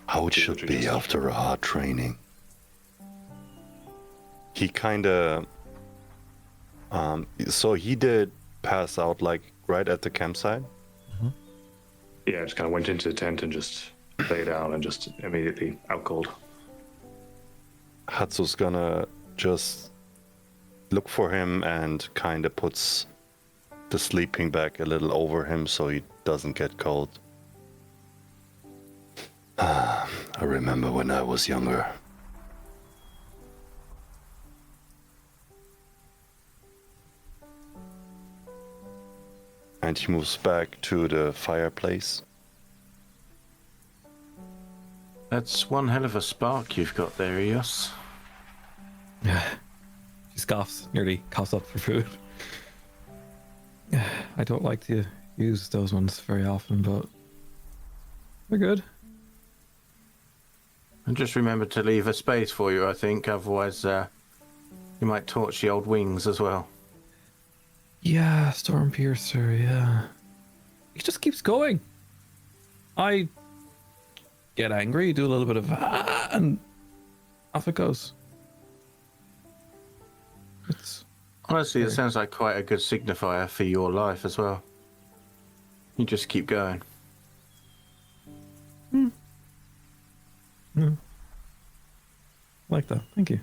How it should be after a hard training. He kinda... so he did pass out, like, right at the campsite? Yeah, just kind of went into the tent and just lay down and just immediately out cold. Hatsu's gonna just look for him and kinda puts the sleeping bag a little over him so he doesn't get cold. I remember when I was younger. And he moves back to the fireplace. That's one hell of a spark you've got there, Eos. She scoffs, nearly coughs up for food. I don't like to use those ones very often, but they're good. And just remember to leave a space for you, I think, otherwise you might torch the old wings as well. Yeah, Storm Piercer, yeah. He just keeps going. I get angry, do a little bit of and off it goes. It's Honestly, it sounds like quite a good signifier for your life as well. You just keep going. like that. Thank you.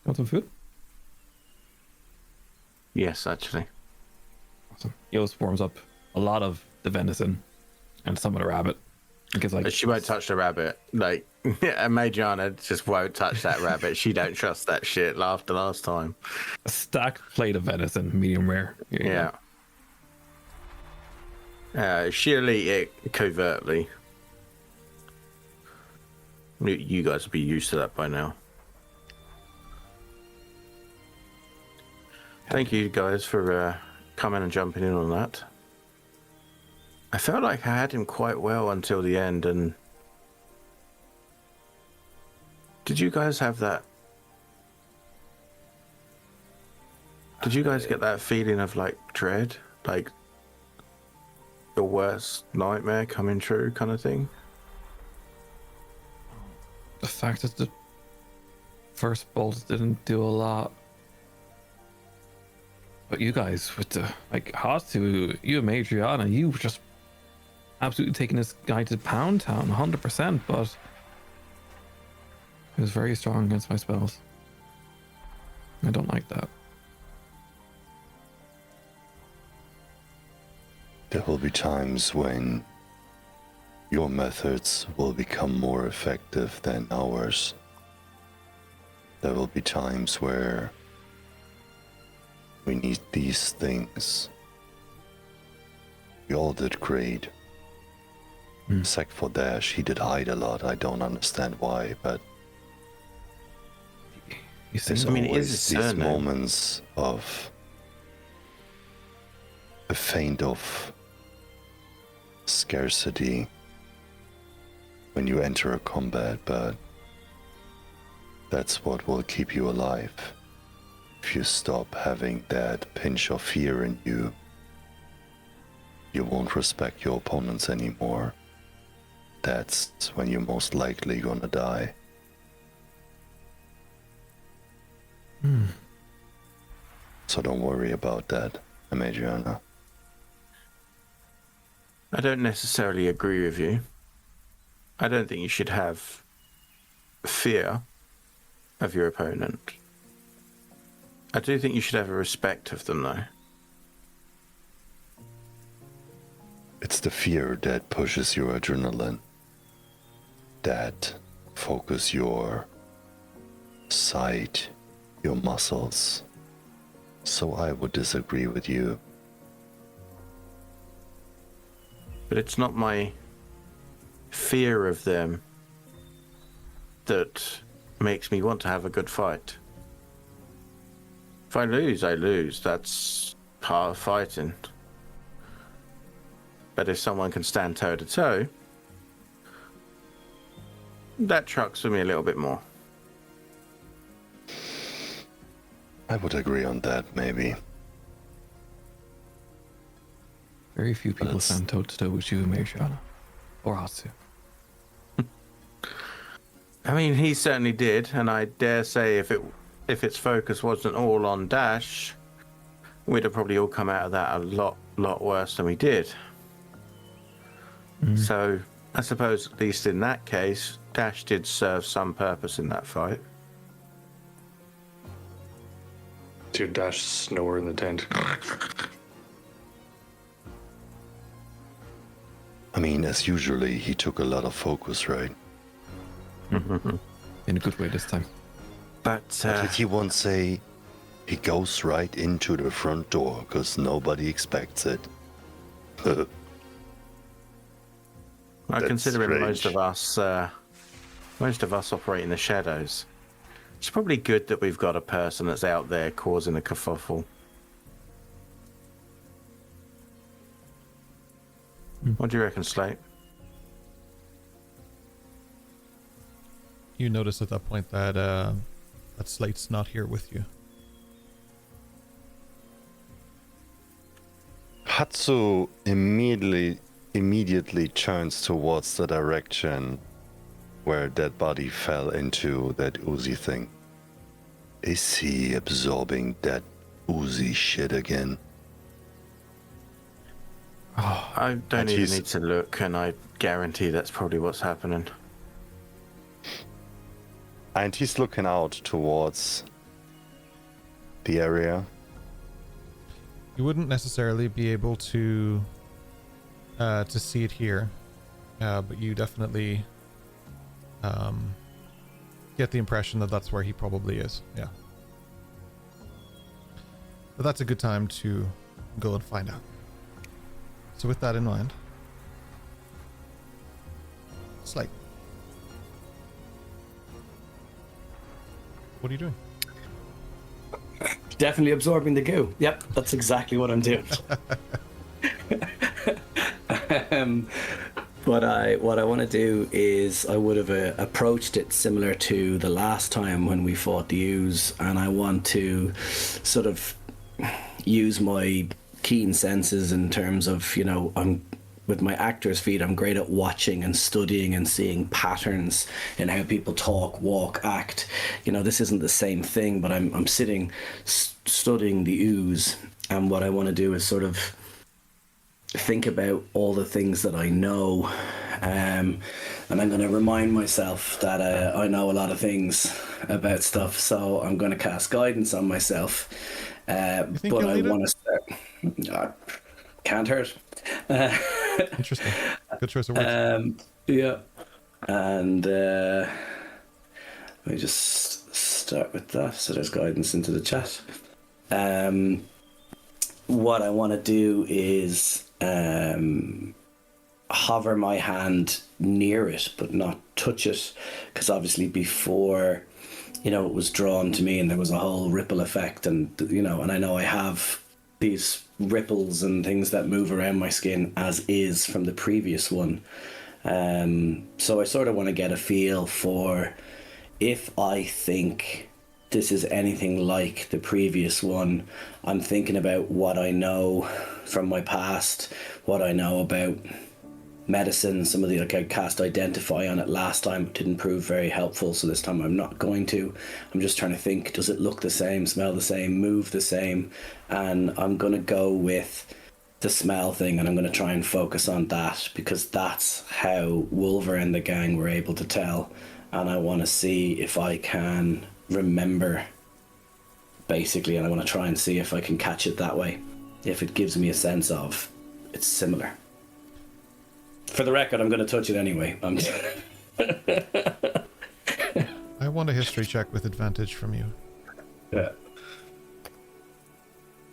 Want some food? Yes, actually. Awesome. Yost warms up a lot of the venison and some of the rabbit. Because like She won't touch the rabbit. Like, Majana just won't touch that rabbit. She don't trust that shit after last time. a stacked plate of venison, medium rare. Here you go. She'll eat it covertly. You guys will be used to that by now. Thank you guys for coming and jumping in on that. I felt like I had him quite well until the end, and did you guys have that? Did you guys get that feeling of like dread, like the worst nightmare coming true kind of thing? The fact that the first bolt didn't do a lot. But you guys with the like Hatsu, you and Adriana, you were just absolutely taking this guy to Pound Town 100%, but he was very strong against my spells. I don't like that. There will be times when your methods will become more effective than ours. There will be times where We need these things. We all did great. Except for Dash, he did hide a lot. I don't understand why, but there's always these moments of a feint of scarcity when you enter a combat, but that's what will keep you alive. If you stop having that pinch of fear in you, you won't respect your opponents anymore. That's when you're most likely gonna die. So don't worry about that, Adriana. I don't necessarily agree with you. I don't think you should have fear of your opponent. I do think you should have a respect of them, though. It's the fear that pushes your adrenaline, that focus your sight, your muscles. So I would disagree with you. But it's not my fear of them that makes me want to have a good fight. If I lose, I lose. That's part of fighting. But if someone can stand toe to toe, that trucks with me a little bit more. I would agree on that, maybe. Very few people stand toe to toe with you, Adriana. Or Hatsu. I mean, he certainly did, and I dare say if its focus wasn't all on Dash, we'd have probably all come out of that a lot worse than we did. So I suppose at least in that case, Dash did serve some purpose in that fight. To Dash snore in the tent. I mean, as usually, he took a lot of focus, right? In a good way this time. But Did he once say he goes right into the front door because nobody expects it? I That's consider strange. most of us operate in the shadows. It's probably good that we've got a person that's out there causing a kerfuffle. What do you reckon, Slate? You notice at that point that that Slate's not here with you. Hatsu immediately turns towards the direction where that body fell into that oozy thing. Is he absorbing that oozy shit again? I don't And even he's- need to look, and I guarantee that's probably what's happening. And he's looking out towards the area. You wouldn't necessarily be able to see it here, but you definitely get the impression that that's where he probably is. Yeah. But that's a good time to go and find out. So with that in mind, Slate, what are you doing? Definitely absorbing the goo. Yep, that's exactly what I'm doing. What I want to do is I would have approached it similar to the last time when we fought the ooze, and I want to sort of use my keen senses in terms of, you know, I'm with my actor's feet, I'm great at watching and studying and seeing patterns in how people talk, walk, act. You know, this isn't the same thing, but I'm sitting studying the ooze, and what I want to do is sort of think about all the things that I know, and I'm going to remind myself that I know a lot of things about stuff, so I'm going to cast guidance on myself. But I want to start. Can't hurt. Interesting. Good choice of words. Yeah. And let me just start with that. So there's guidance into the chat. what I want to do is hover my hand near it, but not touch it, because obviously before, it was drawn to me and there was a whole ripple effect, and and I know I have these ripples and things that move around my skin as is from the previous one. So I sort of want to get a feel for if I think this is anything like the previous one. I'm thinking about what I know from my past, what I know about medicine. Some of the, I cast Identify on it last time, it didn't prove very helpful, so this time I'm not going to. I'm just trying to think, does it look the same, smell the same, move the same? And I'm going to go with the smell thing, and I'm going to try and focus on that, because that's how Wolver and the gang were able to tell, and I want to see if I can remember, basically, and I want to try and see if I can catch it that way, if it gives me a sense of it's similar. For the record, I'm going to touch it anyway. I want a history check with advantage from you. Yeah.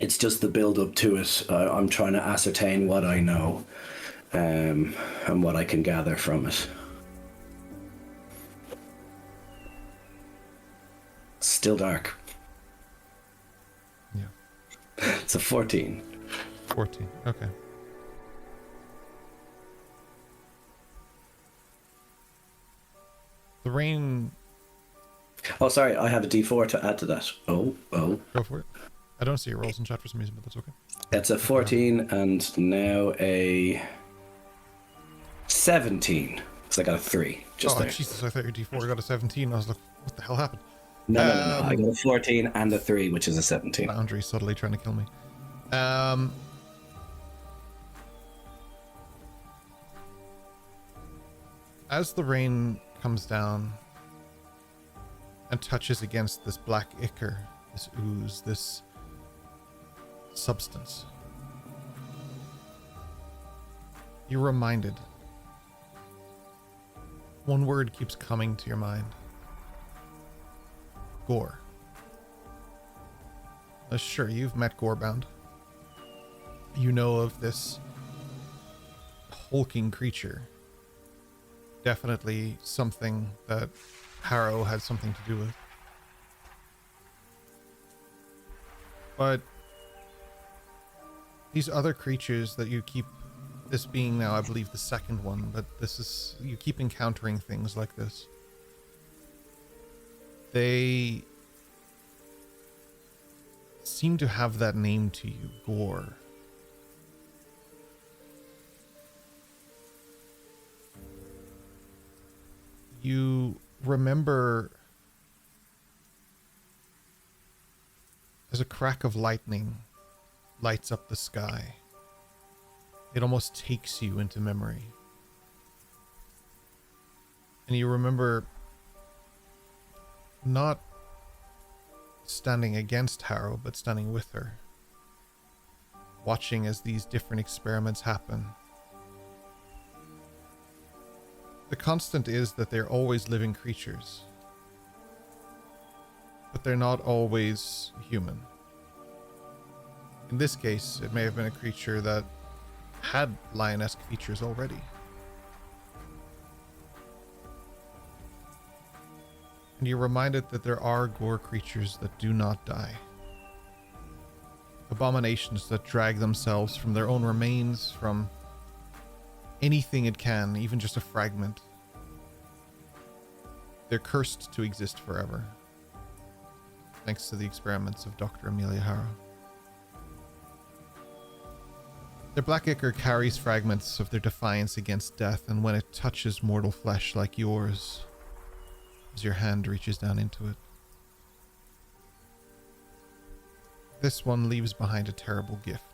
It's just the build up to it. I'm trying to ascertain what I know, and what I can gather from it. Still dark. Yeah. It's a 14. 14. Okay. The rain. Oh, sorry. I have a D4 to add to that. Oh. Go for it. I don't see your rolls in chat for some reason, but that's okay. It's a 14 and now a 17. So I got a 3. Just there. Jesus, I thought your D4 got a 17. I was like, what the hell happened? No. I got a 14 and a 3, which is a 17. Boundary subtly trying to kill me. As the rain comes down and touches against this black ichor, this ooze, this substance, you're reminded. One word keeps coming to your mind. Gore. Sure, you've met Gorebound. You know of this hulking creature. Definitely something that Harrow had something to do with. But these other creatures that you keep, this being now, I believe, the second one, but this is, you keep encountering things like this. They seem to have that name to you, Gore. You remember as a crack of lightning lights up the sky. It almost takes you into memory. And you remember not standing against Harrow, but standing with her, watching as these different experiments happen. The constant is that they're always living creatures, but they're not always human. In this case, it may have been a creature that had lion-esque features already. And you're reminded that there are gore creatures that do not die. Abominations that drag themselves from their own remains, from anything it can, even just a fragment. They're cursed to exist forever, thanks to the experiments of Dr. Amelia Harrow. Their black ichor carries fragments of their defiance against death, and when it touches mortal flesh like yours, as your hand reaches down into it, this one leaves behind a terrible gift.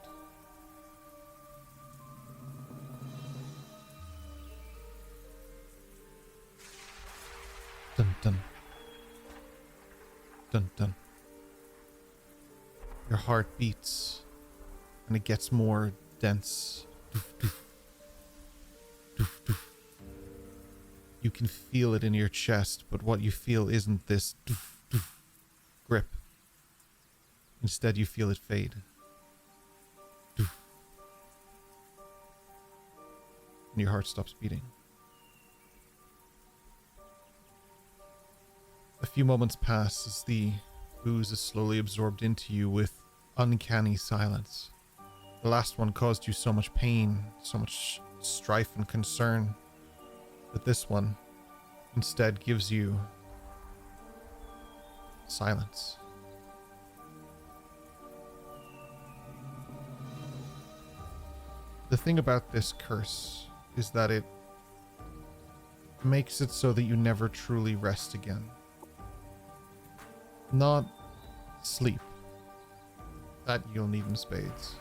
Dun dun. Dun dun. Your heart beats, and it gets more dense. Doof, doof. Doof, doof. You can feel it in your chest, but what you feel isn't this doof, doof grip. Instead, you feel it fade. and your heart stops beating. A few moments pass as the ooze is slowly absorbed into you with uncanny silence. The last one caused you so much pain, so much strife and concern, but this one instead gives you silence. The thing about this curse is that it makes it so that you never truly rest again. Not sleep. That you'll need in spades.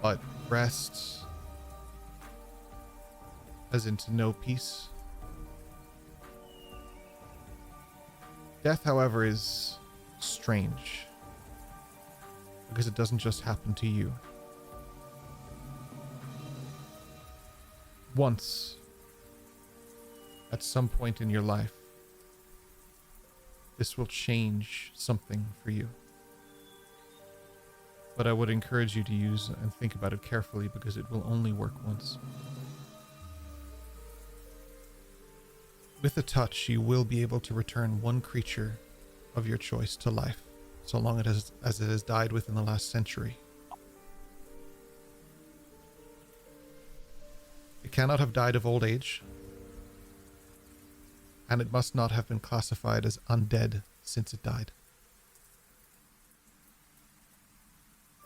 But rest, as in to know peace. Death, however, is strange. Because it doesn't just happen to you. Once, at some point in your life, this will change something for you. But I would encourage you to use and think about it carefully because it will only work once. With a touch, you will be able to return one creature of your choice to life, so long as it has died within the last century. It cannot have died of old age, and it must not have been classified as undead since it died.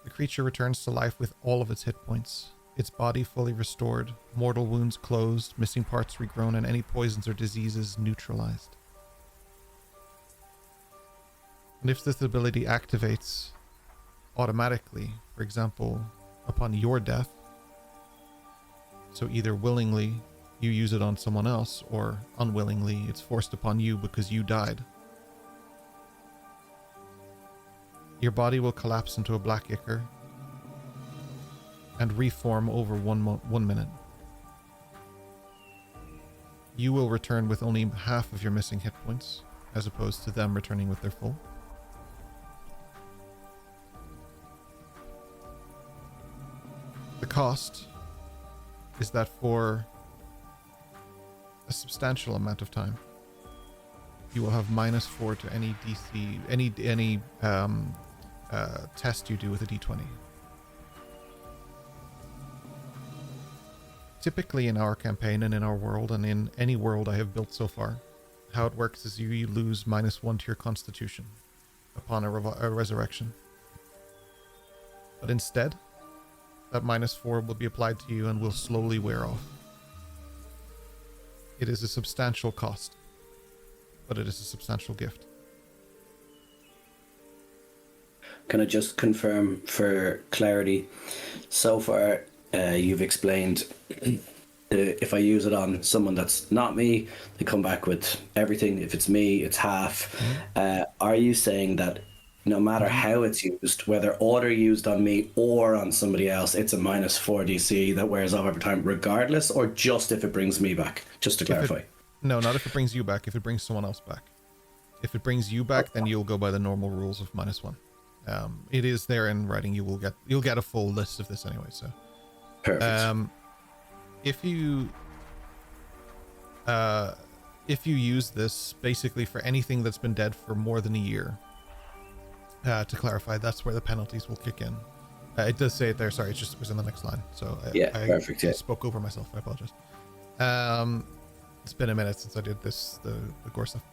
The creature returns to life with all of its hit points, its body fully restored, mortal wounds closed, missing parts regrown, and any poisons or diseases neutralized. And if this ability activates automatically, for example, upon your death, so either willingly you use it on someone else, or unwillingly it's forced upon you because you died, your body will collapse into a black ichor and reform over 1 minute. You will return with only half of your missing hit points, as opposed to them returning with their full. The cost is that for a substantial amount of time, you will have -4 to any DC, any test you do with a D20. Typically in our campaign and in our world and in any world I have built so far, how it works is you lose -1 to your constitution upon a resurrection. But instead, that -4 will be applied to you and will slowly wear off. It is a substantial cost, but it is a substantial gift. Can I just confirm for clarity? So far, you've explained if I use it on someone that's not me, they come back with everything. If it's me, it's half. Are you saying that no matter how it's used, whether order used on me or on somebody else, it's a -4 DC that wears off over time regardless, or just if it brings me back? Just to clarify. No, not if it brings you back, if it brings someone else back. If it brings you back, then you'll go by the normal rules of -1. It is there in writing. You'll get a full list of this anyway, so. Perfect. If you use this basically for anything that's been dead for more than a year, to clarify, that's where the penalties will kick in. It does say it there. Sorry, it was in the next line. So perfect. I spoke over myself. I apologize. It's been a minute since I did this, the gore stuff.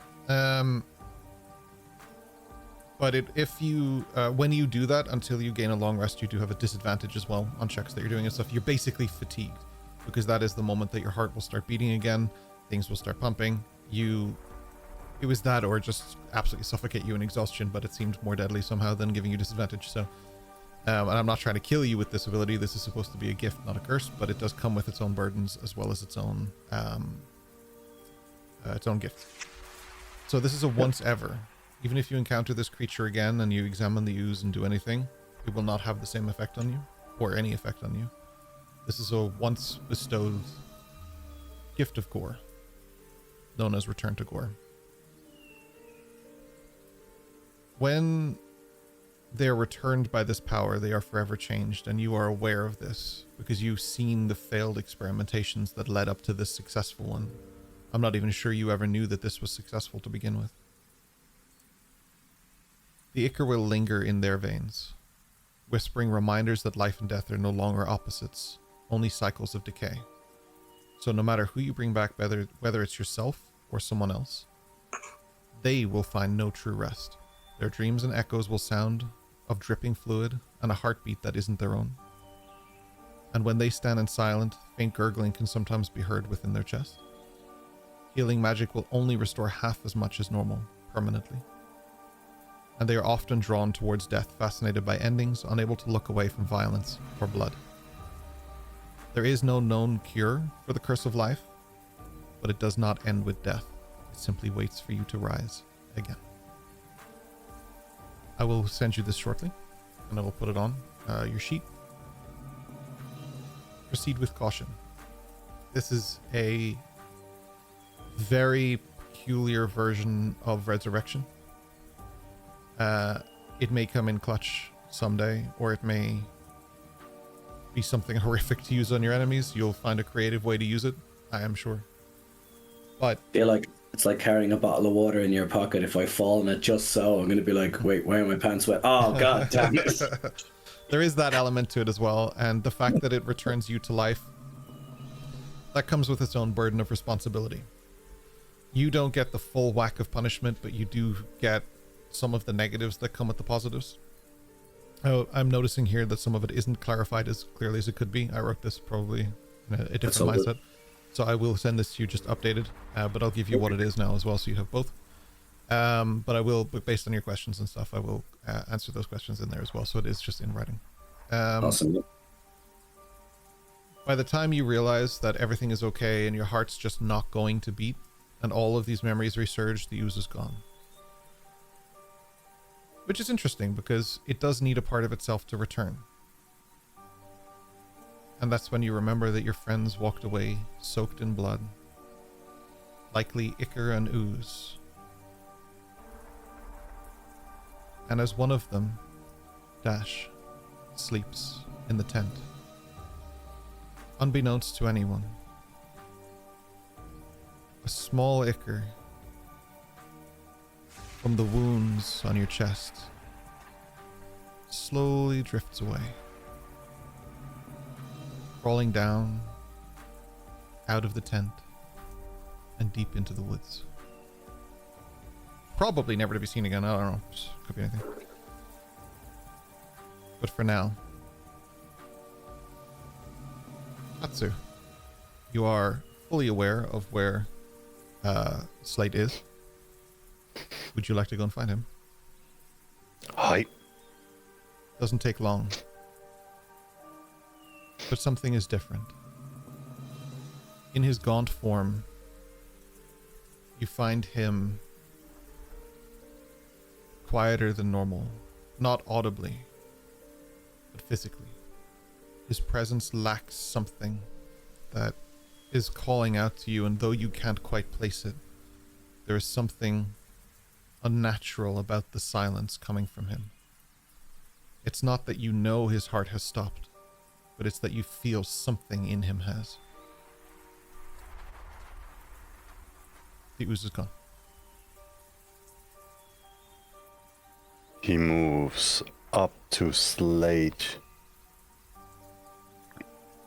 But if you, when you do that, until you gain a long rest, you do have a disadvantage as well on checks that you're doing and stuff. You're basically fatigued, because that is the moment that your heart will start beating again. Things will start pumping. It was that, or just absolutely suffocate you in exhaustion, but it seemed more deadly somehow than giving you disadvantage. So, and I'm not trying to kill you with this ability. This is supposed to be a gift, not a curse, but it does come with its own burdens as well as its own gift. So this is a once ever. Even if you encounter this creature again and you examine the ooze and do anything, it will not have the same effect on you, or any effect on you. This is a once bestowed gift of gore, known as Return to Gore. When they are returned by this power, they are forever changed, and you are aware of this because you've seen the failed experimentations that led up to this successful one. I'm not even sure you ever knew that this was successful to begin with. The ichor will linger in their veins, whispering reminders that life and death are no longer opposites, only cycles of decay. So no matter who you bring back, whether it's yourself or someone else, they will find no true rest. Their dreams and echoes will sound of dripping fluid and a heartbeat that isn't their own. And when they stand in silence, faint gurgling can sometimes be heard within their chest. Healing magic will only restore half as much as normal, permanently. And they are often drawn towards death, fascinated by endings, unable to look away from violence or blood. There is no known cure for the curse of life, but it does not end with death. It simply waits for you to rise again. I will send you this shortly, and I will put it on your sheet. Proceed with caution. This is a very peculiar version of resurrection. It may come in clutch someday, or it may be something horrific to use on your enemies. You'll find a creative way to use it, I am sure. But I feel like it's like carrying a bottle of water in your pocket. If I fall in it just so, I'm going to be like, wait, why are my pants wet? Oh, God damn it. There is that element to it as well, and the fact that it returns you to life, that comes with its own burden of responsibility. You don't get the full whack of punishment, but you do get some of the negatives that come with the positives. Oh, I'm noticing here that some of it isn't clarified as clearly as it could be. I wrote this probably in a different mindset. So I will send this to you just updated, but I'll give you what it is now as well, so you have both. But I will, based on your questions and stuff, I will answer those questions in there as well, so it is just in writing. Awesome. By the time you realize that everything is okay and your heart's just not going to beat, and all of these memories resurge, the ooze is gone. Which is interesting, because it does need a part of itself to return. And that's when you remember that your friends walked away, soaked in blood. Likely ichor and ooze. And as one of them, Dash, sleeps in the tent. Unbeknownst to anyone, a small ichor from the wounds on your chest slowly drifts away, crawling down out of the tent and deep into the woods. Probably never to be seen again. I don't know. Could be anything. But for now, Atsu, you are fully aware of where Slate is. Would you like to go and find him? Hi. Doesn't take long. But something is different. In his gaunt form, you find him quieter than normal. Not audibly, but physically. His presence lacks something that is calling out to you, and though you can't quite place it, there is something unnatural about the silence coming from him. It's not that you know his heart has stopped, but it's that you feel something in him has. The ooze is gone. He moves up to Slate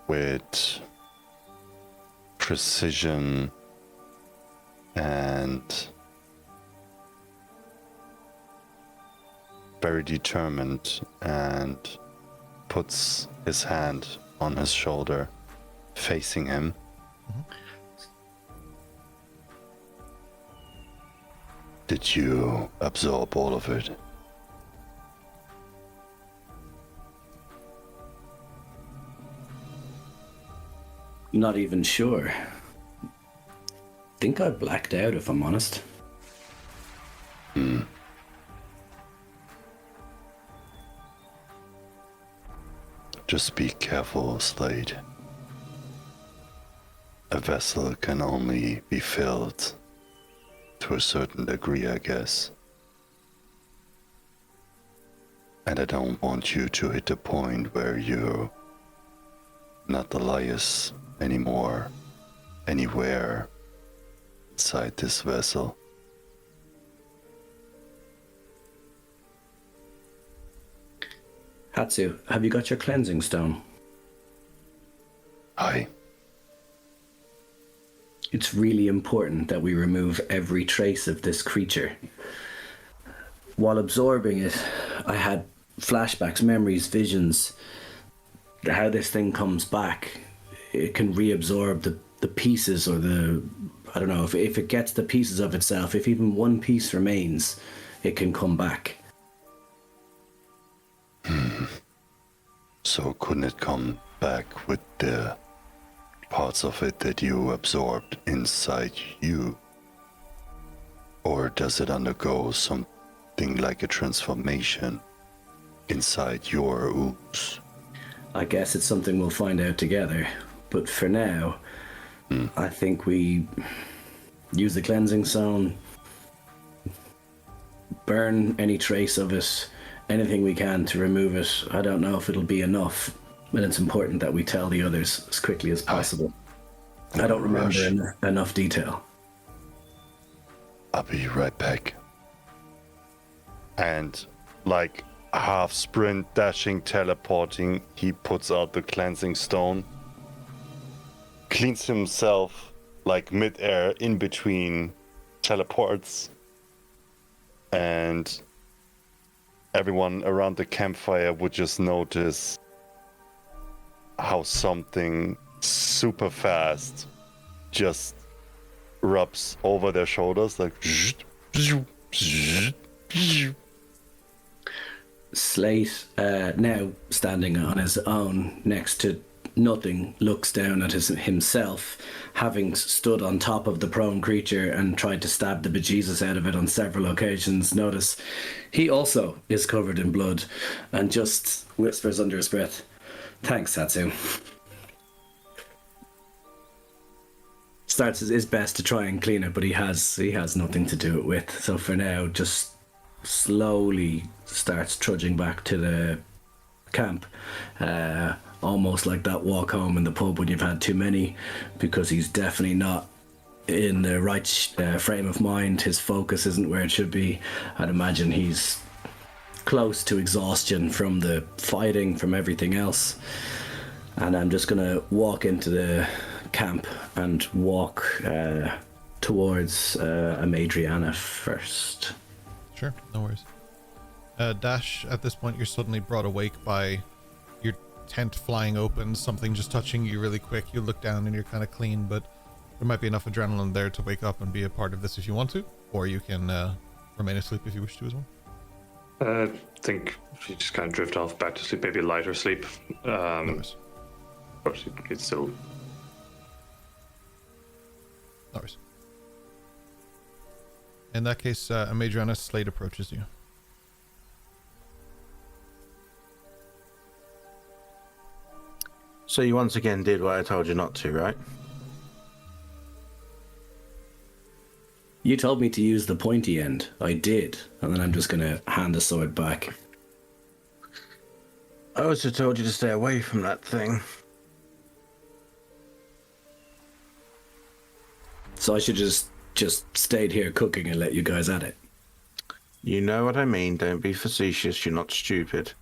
with precision and very determined, and puts his hand on his shoulder, facing him. Did you absorb all of it? Not even sure. Think I blacked out, if I'm honest. Just be careful, Slade. A vessel can only be filled to a certain degree, I guess. And I don't want you to hit the point where you're not Elias anymore, anywhere inside this vessel. Hatsu, have you got your cleansing stone? Aye. It's really important that we remove every trace of this creature. While absorbing it, I had flashbacks, memories, visions. How this thing comes back, it can reabsorb the pieces, or I don't know, if it gets the pieces of itself, if even one piece remains, it can come back. So couldn't it come back with the parts of it that you absorbed inside you? Or does it undergo something like a transformation inside your ooze? I guess it's something we'll find out together. But for now, I think we use the cleansing stone, burn any trace of it, anything we can to remove it. I don't know if it'll be enough, but it's important that we tell the others as quickly as possible. I don't remember enough detail. I'll be right back. And like half sprint, dashing, teleporting, he puts out the cleansing stone, cleans himself like mid-air in between teleports, and everyone around the campfire would just notice how something super fast just rubs over their shoulders, like Slate, now standing on his own next to nothing, looks down at himself, having stood on top of the prone creature and tried to stab the bejesus out of it on several occasions. Notice he also is covered in blood, and just whispers under his breath, "Thanks, Hatsu." Starts his best to try and clean it, but he has nothing to do it with. So for now, just slowly starts trudging back to the camp, almost like that walk home in the pub when you've had too many, because he's definitely not in the right frame of mind. His focus isn't where it should be. I'd imagine he's close to exhaustion from the fighting, from everything else. And I'm just gonna walk into the camp and walk towards Amadriana first. Sure, no worries. Dash, at this point you're suddenly brought awake by your tent flying open, something just touching you really quick. You look down and you're kind of clean, but there might be enough adrenaline there to wake up and be a part of this if you want to, or you can remain asleep if you wish to as well. I think you just kind of drift off back to sleep, maybe lighter sleep. Nice. But it's still... No worries. In that case, Amadriana, Slate approaches you. So you once again did what I told you not to, right? You told me to use the pointy end. I did. And then I'm just going to hand the sword back. I also told you to stay away from that thing. So I should just stayed here cooking and let you guys at it. You know what I mean. Don't be facetious. You're not stupid.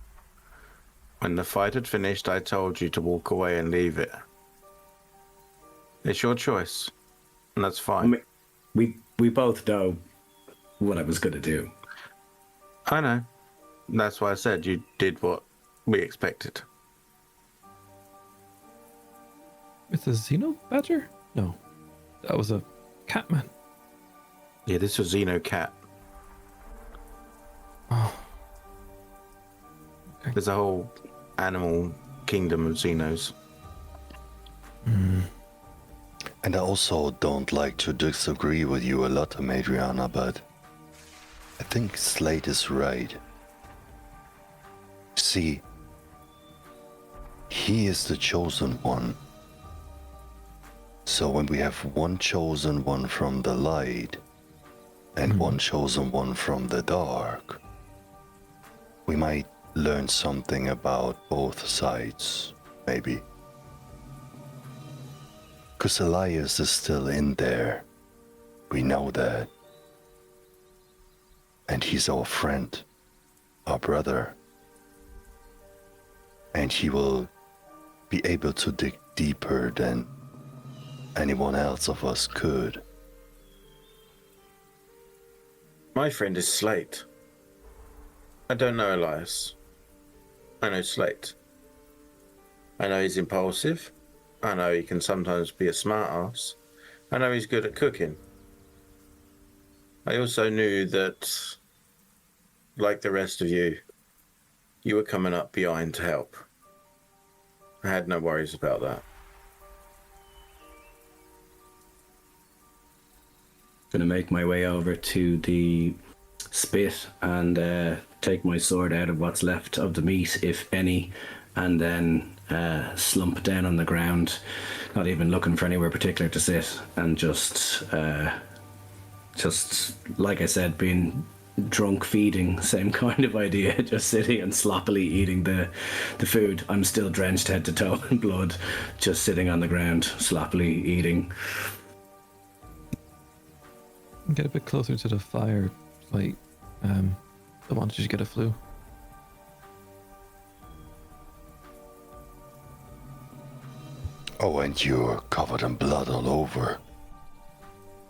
When the fight had finished, I told you to walk away and leave it. It's your choice. And that's fine. I mean, we both know what I was going to do. I know. That's why I said you did what we expected. With a Xeno badger? No. That was a catman. Yeah, this was Xeno Cat. Oh. Okay. There's a whole animal kingdom of Xenos. And I also don't like to disagree with you a lot, Amadriana, but I think Slate is right. See, he is the chosen one. So when we have one chosen one from the light and one chosen one from the dark, we might learn something about both sides, maybe. Because Elias is still in there. We know that. And he's our friend, our brother. And he will be able to dig deeper than anyone else of us could. My friend is Slate. I don't know Elias. I know Slate. I know he's impulsive. I know he can sometimes be a smart ass. I know he's good at cooking. I also knew that, like the rest of you, you were coming up behind to help. I had no worries about that. Gonna make my way over to the spit and take my sword out of what's left of the meat, if any, and then slump down on the ground, not even looking for anywhere particular to sit, and just like I said, being drunk feeding, same kind of idea, just sitting and sloppily eating the food. I'm still drenched head to toe in blood, just sitting on the ground, sloppily eating. Get a bit closer to the fire, like, don't want you to get a flu. Oh, and you're covered in blood all over.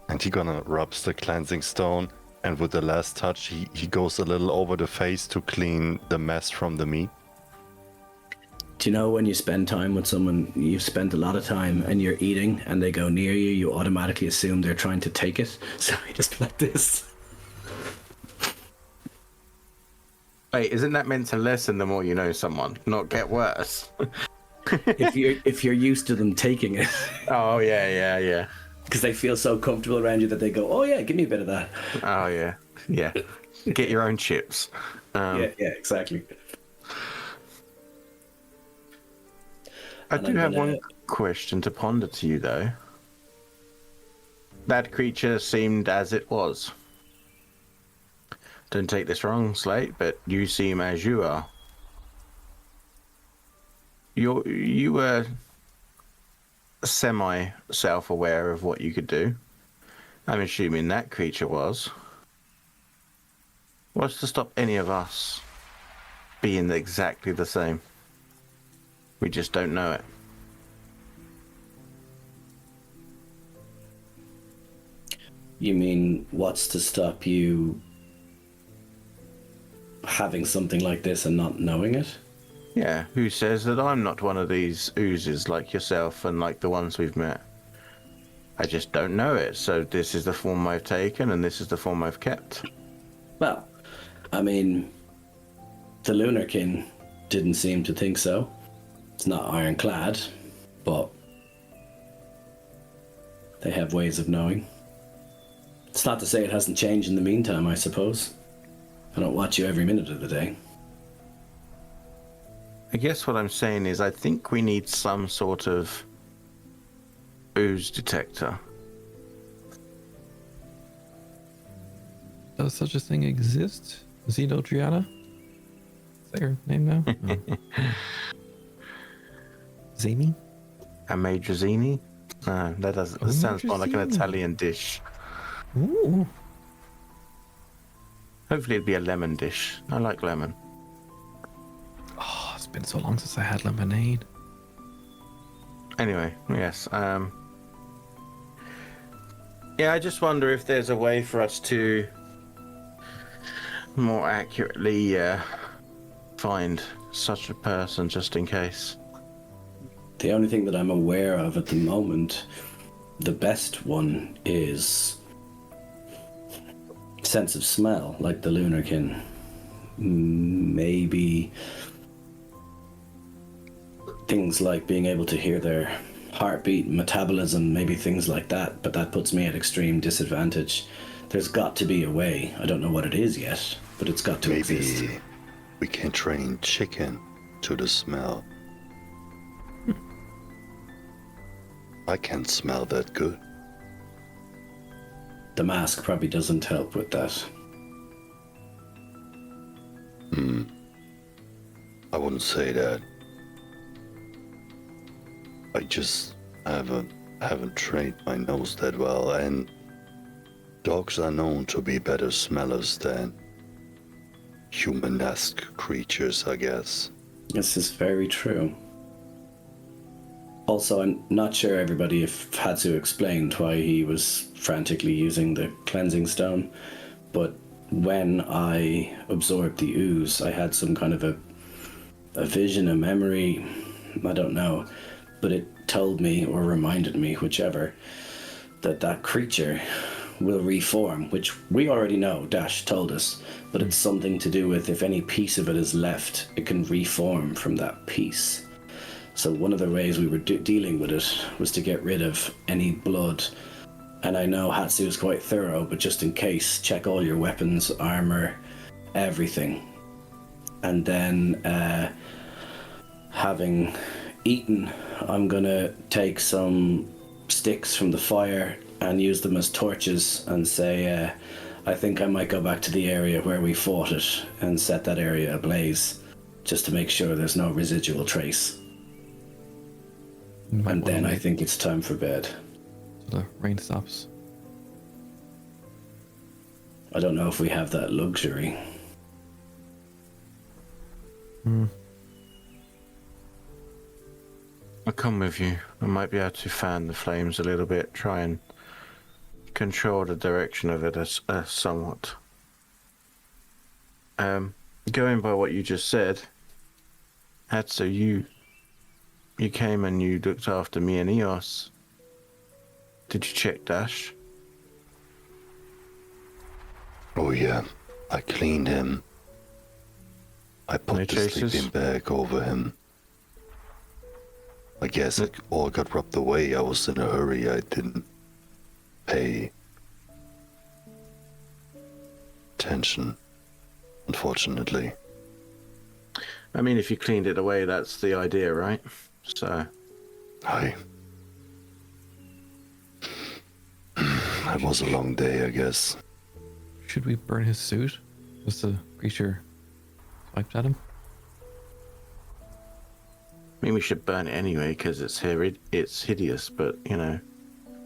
And he gonna rubs the cleansing stone, and with the last touch, he goes a little over the face to clean the mess from the meat. Do you know when you spend time with someone, you've spent a lot of time, and you're eating, and they go near you, you automatically assume they're trying to take it? So you just like this. Wait, isn't that meant to lessen the more you know someone, not get worse? if you're used to them taking it. Oh, yeah. Because they feel so comfortable around you that they go, oh yeah, give me a bit of that. Oh, yeah. Get your own chips. Yeah, exactly. I do have one question to ponder to you, though. That creature seemed as it was. Don't take this wrong, Slate, but you seem as you are. You were semi-self-aware of what you could do. I'm assuming that creature was. What's to stop any of us being exactly the same? We just don't know it. You mean, what's to stop you having something like this and not knowing it? Yeah, who says that I'm not one of these oozes like yourself and like the ones we've met? I just don't know it, so this is the form I've taken and this is the form I've kept. Well, I mean, the Lunarkin didn't seem to think so. It's not ironclad, but they have ways of knowing. It's not to say it hasn't changed in the meantime, I suppose. I don't watch you every minute of the day. I guess what I'm saying is I think we need some sort of ooze detector. Does such a thing exist? Zedodriana? Is that your name now? Oh. Zany? Amadrazzini? No, that doesn't. That sounds more like an Italian dish. Ooh. Hopefully it'd be a lemon dish. I like lemon. Oh, it's been so long since I had lemonade. Anyway, yes. Yeah, I just wonder if there's a way for us to more accurately find such a person, just in case. The only thing that I'm aware of at the moment, the best one is sense of smell, like the Lunarkin. Maybe things like being able to hear their heartbeat, metabolism, maybe things like that, but that puts me at extreme disadvantage. There's got to be a way. I don't know what it is yet, but it's got to exist. Maybe we can train chicken to the smell. I can't smell that good. The mask probably doesn't help with that. I wouldn't say that. I just haven't trained my nose that well, and dogs are known to be better smellers than human-esque creatures, I guess. This is very true. Also, I'm not sure everybody if Hatsu explained why he was frantically using the cleansing stone, but when I absorbed the ooze, I had some kind of a vision, a memory, I don't know, but it told me, or reminded me, whichever, that creature will reform, which we already know, Dash told us, but it's something to do with if any piece of it is left, it can reform from that piece. So one of the ways we were dealing with it was to get rid of any blood. And I know Hatsu is quite thorough, but just in case, check all your weapons, armor, everything. And then, having eaten, I'm gonna take some sticks from the fire and use them as torches and say, I think I might go back to the area where we fought it and set that area ablaze, just to make sure there's no residual trace. And then I think it's time for bed. So the rain stops. I don't know if we have that luxury. I'll come with you. I might be able to fan the flames a little bit, try and control the direction of it somewhat. Going by what you just said, Hatsu, you came and you looked after me and Eos. Did you check Dash? Oh yeah, I cleaned him. I put No the traces? sleeping bag over him. I guess it all got rubbed away. I was in a hurry. I didn't pay attention, unfortunately. I mean, if you cleaned it away, that's the idea, right? So... It was a long day, I guess. Should we burn his suit? Was the creature swiped at him? I mean, we should burn it anyway, because it's hideous, but, you know...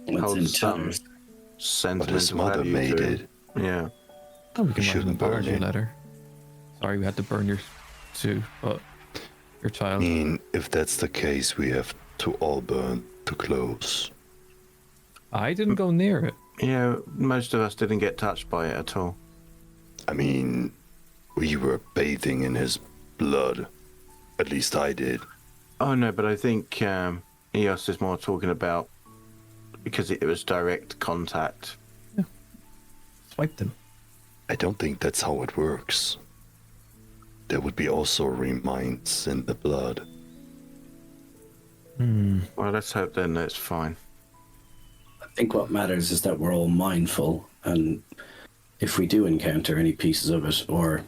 It's hold in some tatters. But sentimental his mother value made to it. Yeah. Oh, we can shouldn't burn your it. letter. Sorry, we had to burn your suit, but your I child. mean, if that's the case, we have to all burn the clothes. I didn't go near it. Yeah, most of us didn't get touched by it at all. I mean, we were bathing in his blood. At least I did. Oh, no, but I think Eos is more talking about because it was direct contact. Swiped him. I don't think that's how it works. There would be also remains in the blood. Well, let's hope then that's fine. I think what matters is that we're all mindful, and if we do encounter any pieces of it, or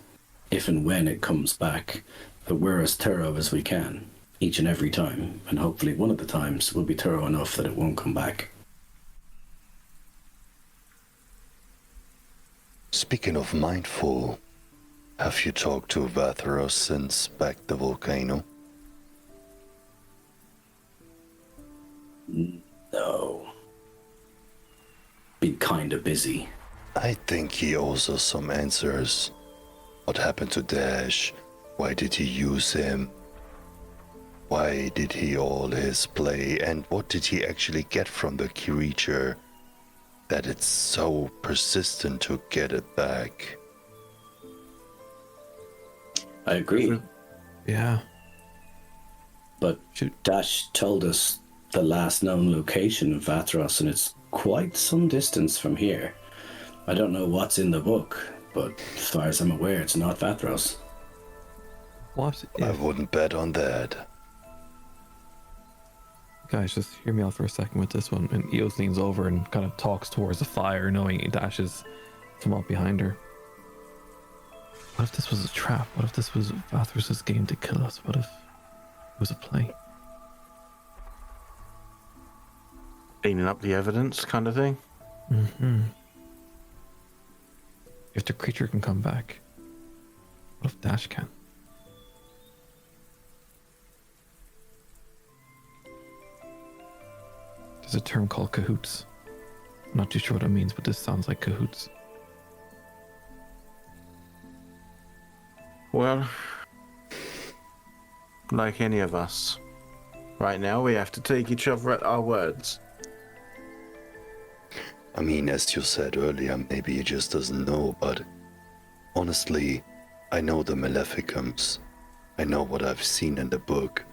if and when it comes back, that we're as thorough as we can, each and every time, and hopefully one of the times we'll be thorough enough that it won't come back. Speaking of mindful, have you talked to Vatheros since back the volcano? No. Been kinda busy. I think he owes us some answers. What happened to Dash? Why did he use him? Why did he all his play? And what did he actually get from the creature that it's so persistent to get it back? I agree. Yeah. But Dash told us the last known location of Vathros, and it's quite some distance from here. I don't know what's in the book, but as far as I'm aware, it's not Vathros. What I if... wouldn't bet on that. Guys, just hear me out for a second with this one. And Eos leans over and kind of talks towards the fire, knowing Dash is somewhat behind her. What if this was a trap? What if this was Vathros' game to kill us? What if it was a play? Cleaning up the evidence kind of thing. Mm-hmm. If the creature can come back, what if Dash can? There's a term called cahoots. I'm not too sure what it means, but this sounds like cahoots. Well, like any of us, right now we have to take each other at our words. I mean, as you said earlier, maybe he just doesn't know, but honestly, I know the Maleficums. I know what I've seen in the book,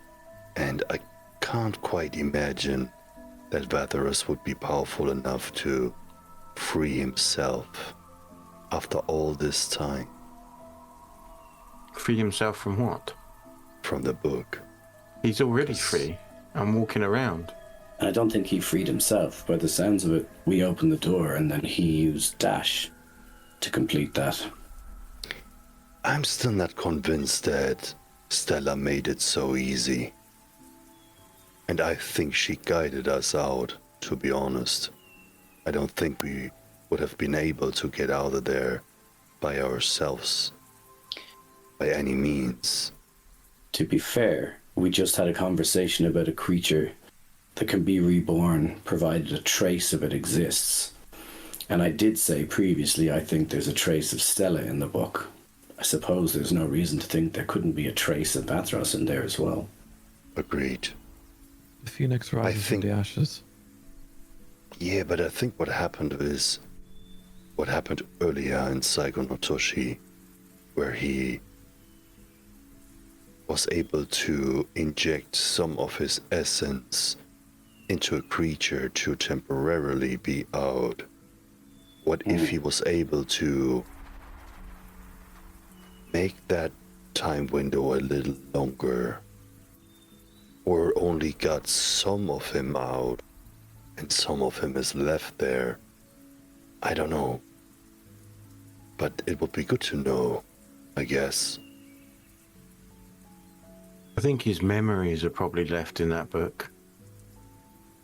and I can't quite imagine that Vathorus would be powerful enough to free himself after all this time. Free himself from what? From the book. He's already free and walking around. I don't think he freed himself. By the sounds of it, we opened the door and then he used Dash to complete that. I'm still not convinced that Stella made it so easy. And I think she guided us out, to be honest. I don't think we would have been able to get out of there by ourselves. By any means. To be fair, we just had a conversation about a creature that can be reborn, provided a trace of it exists. And I did say previously I think there's a trace of Stella in the book. I suppose there's no reason to think there couldn't be a trace of Vathros in there as well. Agreed. The phoenix rises from the ashes. Yeah, but I think what happened is what happened earlier in Saigon Otoshi, where he was able to inject some of his essence into a creature to temporarily be out. What if he was able to make that time window a little longer, or only got some of him out and some of him is left there? I don't know, but it would be good to know, I guess. I think his memories are probably left in that book.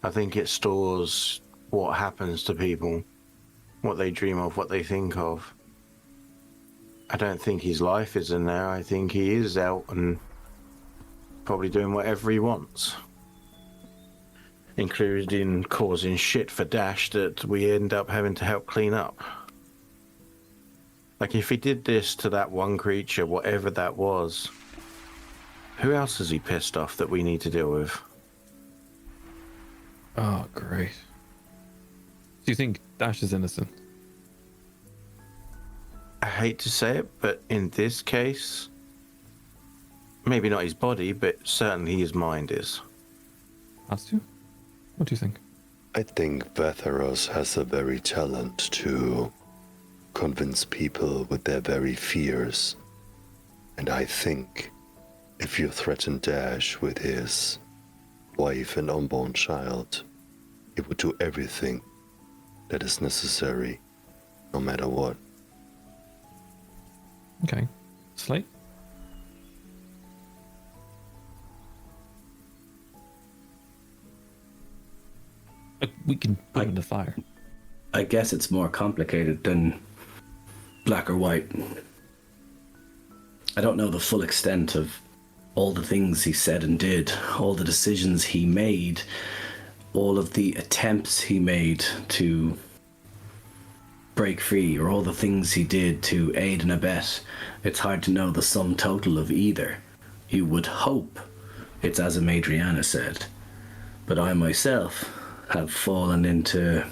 I think it stores what happens to people, what they dream of, what they think of. I don't think his life is in there. I think he is out and probably doing whatever he wants, including causing shit for Dash that we end up having to help clean up. Like, if he did this to that one creature, whatever that was, who else is he pissed off that we need to deal with? Oh, great. Do you think Dash is innocent? I hate to say it, but in this case, maybe not his body, but certainly his mind is. Has to? What do you think? I think Vatheros has a very talent to convince people with their very fears. And I think if you threaten Dash with his wife and unborn child, he would do everything that is necessary, no matter what. Okay. Slate? We can put him in the fire. I guess it's more complicated than black or white. I don't know the full extent of all the things he said and did, all the decisions he made, all of the attempts he made to break free, or all the things he did to aid and abet. It's hard to know the sum total of either. You would hope it's as Adriana said, but I myself have fallen into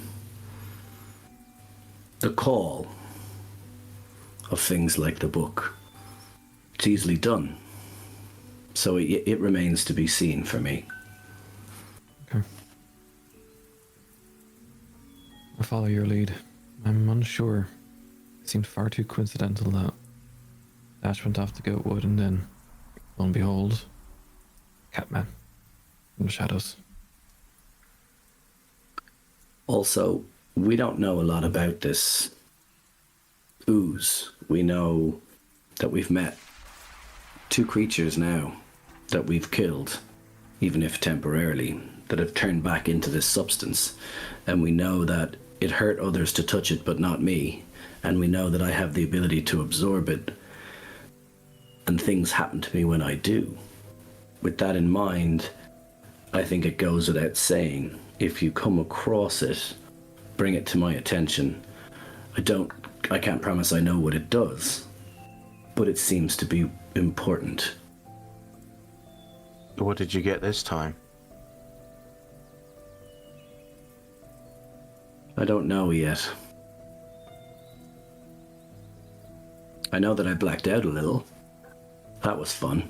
the call of things like the book. It's easily done. So it remains to be seen for me. Okay. I'll follow your lead. I'm unsure. It seemed far too coincidental that Dash went off to Goatwood and then, lo and behold, Catman in the shadows. Also, we don't know a lot about this ooze. We know that we've met two creatures now that we've killed, even if temporarily, that have turned back into this substance. And we know that it hurt others to touch it, but not me. And we know that I have the ability to absorb it. And things happen to me when I do. With that in mind, I think it goes without saying, if you come across it, bring it to my attention. I can't promise I know what it does, but it seems to be important. What did you get this time? I don't know yet. I know that I blacked out a little. That was fun.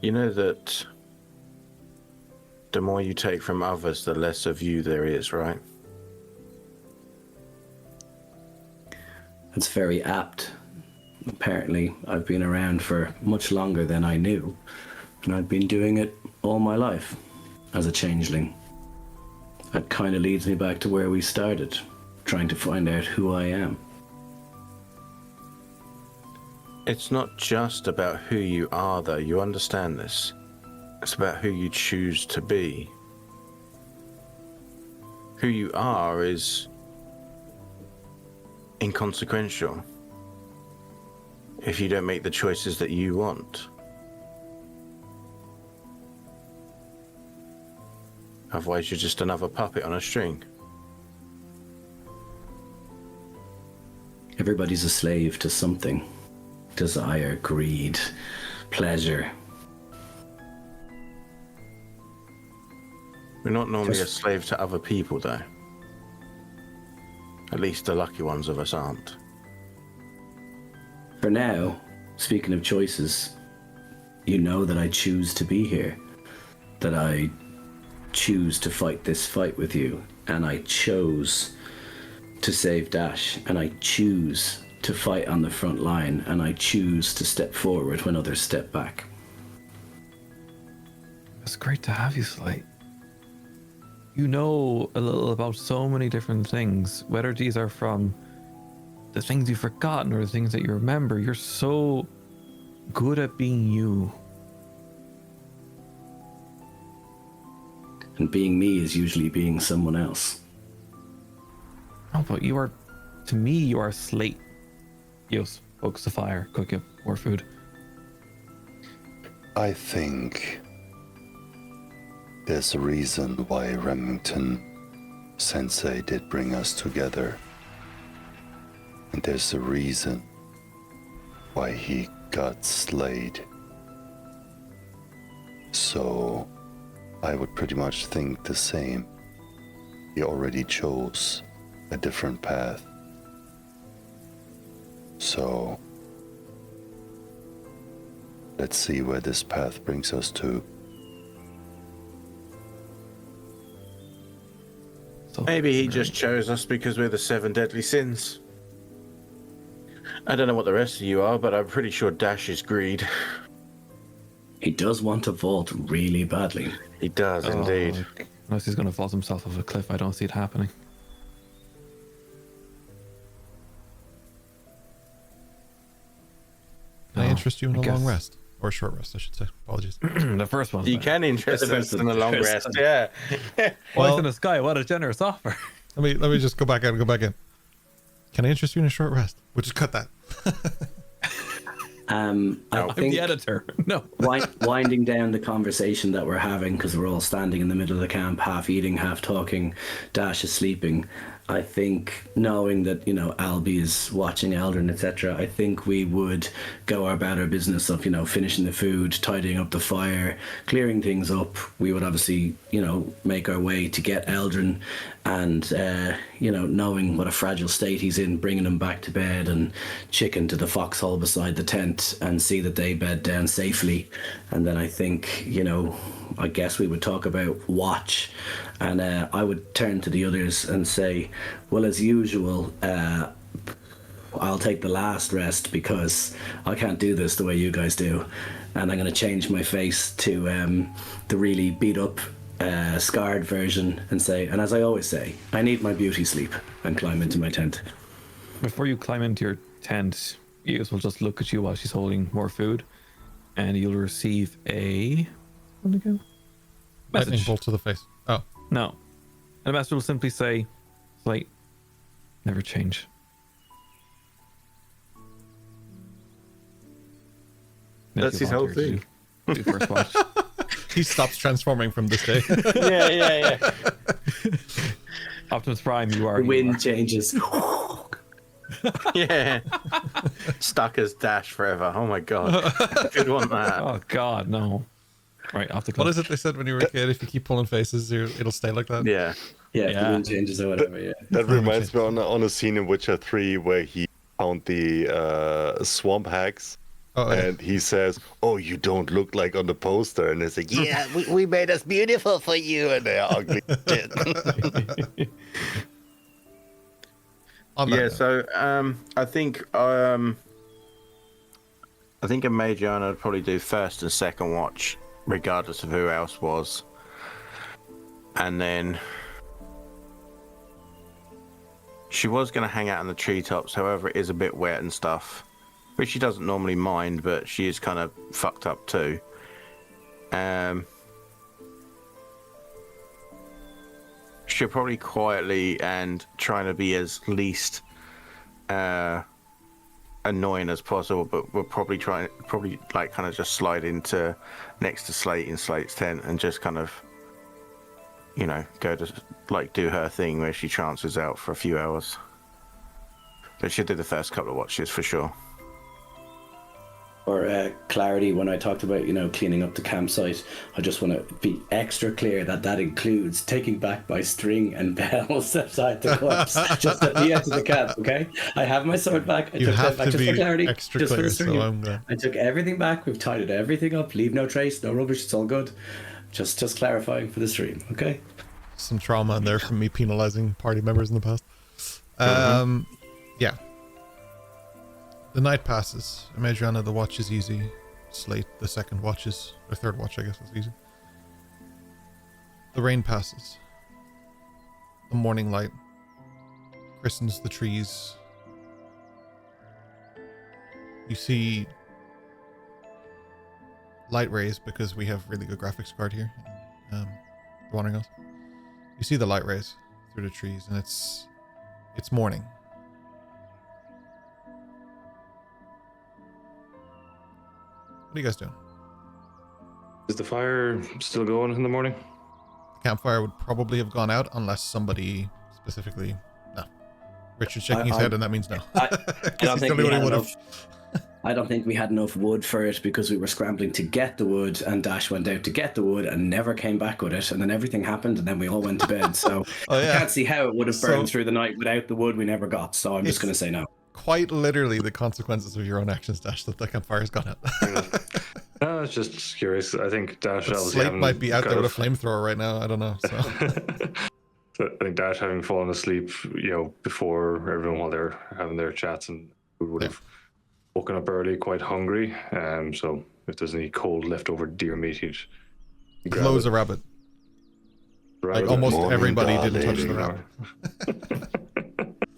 You know that the more you take from others, the less of you there is, right? That's very apt. Apparently, I've been around for much longer than I knew, and I've been doing it all my life as a changeling. That kind of leads me back to where we started, trying to find out who I am. It's not just about who you are, though. You understand this. It's about who you choose to be. Who you are is inconsequential if you don't make the choices that you want. Otherwise, you're just another puppet on a string. Everybody's a slave to something. Desire, greed, pleasure. We're not normally a slave to other people, though. At least the lucky ones of us aren't. For now, speaking of choices, you know that I choose to be here. That I choose to fight this fight with you. And I chose to save Dash. And I choose to fight on the front line. And I choose to step forward when others step back. It's great to have you, Slate. You know a little about so many different things, whether these are from the things you've forgotten or the things that you remember. You're so good at being you. And being me is usually being someone else. Oh, but you are, to me, you are Slate. Yes, focus the fire, cook you more food. I think there's a reason why Remington Sensei did bring us together. And there's a reason why he got slayed. So I would pretty much think the same. He already chose a different path. So let's see where this path brings us to. So, Maybe he just chose us because we're the 7 deadly sins. I don't know what the rest of you are, but I'm pretty sure Dash is greed. He does want to vault really badly. He does, indeed. Unless he's going to vault himself off a cliff, I don't see it happening. Can I interest you in a long rest? Or a short rest, I should say. Apologies. The first one. You can interest us in a long rest, yeah. Well, in the sky, what a generous offer. Let me just go back out and go back in. Can I interest you in a short rest? We'll just cut that. I'm the editor. No. Winding down the conversation that we're having, because we're all standing in the middle of the camp, half eating, half talking. Dash is sleeping. I think, knowing that, Albie is watching Eldrin, etc., I think we would go about our business of, finishing the food, tidying up the fire, clearing things up. We would obviously, make our way to get Eldrin and, knowing what a fragile state he's in, bringing him back to bed and chicken to the foxhole beside the tent and see that they bed down safely. And then I think, I guess we would talk about watch. And I would turn to the others and say, well, as usual, I'll take the last rest because I can't do this the way you guys do. And I'm going to change my face to the really beat up, scarred version and say, and as I always say, I need my beauty sleep, and climb into my tent. Before you climb into your tent, Eos will just look at you while she's holding more food, and you'll receive a... Where'd it go? Lightning Message. bolt to the face. Oh. No. And the message will simply say, Slate, never change. Make That's you his whole volunteer thing. to do first watch. He stops transforming from this day. Yeah. Optimus Prime, you are. The you wind are. changes. Yeah. Stuck as Dash forever. Oh my god. Good one, that. Oh God, no. Right, off the cliff. What is it they said when you were a kid? If you keep pulling faces, it'll stay like that. Yeah. Yeah, Yeah. the wind changes or whatever. Yeah. That reminds me on a scene in Witcher 3 where he found the swamp hags. Oh, yeah. And he says, "Oh, you don't look like on the poster." And they say, "Yeah, we made us beautiful for you," and they're ugly shit. On that Yeah, note. so I think a Magiana would probably do first and second watch, regardless of who else was. And then she was going to hang out in the treetops, however it is a bit wet and stuff, which she doesn't normally mind, but she is kind of fucked up too. She'll probably quietly and trying to be as least annoying as possible, but we'll probably like kind of just slide into next to Slate in Slate's tent and just kind of, you know, go to like do her thing where she trances out for a few hours. But she'll do the first couple of watches for sure. For clarity, when I talked about, you know, cleaning up the campsite, I just want to be extra clear that includes taking back my string and bells outside the corpse, just at the end of the camp, okay? I have my sword back. I You took have that back to just be for clarity. extra Just for clear, the so string. I'm glad. I took everything back. We've tidied everything up. Leave no trace, no rubbish. It's all good. Just clarifying for the stream, okay? Some trauma in there from me penalizing party members in the past. Yeah. The night passes. Imagine the watch is easy. Slate, the second watch is, or third watch, I guess, is easy. The rain passes. The morning light christens the trees. You see light rays, because we have really good graphics card here. The Wandering Isles. You see the light rays through the trees, and it's morning. What are you guys doing? Is the fire still going in the morning? The campfire would probably have gone out unless somebody specifically. No. Richard's shaking his head, and that means no. I 'Cause don't he's think the only we one who had would have. enough. I don't think we had enough wood for it because we were scrambling to get the wood, and Dash went out to get the wood and never came back with it, and then everything happened, and then we all went to bed. So Oh, yeah. I can't see how it would have burned So- through the night without the wood we never got. So I'm just It's- going to say no. Quite literally the consequences of your own actions, Dash, that the campfire's gone out. No, it's just curious. I think Dash But obviously Slate having might be out there kind with a of- flamethrower right now. I don't know. So. So I think Dash having fallen asleep, you know, before everyone while they're having their chats, and would have woken up early, quite hungry. So if there's any cold leftover deer meat, he'd grab Close it. a rabbit. Rabbit. Like almost Morning, everybody didn't touch the darling. rabbit.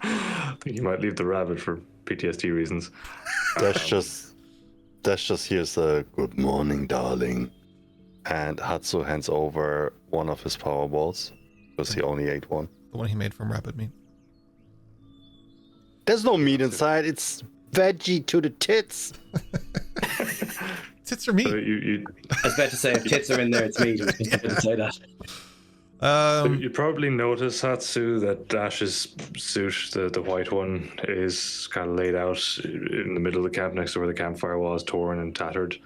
I think you might leave the rabbit for PTSD reasons. Dash just hears a "good morning, darling," and Hatsu hands over one of his power balls because he only ate one. The one he made from rabbit meat. There's no meat inside. It's veggie to the tits. Tits are meat. So you I was about to say if tits are in there, it's me. I was just about to say that. you probably notice, Hatsu, that Dash's suit, the white one, is kind of laid out in the middle of the camp next to where the campfire was, torn and tattered,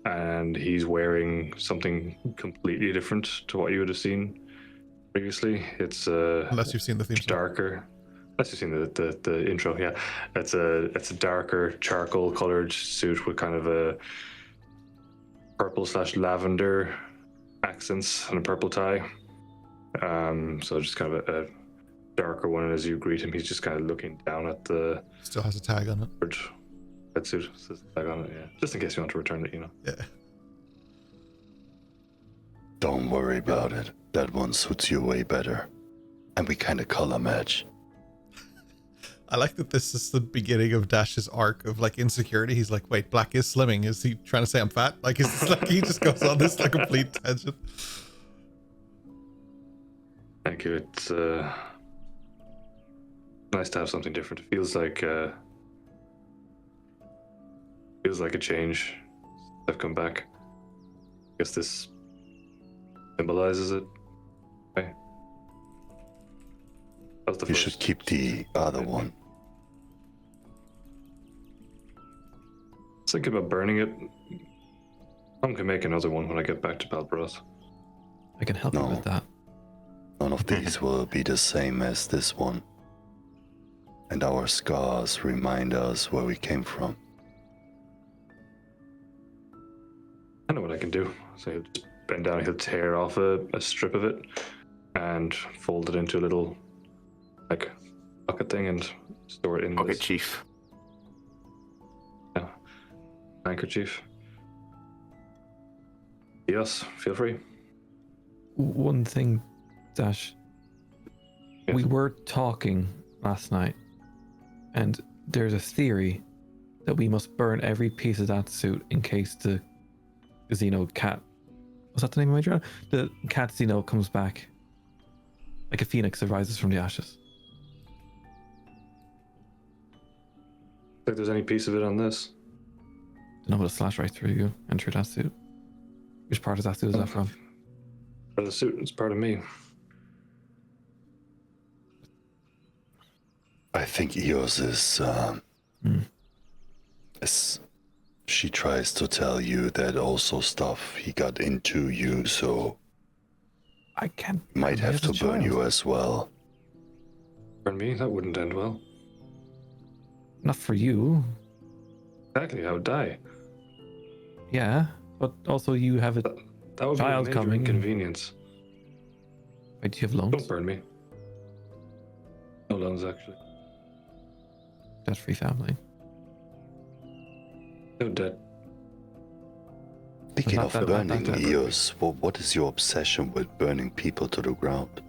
and he's wearing something completely different to what you would have seen previously. It's Unless you've seen the theme song. darker. Unless you've seen the intro, yeah. It's a darker charcoal colored suit with kind of a purple/lavender accents and a purple tie. So just kind of a darker one, and as you greet him, he's just kind of looking down at the Still has a tag on it. red suit. Says tag on it, yeah. Just in case you want to return it, you know. Yeah. Don't worry about it. That one suits you way better, and we kind of color match. I like that this is the beginning of Dash's arc of like insecurity. He's like, wait, black is slimming. Is he trying to say I'm fat? Like, is this like he just goes on this like complete tangent? Thank you. It's nice to have something different. It feels like a change. I've come back. I guess this symbolizes it. Okay. That's the You first. should keep the other one. Thinking about burning it. I can make another one when I get back to Balbros. I can help you with that. None of these will be the same as this one. And our scars remind us where we came from. I know what I can do. So he'll just bend down, he'll tear off a strip of it and fold it into a little like bucket thing and store it in Pocket this chief. handkerchief. Yes, feel free. One thing, Dash. Yes. We were talking last night, and there's a theory that we must burn every piece of that suit in case the Xeno cat. Was that the name of my drone? The cat Xeno comes back like a phoenix that rises from the ashes. Think there's any piece of it on this? Don't know what a slash right through you and through that suit. Which part of that suit is that from? Part of the suit, it's part of me. I think Eos is she tries to tell you that also stuff he got into you, so I can't. might have to burn you as well. Burn me? That wouldn't end well. Not for you. Exactly, I would die. Yeah, but also you have a That would be a child major coming. inconvenience. Wait, do you have loans? Don't burn me. No loans, actually. Debt-free family. No debt. Speaking Not of that- burning, not that- Eos, what is your obsession with burning people to the ground?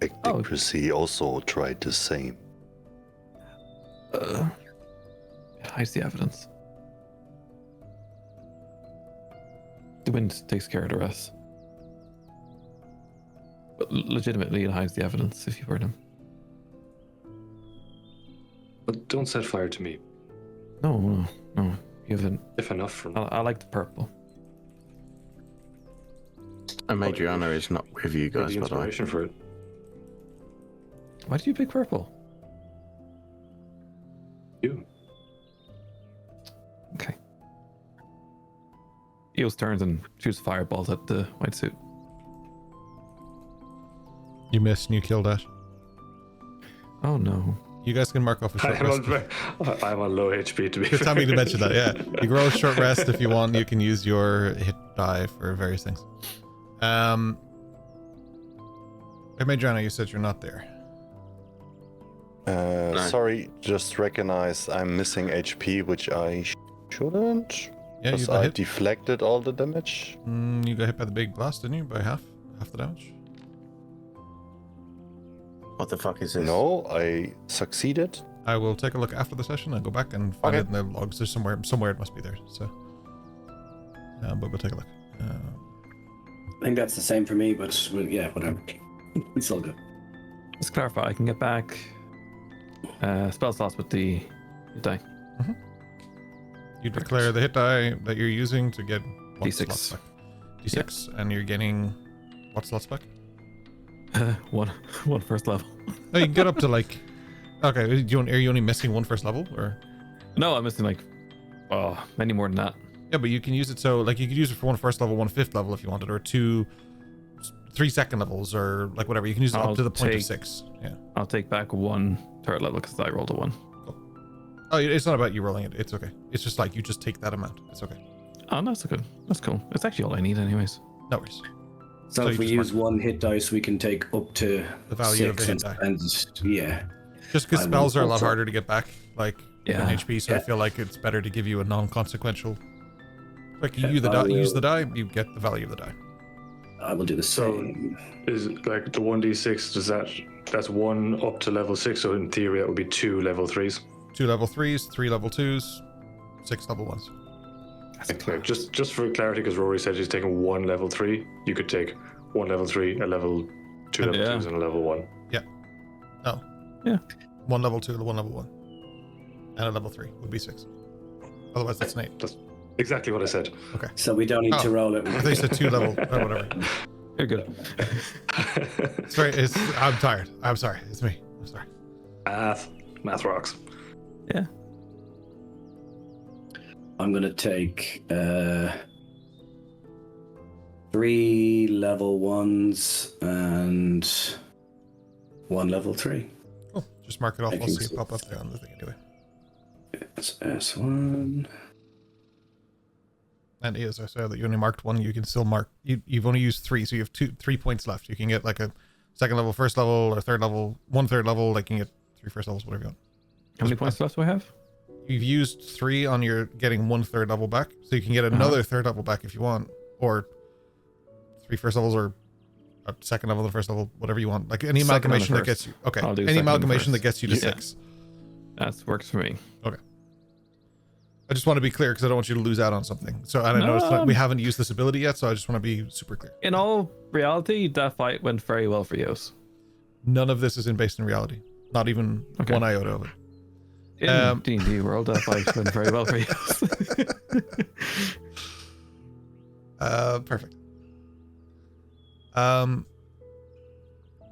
Ecdicracy also tried the same. It hides the evidence. The wind takes care of the rest. But legitimately, it hides the evidence if you burn him. But don't set fire to me. No. You haven't. If enough from I like the purple. And Madriana is not with you guys, the by the way. inspiration for it. Why do you pick purple? You. Okay. Eos turns and shoots fireballs at the white suit. You missed and you killed Dash. Oh no. You guys can mark off a short rest. I'm on low HP to be Good timing to mention that, yeah. You grow a short rest if you want. You can use your hit die for various things. Hey, Madriana, you said you're not there. Sorry, just recognize I'm missing HP, which I shouldn't. Yeah, you Because got I hit. deflected all the damage. You got hit by the big blast, didn't you? By half the damage. What the fuck is this? No, I succeeded. I will take a look after the session and go back and find Okay. it in the logs. There's somewhere it must be there. So, but we'll take a look. I think that's the same for me, but yeah, whatever. It's all good. Let's clarify. I can get back spell slots with the die. You declare the hit die that you're using to get what D6. slots back? D6, and you're getting what slots back? One first level. Oh, you can get up to like. Okay, are you only missing one first level, or? No, I'm missing like many more than that. Yeah, but you can use it so like you could use it for one first level, one fifth level if you wanted, or 3 second levels, or like whatever. You can use it I'll up to the point of take- 6. Yeah. I'll take back one third level because I rolled a 1. Oh, it's not about you rolling it. It's okay. It's just like you just take that amount. It's okay. Oh, that's good. That's cool. It's actually all I need, anyways. No worries. So, So if you we just use one hit dice, we can take up to The value of the 6 hit die. and yeah. Just because I spells will are a lot also- harder to get back, like Yeah. in HP. So I Yeah. feel like it's better to give you a non-consequential. Like you Yeah, use the I die, use will- the die, you get the value of the die. I will do the So- same. Is like the 1d6, that's 1 up to level 6, so in theory that would be 2 level 3s. 2 level 3s, 3 level 2s, 6 level 1s. Like, just for clarity, because Rory said he's taking 1 level 3, you could take 1 level 3, a level 2 level Yeah. 2s, and a level 1. Oh. Yeah. 1 level 2, 1 level 1. And a level 3 would be 6. Otherwise, that's an 8. Exactly what I said. Okay. So we don't need to roll it. They said 2 level or whatever. You're good. Sorry, I'm tired. I'm sorry. It's me. I'm sorry. Math rocks. Yeah. I'm gonna take 3 level 1s and 1 level 3. Cool. Just mark it off. I I'll think see it so. pop up there on the thing anyway. It's S1. And as I said, that you only marked 1, you can still mark. You've only used 3, so you have 3 points left. You can get like a 2nd level, 1st level, or 3rd level, 1/3 level. Like you can get 3 first levels, whatever you want. How many points left do I have? You've used 3 on your getting 1/3 level back, so you can get another 3rd level back if you want, or 3 first levels, or a 2nd level, the 1st level, whatever you want. Like any amalgamation that gets you. Okay. I'll do Any second and amalgamation that first. gets you to 6. That works for me. Okay. I just want to be clear because I don't want you to lose out on something. So, and I noticed that we haven't used this ability yet, so I just want to be super clear. In all reality, that fight went very well for Yos. None of this is based in reality. Not even one iota of it. In D&D world, that fight went very well for Yos. Perfect.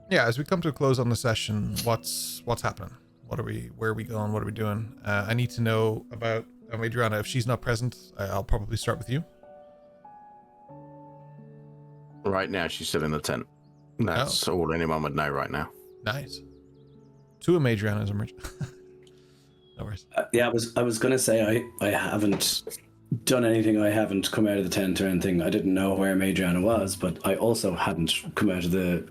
Yeah, as we come to a close on the session, what's happening? Where are we going? What are we doing? I need to know about Adriana. If she's not present, I'll probably start with you. Right now, she's still in the tent. That's all anyone would know right now. Nice. 2 of Adriana's emerging. No worries. Yeah, I was gonna say I haven't done anything. I haven't come out of the tent or anything. I didn't know where Madriana was, but I also hadn't come out of the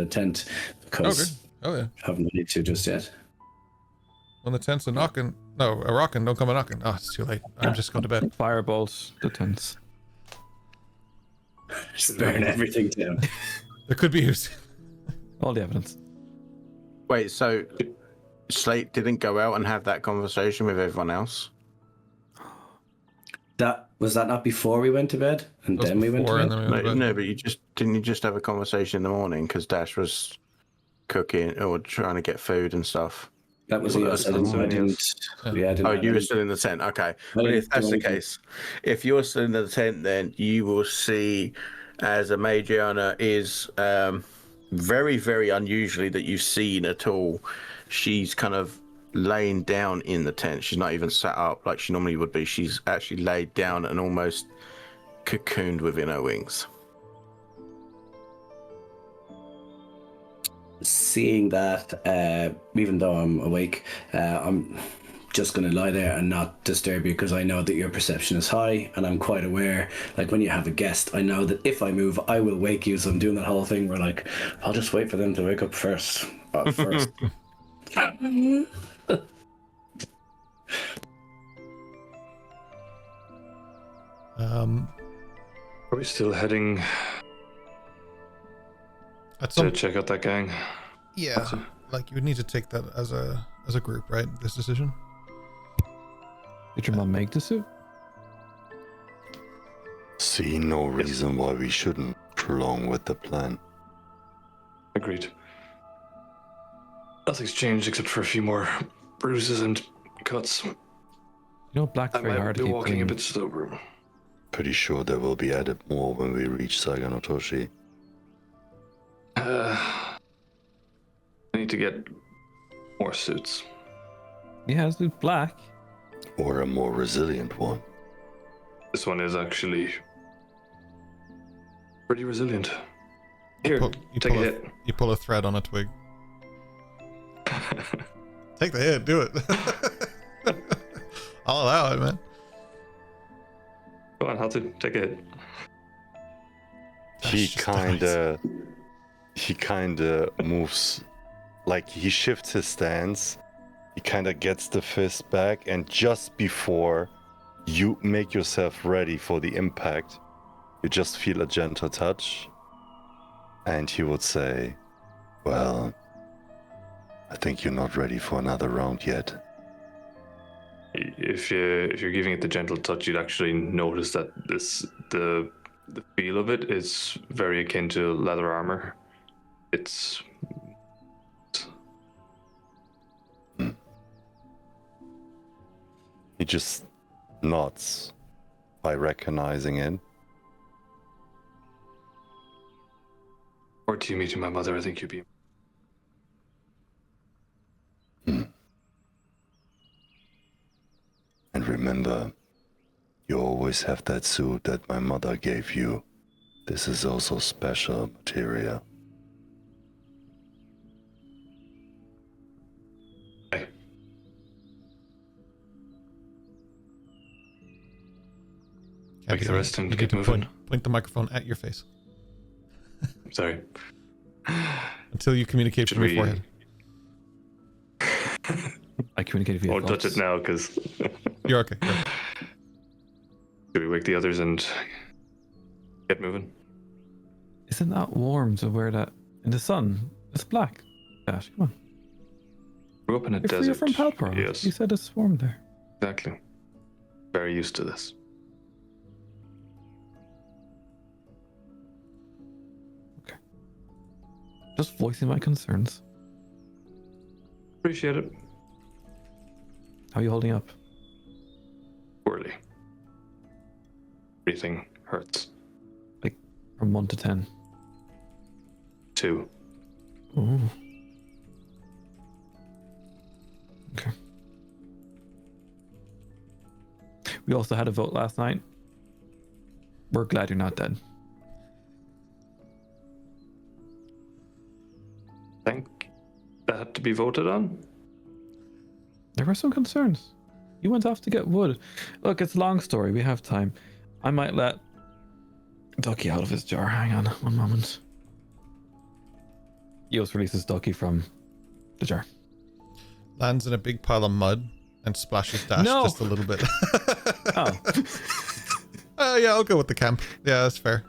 tent because I haven't needed to just yet. When the tent's a rocking, don't come a knocking. Oh, it's too late. I'm just going to bed. Fireballs, the tents. Just burn everything down. There could be use. All the evidence. Wait, so Slate didn't go out and have that conversation with everyone else? Was that not before we went to bed and then we went to bed? No, but you just have a conversation in the morning because Dash was cooking or trying to get food and stuff. That was You were still in the tent. Okay. Well, if that's the case, if you're still in the tent, then you will see, as a Madriana is very, very unusually that you've seen at all. She's kind of laying down in the tent. She's not even sat up like she normally would be. She's actually laid down and almost cocooned within her wings. Seeing that, even though I'm awake, I'm just going to lie there and not disturb you because I know that your perception is high and I'm quite aware. Like when you have a guest, I know that if I move, I will wake you. So I'm doing that whole thing where like, I'll just wait for them to wake up first. Are we still heading to check out that gang? Yeah, like you would need to take that as a group, right? This decision. Did your mom make the suit? See no reason why we shouldn't prolong with the plan. Agreed. Nothing's changed except for a few more bruises and cuts. You know, Black's very hard to keep walking clean. a bit slower. Pretty sure there will be added more when we reach Saganotoshi. I need to get more suits. Yeah, let's do Black. Or a more resilient one. This one is actually pretty resilient. Here, take a hit. You pull a thread on a twig. Take the hit, do it. I'll allow it, man. Go on, Hatsu, take a hit. He kinda moves, like he shifts his stance. He kinda gets the fist back, and just before you make yourself ready for the impact, you just feel a gentle touch, and he would say, "Well, I think you're not ready for another round yet." If you're giving it the gentle touch, you'd actually notice that the feel of it is very akin to leather armor. It's He just nods, by recognizing it. Or to you meeting my mother, I think you'd be. And remember, you always have that suit that my mother gave you. This is also special material. Okay. Make the rest and you keep get to moving. point the microphone at your face Sorry. until you communicate Should from your we- forehead. I communicated via Won't touch thoughts. it now because. You're okay. You're okay. Do we wake the others and get moving? Isn't that warm to wear that in the sun? It's black. Dash, come on. Grew up in a You're desert. from Palpar. Yes, You said it's warm there. exactly. Very used to this. Just voicing my concerns. Appreciate it. How are you holding up? Poorly. Everything hurts. From 1 to 10. 2. Ooh. Okay. We also had a vote last night. We're glad you're not dead. Think that had to be voted on? There were some concerns. You went off to get wood. Look, it's a long story. We have time. I might let Ducky out of his jar. Hang on one moment. Eos releases Ducky from the jar. Lands in a big pile of mud and splashes Dash No! just a little bit. Oh. Yeah, I'll go with the camp. Yeah, that's fair.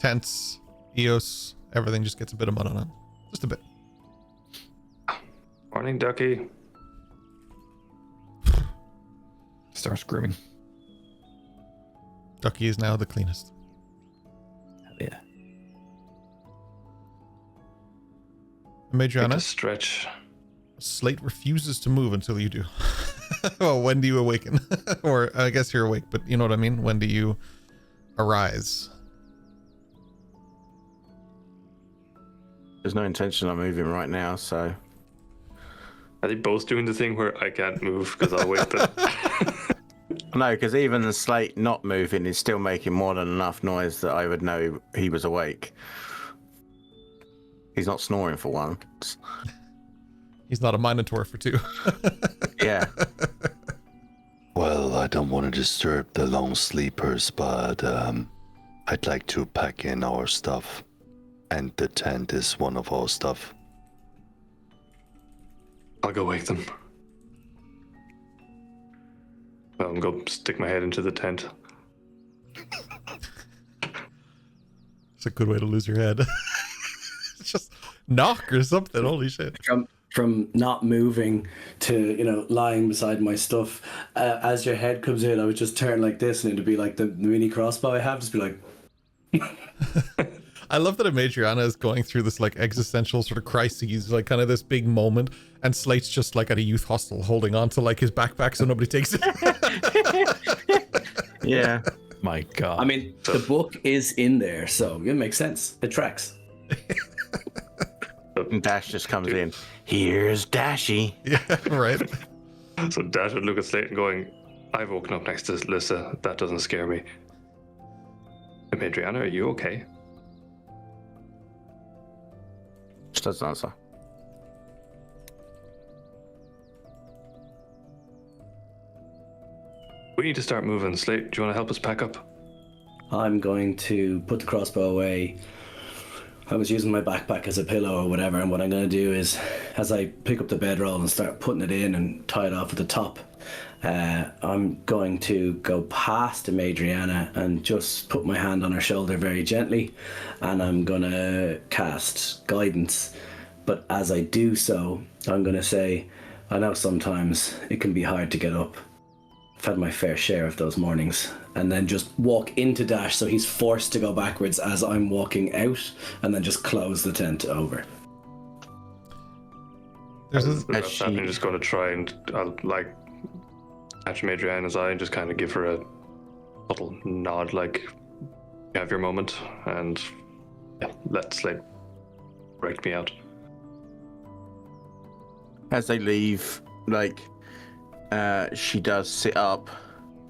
Tents, Eos, everything just gets a bit of mud on it. Just a bit. Morning, Ducky. Starts grooming. Ducky is now the cleanest. Hell yeah. Take a Madriana, stretch. Slate refuses to move until you do. Well, when do you awaken? Or I guess you're awake, but you know what I mean? When do you arise? There's no intention of moving right now, so Are they both doing the thing where I can't move because I'll wake them? no, because even the Slate not moving is still making more than enough noise that I would know he was awake. He's not snoring for one. He's not a Minotaur for two. Yeah. Well, I don't want to disturb the long sleepers, but I'd like to pack in our stuff. And the tent is one of our stuff. I'll go wake them. I'll go stick my head into the tent. It's a good way to lose your head. Just knock or something. Holy shit. From not moving to lying beside my stuff, as your head comes in, I would just turn like this, and it'd be like the mini crossbow I have, just be like. I love that Madriana is going through this like existential sort of crises, like kind of this big moment, and Slate's just like at a youth hostel holding on to like his backpack so nobody takes it. Yeah. My God. I mean, the book is in there, so it makes sense. It tracks. And Dash just comes in. Here's Dashy. Yeah, right. So Dash would look at Slate and going, I've woken up next to Lissa. That doesn't scare me. And Adriana, are you okay? Just doesn't answer. We need to start moving. Slate, do you want to help us pack up? I'm going to put the crossbow away. I was using my backpack as a pillow or whatever, and what I'm going to do is, as I pick up the bedroll and start putting it in and tie it off at the top, I'm going to go past Madriana and just put my hand on her shoulder very gently, and I'm going to cast guidance. But as I do so, I'm going to say, I know sometimes it can be hard to get up. I've had my fair share of those mornings. And then just walk into Dash so he's forced to go backwards as I'm walking out, and then just close the tent over. There's I'm just going to try and catch Madriana's eye and just kind of give her a little nod, like, you have your moment, and let Slate break me out. As they leave, like, she does sit up,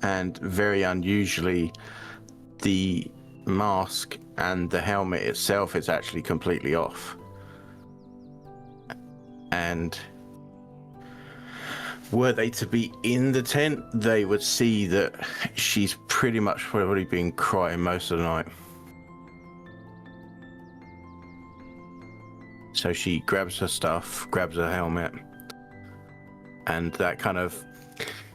and very unusually, the mask and the helmet itself is actually completely off. And were they to be in the tent, they would see that she's pretty much probably been crying most of the night. So she grabs her stuff, grabs her helmet, and that kind of,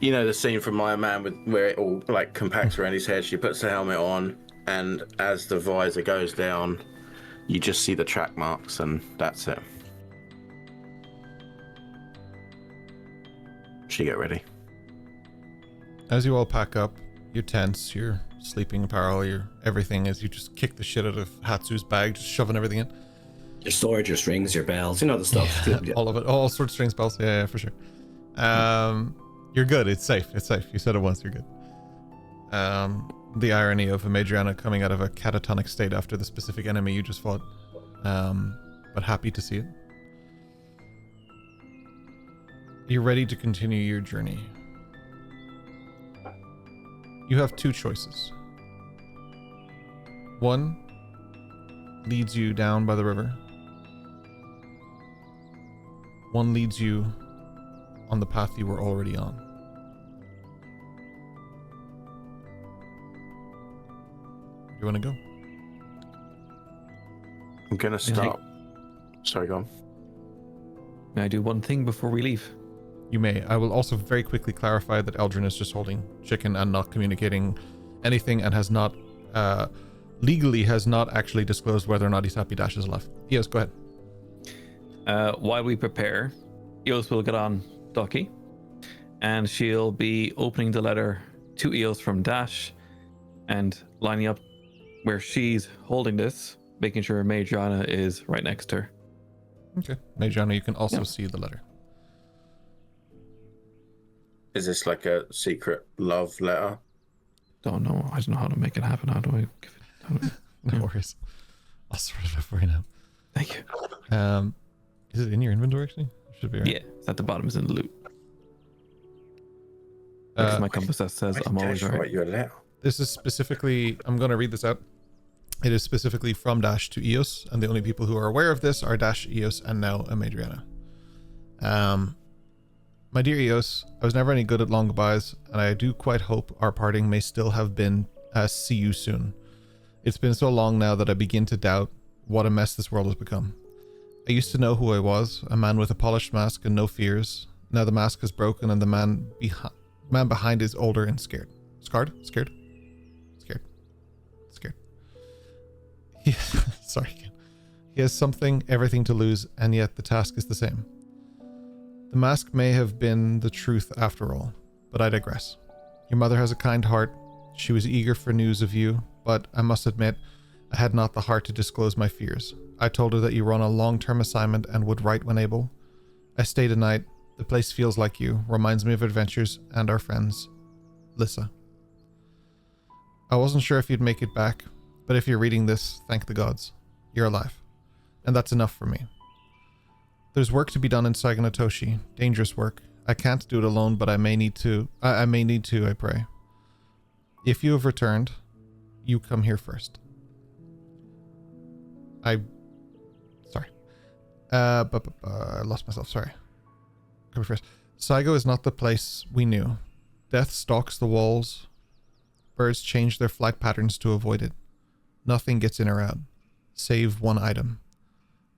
you know, the scene from Iron Man where it all like compacts around his head. She puts the helmet on, and as the visor goes down, you just see the track marks, and that's it. She get ready. As you all pack up, your tents, your sleeping apparel, your everything, as you just kick the shit out of Hatsu's bag, just shoving everything in. Your sword, your strings, your bells, you know the stuff. Yeah, all of it, all sorts of strings, bells. Yeah, for sure. You're good. It's safe. It's safe. You said it once. You're good. The irony of a Madriana coming out of a catatonic state after the specific enemy you just fought. But happy to see it. You're ready to continue your journey. You have two choices. One leads you down by the river. One leads you on the path you were already on. Where do you want to go? I'm gonna stop. Sorry, go on. May I do one thing before we leave? You may. I will also very quickly clarify that Eldrin is just holding chicken and not communicating anything, and has not, legally has not actually disclosed whether or not he's happy Dash is alive. Yes, go ahead. While we prepare, Eos will get on Ducky, and she'll be opening the letter to Eos from Dash, and lining up where she's holding this, making sure Madriana is right next to her. Okay. Madriana, you can also see the letter. Is this like a secret love letter? Don't know. I don't know how to make it happen. How do I give it? No worries. I'll sort it out for you now. Thank you. Is it in your inventory actually? It should be right. Yeah, it's at the bottom. Is in the loot. Because my compass that says I'm always right. Write you a letter. This is specifically, I'm going to read this out. It is specifically from Dash to Eos, and the only people who are aware of this are Dash, Eos, and now Madriana. My dear Eos, I was never any good at long goodbyes, and I do quite hope our parting may still have been see you soon. It's been so long now that I begin to doubt what a mess this world has become. I used to know who I was, a man with a polished mask and no fears. Now the mask is broken, and the man behind is older and scared. Scared? Sorry again. He has everything to lose, and yet the task is the same. The mask may have been the truth after all, but I digress. Your mother has a kind heart. She was eager for news of you, but I must admit, I had not the heart to disclose my fears. I told her that you were on a long-term assignment and would write when able. I stayed a night. The place feels like you, reminds me of adventures and our friends. Lissa. I wasn't sure if you'd make it back, but if you're reading this, thank the gods. You're alive. And that's enough for me. There's work to be done in Saganatoshi. Dangerous work. I can't do it alone, but I may need to, I pray. If you have returned, you come here first. Sorry. I lost myself, sorry. Come here first. Saigo is not the place we knew. Death stalks the walls. Birds change their flight patterns to avoid it. Nothing gets in or out, save one item.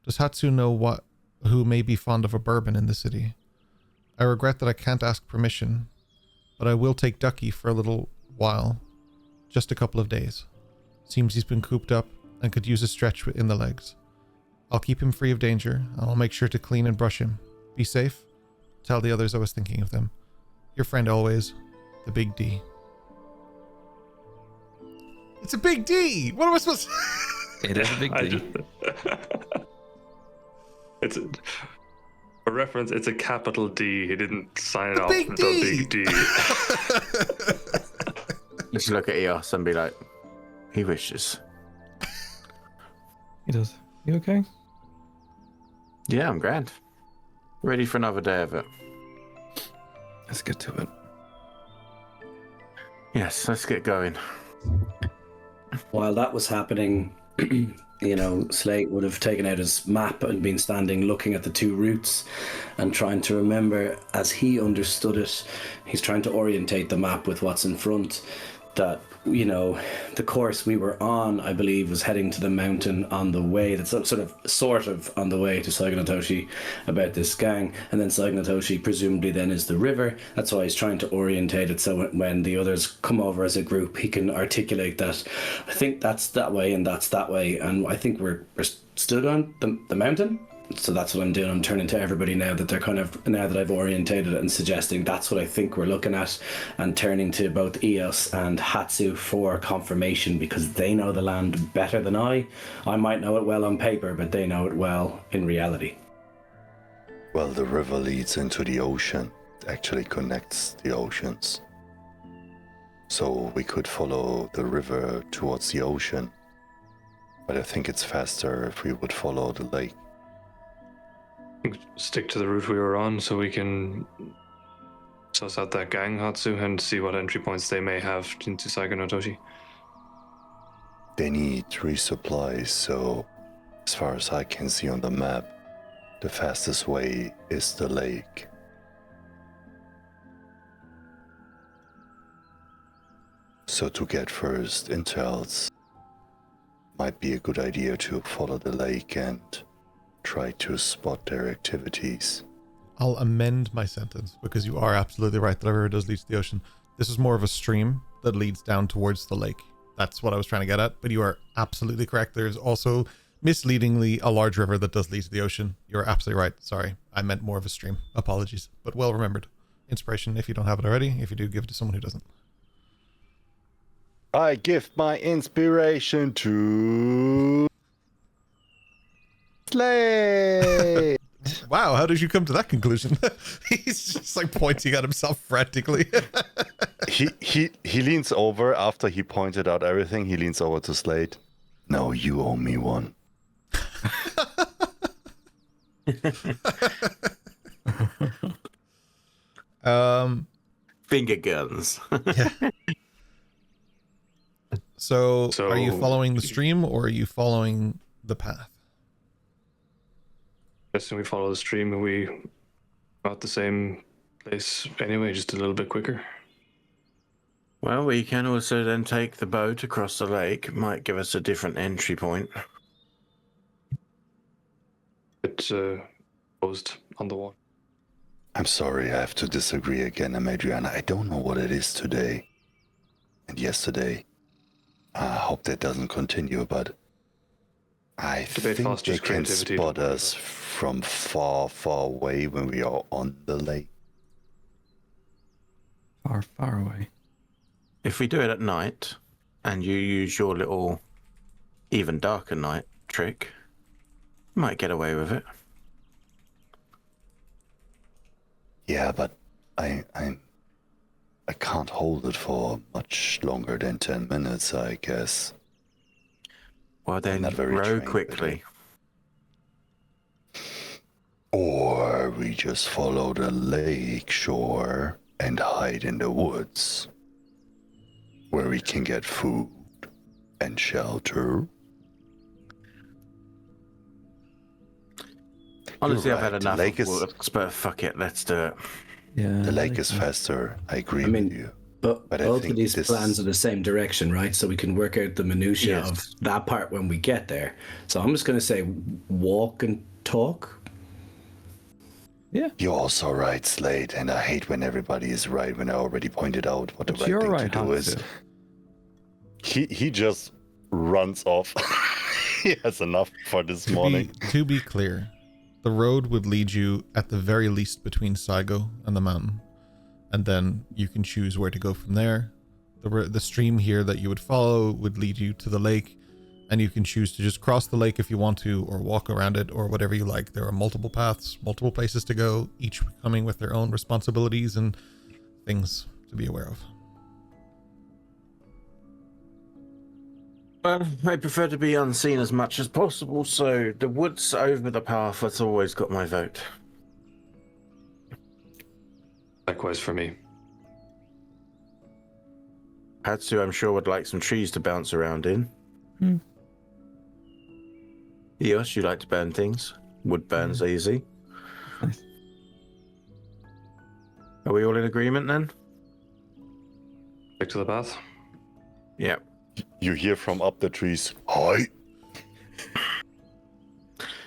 Does Hatsu know who may be fond of a bourbon in the city? I regret that I can't ask permission, but I will take Ducky for a little while, just a couple of days. Seems he's been cooped up and could use a stretch in the legs. I'll keep him free of danger, and I'll make sure to clean and brush him. Be safe. Tell the others I was thinking of them. Your friend always, the Big D. It's a big D! What am I supposed to... It is a big D. For reference, it's a capital D. He didn't sign it off big the D. big D. You should look at Eos and be like, he wishes. He does. You okay? Yeah, I'm grand. Ready for another day of it. Let's get to it. Yes, let's get going. While that was happening, Slate would have taken out his map and been standing looking at the two routes and trying to remember, as he understood it, he's trying to orientate the map with what's in front, that, the course we were on, I believe, was heading to the mountain on the way, that's sort of on the way to Saigonatoshi about this gang, and then Saigonatoshi presumably then is the river. That's why he's trying to orientate it so when the others come over as a group, he can articulate that. I think that's that way and that's that way, and I think we're stood on the mountain. So that's what I'm doing. I'm turning to everybody now that now that I've orientated it and suggesting that's what I think we're looking at, and turning to both Eos and Hatsu for confirmation, because they know the land better than I. I might know it well on paper, but they know it well in reality. Well, the river leads into the ocean. It actually connects the oceans. So we could follow the river towards the ocean. But I think it's faster if we would follow the lake. Stick to the route we were on so we can suss out that gang, Hatsu, and see what entry points they may have into Saigonatoshi. They need resupplies, so as far as I can see on the map, the fastest way is the lake. So to get first intels, might be a good idea to follow the lake and try to spot their activities. I'll amend my sentence, because you are absolutely right. The river does lead to the ocean. This is more of a stream that leads down towards the lake. That's what I was trying to get at, but you are absolutely correct. There's also, misleadingly, a large river that does lead to the ocean. You're absolutely right. Sorry, I meant more of a stream. Apologies, but well remembered. Inspiration, if you don't have it already. If you do, give it to someone who doesn't. I give my inspiration to Slate. Wow, how did you come to that conclusion? He's just like pointing at himself frantically. he leans over after he pointed out everything. He leans over to Slate. No, you owe me one. Finger guns. Yeah. So, are you following the stream or are you following the path? Guessing we follow the stream and we are at the same place anyway, just a little bit quicker. Well, we can also then take the boat across the lake. It might give us a different entry point. It's posed on the wall. I'm sorry, I have to disagree again, Adriana. I don't know what it is today and yesterday. I hope that doesn't continue, but I think they can spot us from far, far away when we are on the lake. Far, far away. If we do it at night, and you use your little even darker night trick, you might get away with it. Yeah, but I can't hold it for much longer than 10 minutes, I guess. Well, then row quickly. Or we just follow the lake shore and hide in the woods, where we can get food and shelter. Honestly, I've right. had enough of Lurks, but fuck it, let's do it. Yeah. The lake is faster. I agree with you. But both of these plans are the same direction, right? So we can work out the minutiae of that part when we get there. So I'm just going to say walk and talk. Yeah. You're also right, Slate, and I hate when everybody is right when I already pointed out what the right thing to do is. He just runs off. He has enough for this morning. To be clear, the road would lead you at the very least between Saigo and the mountain, and then you can choose where to go from there. The stream here that you would follow would lead you to the lake, And you can choose to just cross the lake if you want to, or walk around it, or whatever you like. There are multiple paths, multiple places to go, each coming with their own responsibilities and things to be aware of. Well, I prefer to be unseen as much as possible, so the woods over the path has always got my vote. Likewise for me. Hatsu, I'm sure, would like some trees to bounce around in. Eos, you like to burn things? Wood burns easy. Nice. Are we all in agreement then? Stick to the path. Yeah. You hear from up the trees, "Hi."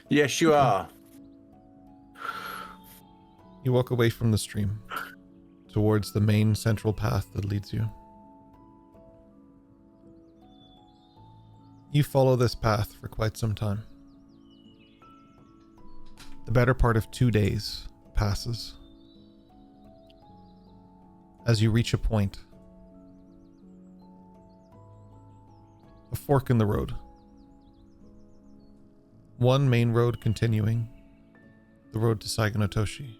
Yes, you are. You walk away from the stream towards the main central path that leads you. You follow this path for quite some time. The better part of 2 days passes. As you reach a point, a fork in the road. One main road continuing, the road to Saigonotoshi.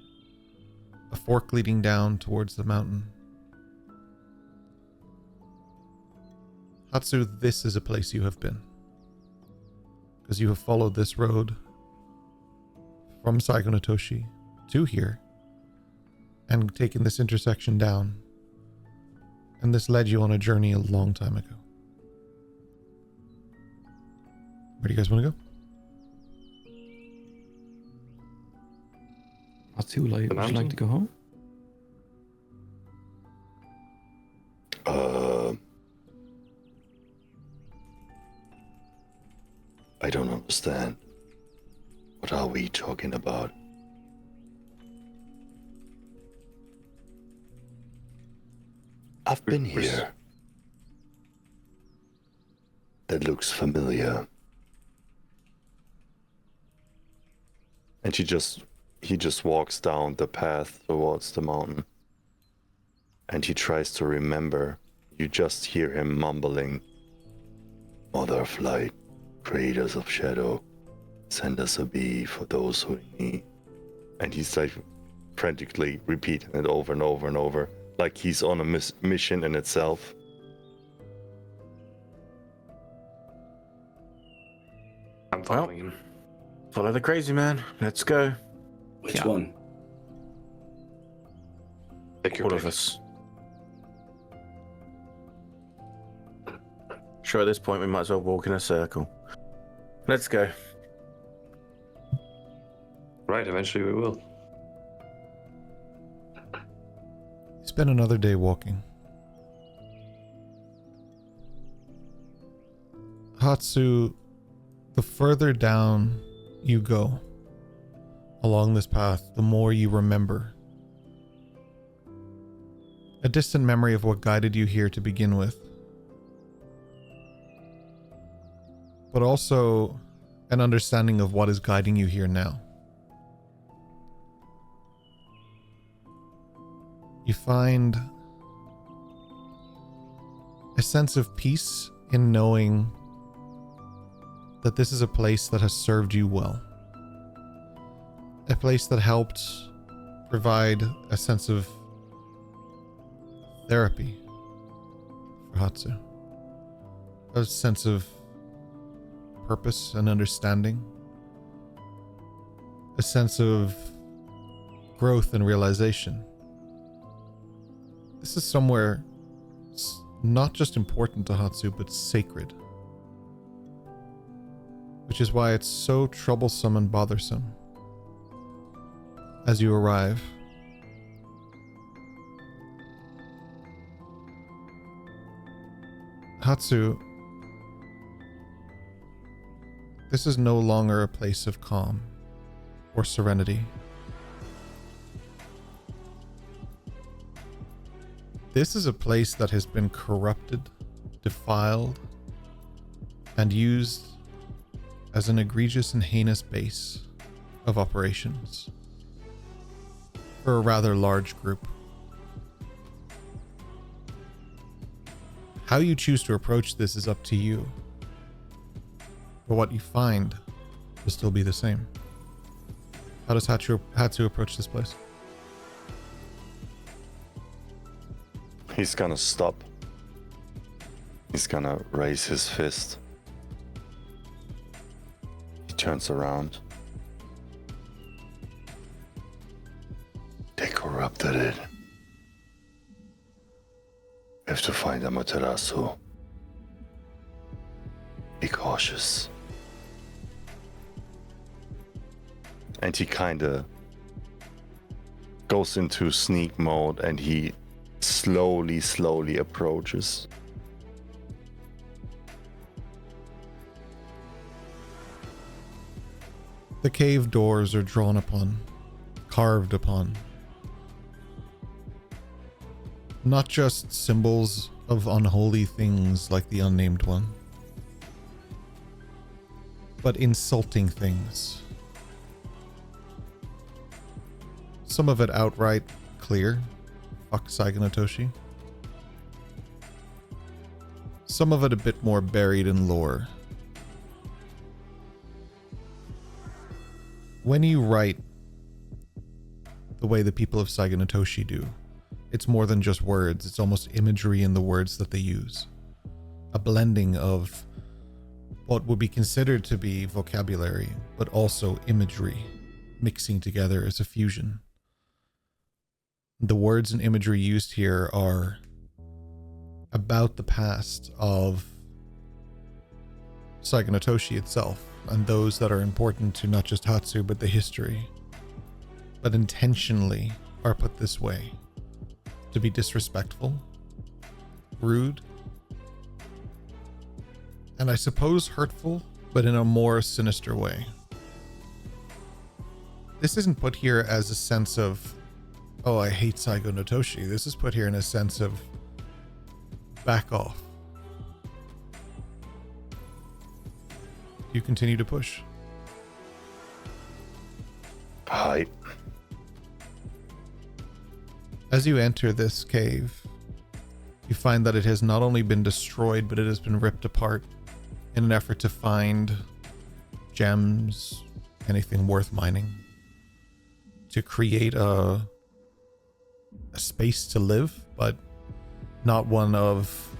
A fork leading down towards the mountain. Hatsu, this is a place you have been. Because you have followed this road from Saigonotoshi to here and taken this intersection down. And this led you on a journey a long time ago. Where do you guys want to go? Hatsu, would you like to go home? I don't understand. What are we talking about? I've been here. That looks familiar. And he just walks down the path towards the mountain. And he tries to remember. You just hear him mumbling, "Mother of light, creators of shadow, send us a bee for those who need." And he's like frantically repeating it over and over and over, like he's on a mission in itself. I'm following him. Follow the crazy man. Let's go. Which one? Take your All pick. of us. Sure, at this point we might as well walk in a circle. Let's go. Right, eventually we will. You spend another day walking. Hatsu, the further down you go along this path, the more you remember. A distant memory of what guided you here to begin with. But also an understanding of what is guiding you here now. You find a sense of peace in knowing that this is a place that has served you well. A place that helped provide a sense of therapy for Hatsu. A sense of purpose and understanding. A sense of growth and realization. This is somewhere not just important to Hatsu, but sacred. Which is why it's so troublesome and bothersome as you arrive. Hatsu, this is no longer a place of calm or serenity. This is a place that has been corrupted, defiled, and used as an egregious and heinous base of operations for a rather large group. How you choose to approach this is up to you. but what you find will still be the same. How does Hatsu approach this place? He's gonna stop. He's gonna raise his fist. He turns around. They corrupted it. We have to find Amaterasu. Be cautious. And he kinda goes into sneak mode and he slowly approaches. The cave doors are drawn upon, carved upon. Not just symbols of unholy things like the unnamed one, but insulting things. Some of it outright clear. Fuck Saigonatoshi. Some of it a bit more buried in lore. When you write the way the people of Saigonatoshi do, it's more than just words. It's almost imagery in the words that they use. A blending of what would be considered to be vocabulary, but also imagery, mixing together as a fusion. The words and imagery used here are about the past of Saigonatoshi itself, and those that are important to not just Hatsu, but the history, but intentionally are put this way to be disrespectful, rude, and I suppose hurtful, but in a more sinister way. This isn't put here as a sense of, oh, I hate Saigonatoshi. This is put here in a sense of back off. You continue to push. Hi. As you enter this cave, you find that it has not only been destroyed, but it has been ripped apart in an effort to find gems, anything worth mining, to create a space to live, but not one of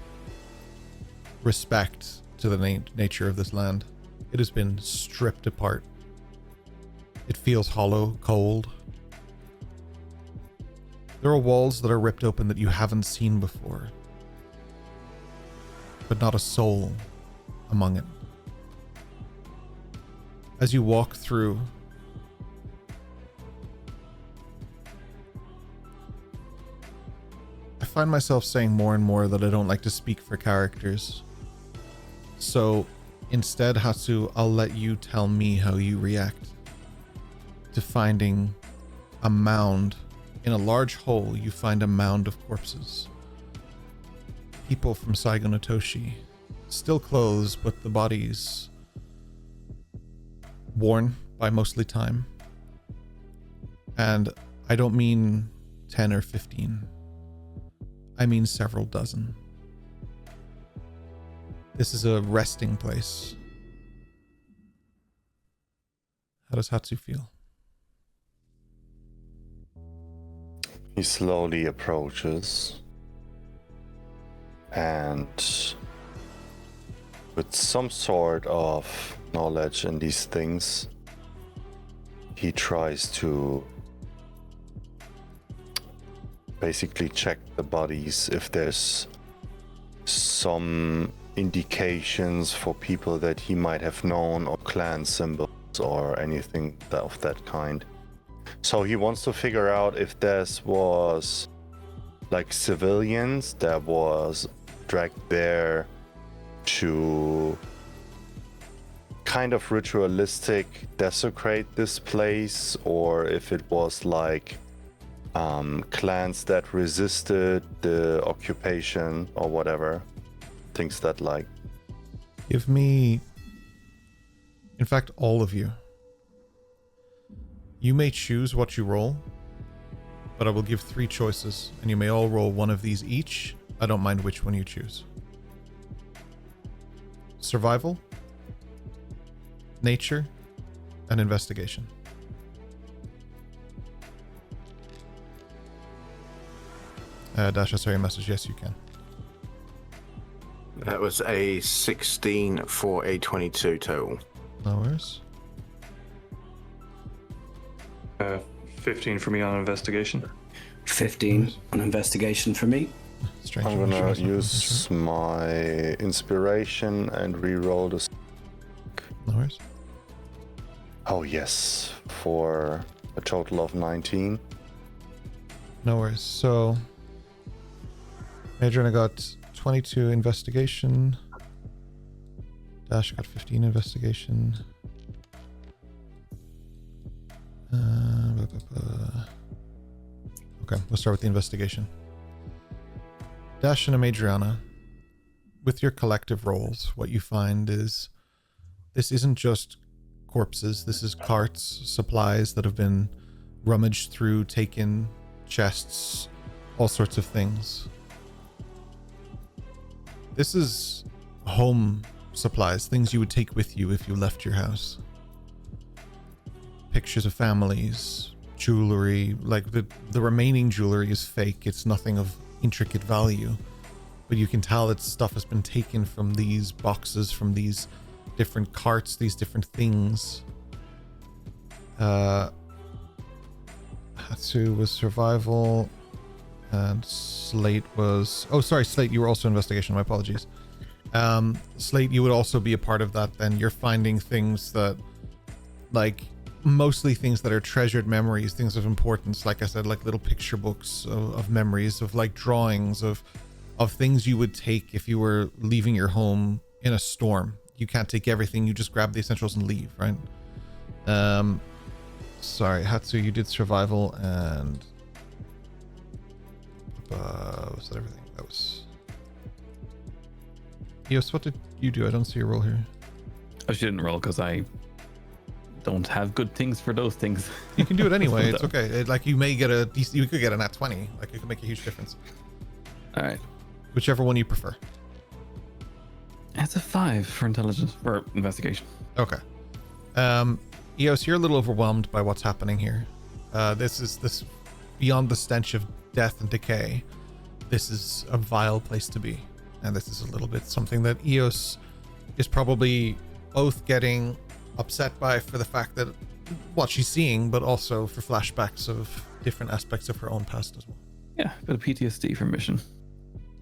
respect to the nature of this land. It has been stripped apart. It feels hollow, cold. There are walls that are ripped open that you haven't seen before, but not a soul among it. As you walk through, I find myself saying more and more that I don't like to speak for characters. So instead, Hatsu, I'll let you tell me how you react to finding a mound. In a large hole, you find a mound of corpses. People from Saigonatoshi, still clothes, but the bodies worn by mostly time. And I don't mean 10 or 15. I mean several dozen. This is a resting place. How does Hatsu feel? He slowly approaches and with some sort of knowledge in these things, he tries to basically check the bodies if there's some indications for people that he might have known or clan symbols or anything of that kind. So he wants to figure out if this was like civilians that was dragged there to kind of ritualistic desecrate this place, or if it was like clans that resisted the occupation or whatever. Things that like. Give me, in fact, all of you. You may choose what you roll, but I will give 3 choices, and you may all roll one of these each. I don't mind which one you choose. Survival, nature, and investigation. Dash, I saw your message. Yes, you can. That was a 16 for a 22 total. No worries. 15 for me on investigation. 15 on investigation for me. Strange. I'm gonna use my inspiration and re-roll this. No worries. Oh yes, for a total of 19. No worries. So, Adrian, I got 22 investigation. Dash got 15 investigation. Okay, we'll start with the investigation. Dash and Amadriana, with your collective rolls, what you find is this isn't just corpses. This is carts, supplies that have been rummaged through, taken, chests, all sorts of things. This is home supplies, things you would take with you if you left your house. Pictures of families, jewelry, like the remaining jewelry is fake. It's nothing of intricate value, but you can tell that stuff has been taken from these boxes, from these different carts, these different things. Hatsu was survival, and Slate was... Oh, sorry, Slate, you were also investigation. My apologies. Slate, you would also be a part of that then. You're finding things that, like, mostly things that are treasured memories, things of importance, like I said, like little picture books of memories, of like drawings of things you would take if you were leaving your home in a storm. You can't take everything, you just grab the essentials and leave, right? Sorry, Hatsu, you did survival, and was that everything? That was... Eos, what did you do? I don't see a roll here. I didn't roll because I don't have good things for those things. You can do it anyway. It's okay. Like you may get you could get a nat 20. Like it could make a huge difference. All right. Whichever one you prefer. That's a 5 for intelligence or investigation. Okay. Eos, you're a little overwhelmed by what's happening here. This beyond the stench of death and decay. This is a vile place to be, and this is a little bit something that Eos is probably both getting upset by for the fact that what she's seeing, but also for flashbacks of different aspects of her own past as well. Yeah, a bit of PTSD from mission.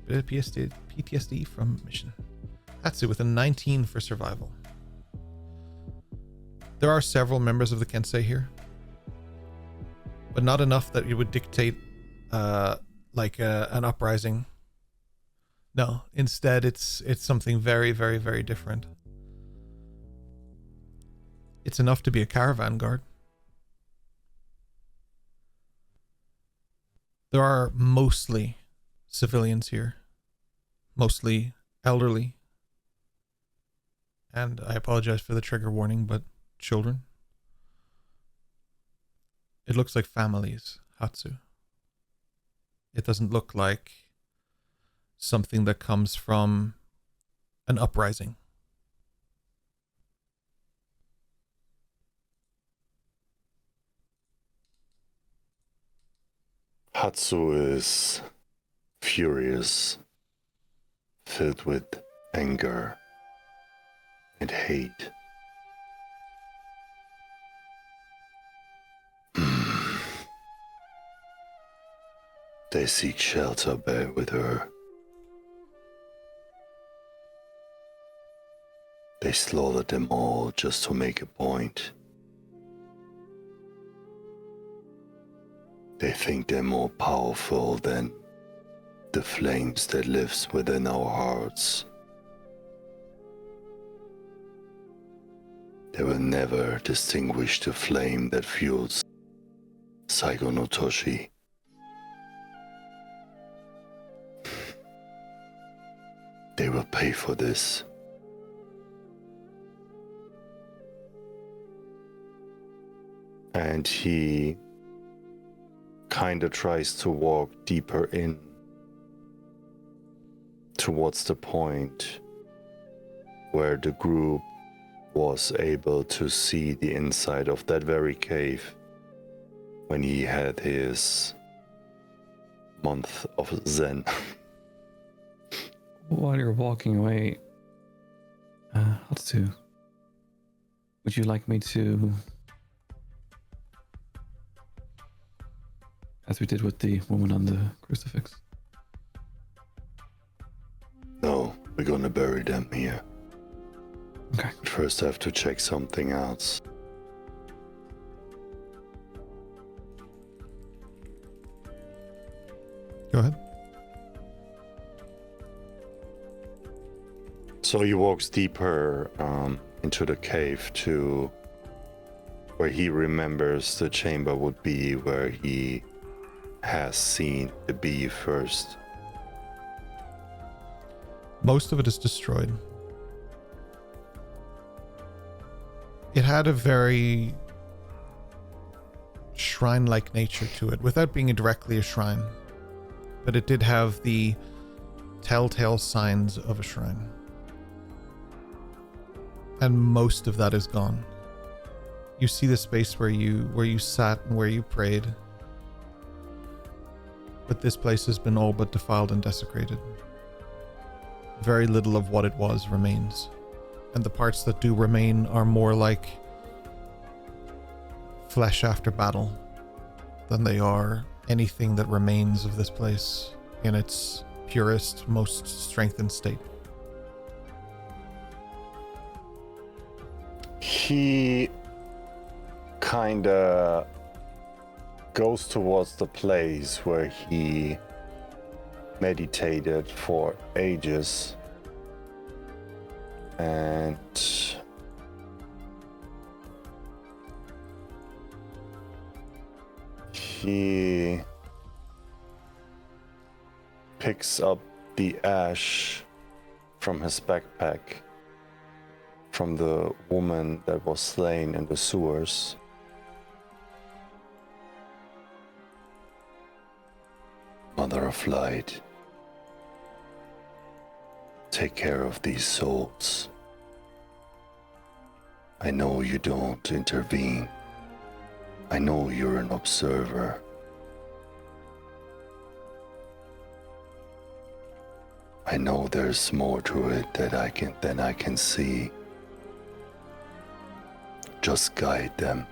Bit of PTSD from mission. Hatsu with a 19 for survival. There are several members of the Kensei here, but not enough that it would dictate an uprising. No, instead it's something very, very, very different. It's enough to be a caravan guard. There are mostly civilians here, mostly elderly, and I apologize for the trigger warning, but children. It looks like families, Hatsu. It doesn't look like something that comes from an uprising. Hatsu is furious, filled with anger and hate. They seek shelter there with her. They slaughtered them all just to make a point. They think they're more powerful than the flames that lives within our hearts. They will never distinguish the flame that fuels Saigo no Toshi. They will pay for this. And he kind of tries to walk deeper in towards the point where the group was able to see the inside of that very cave when he had his month of Zen. While you're walking away, Hatsu, would you like me to, as we did with the woman on the crucifix? No, we're gonna bury them here. Okay. But first I have to check something else. Go ahead. So he walks deeper into the cave to where he remembers the chamber would be, where he has seen the bee first. Most of it is destroyed. It had a very shrine-like nature to it, without being directly a shrine. But it did have the telltale signs of a shrine. And most of that is gone. You see the space where you sat and where you prayed. But this place has been all but defiled and desecrated. Very little of what it was remains. And the parts that do remain are more like flesh after battle than they are anything that remains of this place in its purest, most strengthened state. He kinda goes towards the place where he meditated for ages, and he picks up the ash from his backpack from the woman that was slain in the sewers. Mother of Light, take care of these souls. I know you don't intervene. I know you're an observer. I know there's more to it than I can see. Just guide them.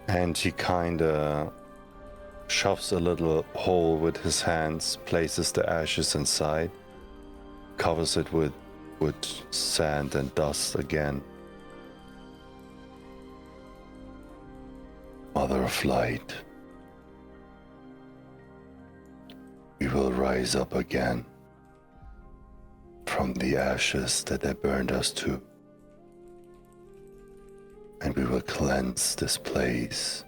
And he kinda shoves a little hole with his hands, places the ashes inside, covers it with sand and dust again. Mother of Light, we will rise up again from the ashes that they burned us to. And we will cleanse this place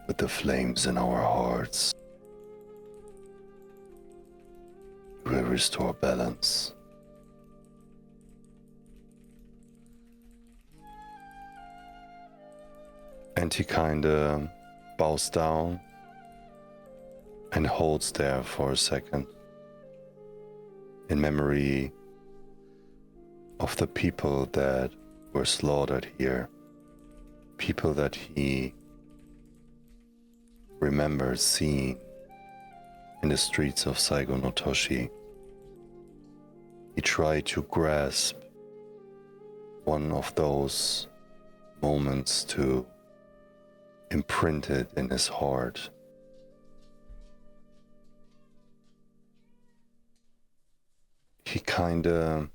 with the flames in our hearts. We will restore balance. And he kinda bows down and holds there for a second in memory of the people that were slaughtered here. People that he remembers seeing in the streets of Saigo no Toshi. He tried to grasp one of those moments to imprint it in his heart. He kinda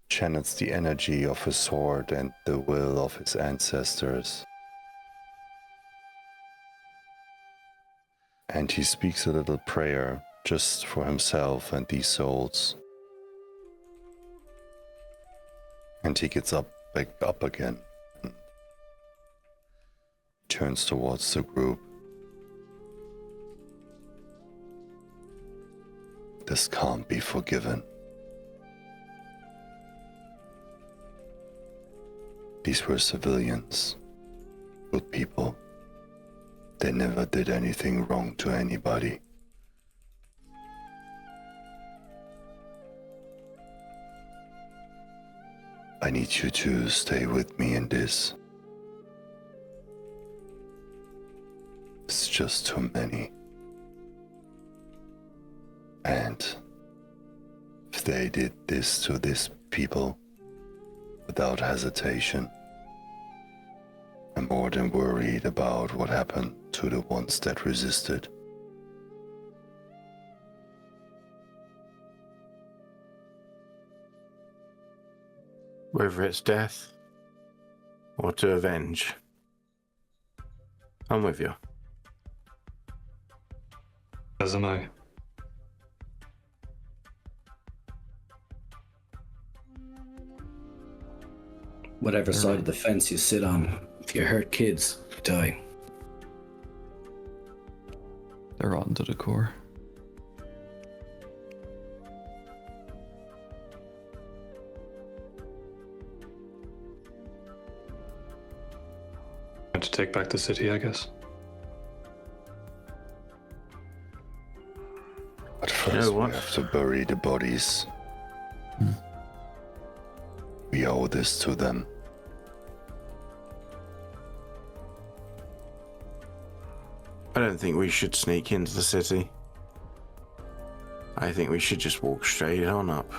channels the energy of his sword and the will of his ancestors. And he speaks a little prayer just for himself and these souls. And he gets back up again and turns towards the group. This can't be forgiven. These were civilians, good people. They never did anything wrong to anybody. I need you to stay with me in this. It's just too many. And if they did this to these people without hesitation, I'm more than worried about what happened to the ones that resisted. Whether it's death or to avenge, I'm with you. As am I. Whatever side of the fence you sit on, if you hurt kids, you die. They're rotten to the core. Time to take back the city, I guess. But first we have to bury the bodies. We owe this to them. I don't think we should sneak into the city. I think we should just walk straight on up.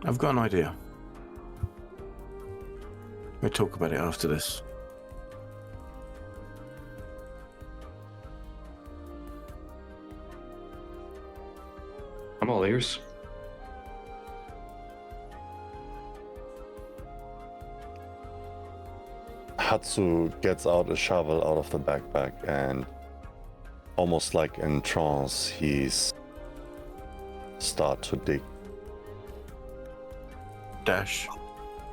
I've got an idea. We'll talk about it after this. I'm all ears. Hatsu gets out a shovel out of the backpack and almost like in trance, he's start to dig. Dash,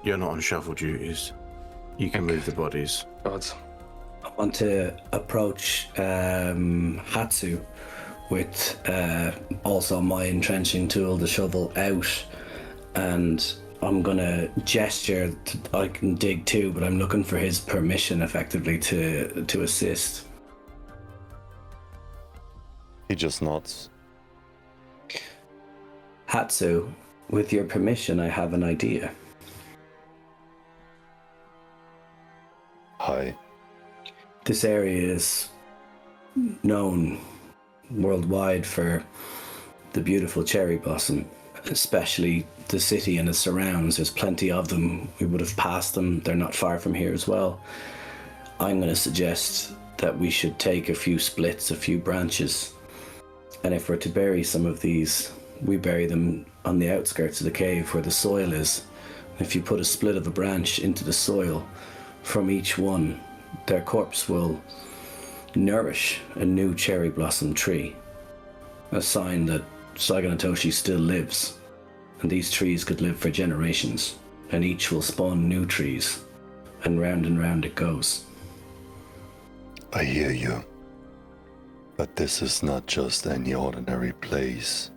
you're not on shovel duties. You can move the bodies. Gods. I want to approach Hatsu with also my entrenching tool, the shovel, out, and I'm gonna gesture. I can dig too, but I'm looking for his permission, effectively, to assist. He just nods. Hatsu, with your permission, I have an idea. Hi. This area is known worldwide for the beautiful cherry blossom, especially the city and its surrounds. There's plenty of them. We would have passed them. They're not far from here as well. I'm going to suggest that we should take a few splits, a few branches, and if we're to bury some of these, we bury them on the outskirts of the cave where the soil is. If you put a split of a branch into the soil from each one, their corpse will nourish a new cherry blossom tree, a sign that Saganatoshi still lives, and these trees could live for generations, and each will spawn new trees, and round it goes. I hear you. But this is not just any ordinary place.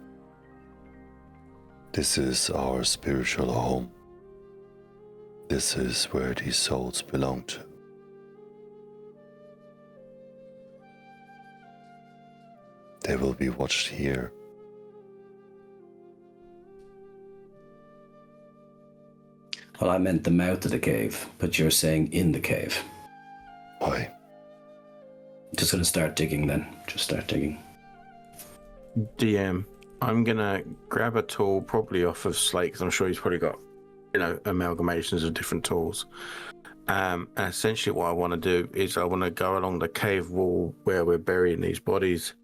This is our spiritual home. This is where these souls belong to. They will be watched here. Well, I meant the mouth of the cave, but you're saying in the cave. Why? Just gonna start digging then. Just start digging. DM, I'm gonna grab a tool probably off of Slate, because I'm sure he's probably got, amalgamations of different tools. And essentially what I want to do is I want to go along the cave wall where we're burying these bodies,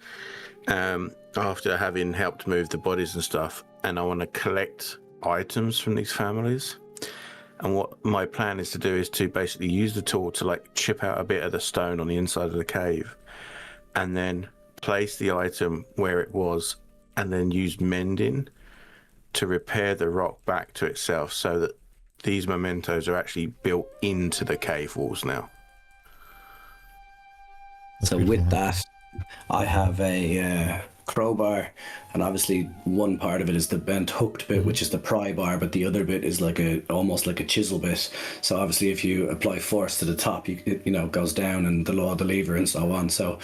after having helped move the bodies and stuff, and I want to collect items from these families. And what my plan is to do is to basically use the tool to chip out a bit of the stone on the inside of the cave, and then place the item where it was, and then use mending to repair the rock back to itself, so that these mementos are actually built into the cave walls now. So with that, I have a crowbar, and obviously one part of it is the bent hooked bit, which is the pry bar, but the other bit is almost like a chisel bit. So obviously if you apply force to the top, it goes down, and the law of the lever and so on. So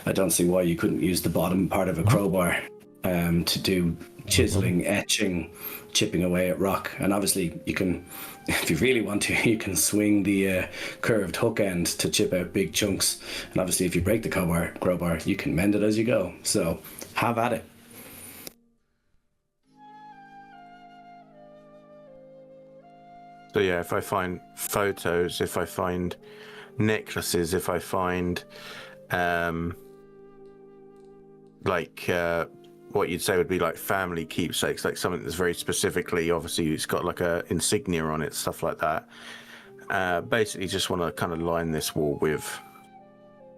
I don't see why you couldn't use the bottom part of a crowbar to do chiseling, etching, chipping away at rock. And obviously you can, if you really want to, you can swing the curved hook end to chip out big chunks. And obviously if you break the crowbar, you can mend it as you go. So have at it. So yeah, if I find photos, if I find necklaces, if I find what you'd say would be like family keepsakes, like something that's very specifically, obviously it's got like a insignia on it, stuff like that. Basically just want to kind of line this wall with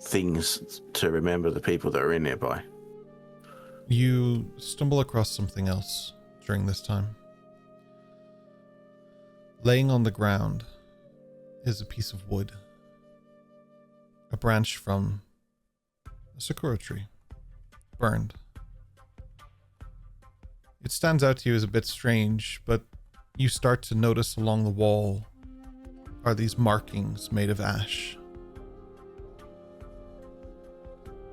things to remember the people that are in nearby. You stumble across something else during this time. Laying on the ground is a piece of wood. A branch from a sakura tree. Burned. It stands out to you as a bit strange, but you start to notice along the wall are these markings made of ash.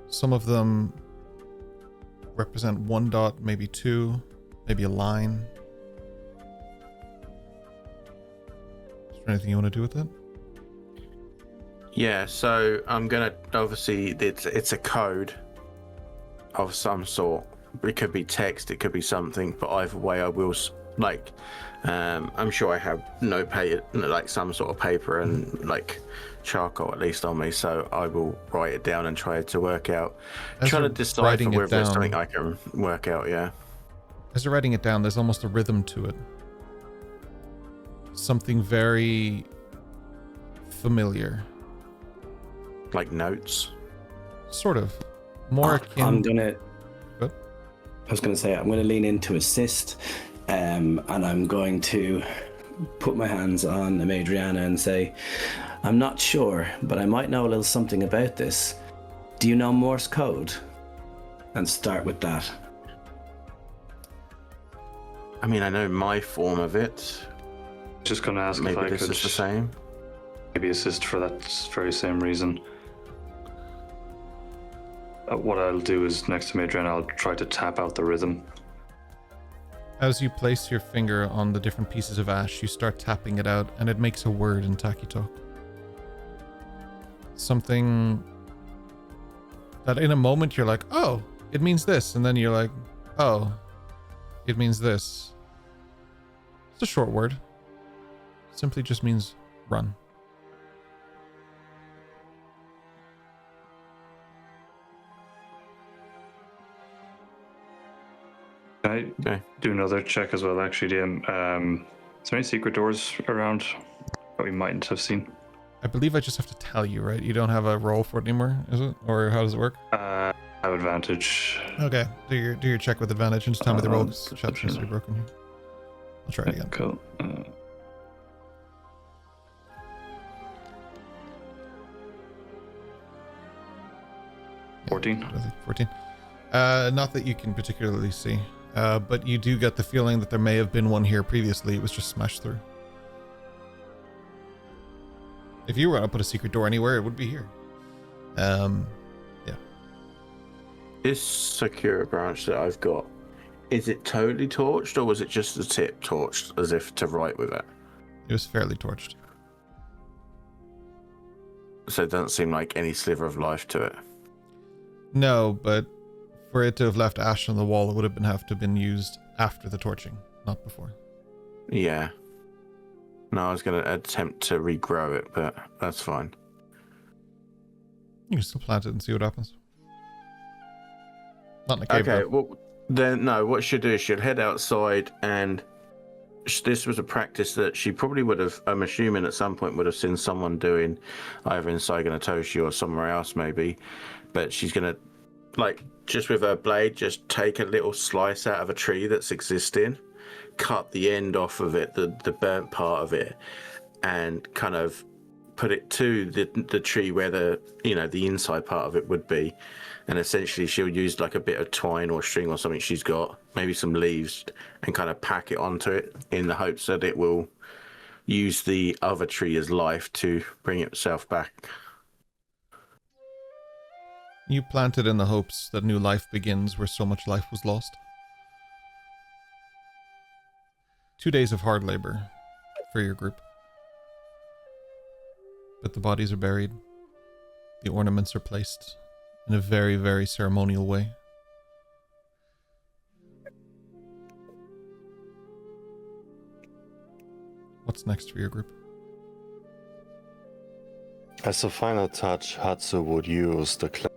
Some of them represent 1 dot, maybe 2, maybe a line. Is there anything you want to do with it? Yeah, so I'm gonna, obviously it's a code of some sort. It could be text, it could be something, but either way I will, like, I'm sure I have notepaper, like some sort of paper and like charcoal at least on me, so I will write it down and try to work out, try to decipher whether it's something I can work out, yeah. As you're writing it down, there's almost a rhythm to it. Something very familiar. Like notes? Sort of. More akin... I was going to say, I'm going to lean in to assist, and I'm going to put my hands on Adriana and say, I'm not sure, but I might know a little something about this. Do you know Morse code? And start with that. I mean, I know my form of it. Just going to ask maybe if I this could is the same. Maybe assist for that very same reason. What I'll do is next to Adrian, I'll try to tap out the rhythm. As you place your finger on the different pieces of ash, you start tapping it out, and it makes a word in Taki Talk. Something that in a moment you're like, oh, it means this, and then you're like, oh, it means this. It's a short word. Simply just means run. Can I do another check as well, actually, DM? Is there any secret doors around that we mightn't have seen? I believe I just have to tell you, right? You don't have a roll for it anymore, is it? Or how does it work? I have advantage. Okay, do your check with advantage and just tell me the roll. Chat seems to be broken here. I'll try it again. Cool. 14. 14. Not that you can particularly see. But you do get the feeling that there may have been one here previously. It was just smashed through. If you were going to put a secret door anywhere, it would be here. Yeah. This secure branch that I've got, is it totally torched, or was it just the tip torched as if to write with it? It was fairly torched. So it doesn't seem like any sliver of life to it. No, but for it to have left ash on the wall, it would have to have been used after the torching, not before. Yeah. No, I was going to attempt to regrow it, but that's fine. You can still plant it and see what happens. Not in a cave. Okay, well, then, no, what she'll do is she'll head outside, and this was a practice that she probably would have, I'm assuming at some point, would have seen someone doing either in Saigonatoshi or somewhere else maybe, but she's going to, like, just with her blade, just take a little slice out of a tree that's existing, cut the end off of it, the burnt part of it, and kind of put it to the tree where the inside part of it would be. And essentially she'll use like a bit of twine or string or something she's got, maybe some leaves, and kind of pack it onto it in the hopes that it will use the other tree as life to bring itself back. You planted in the hopes that new life begins where so much life was lost. 2 days of hard labor for your group. But the bodies are buried. The ornaments are placed in a very, very ceremonial way. What's next for your group? As a final touch, Hatsu would use the to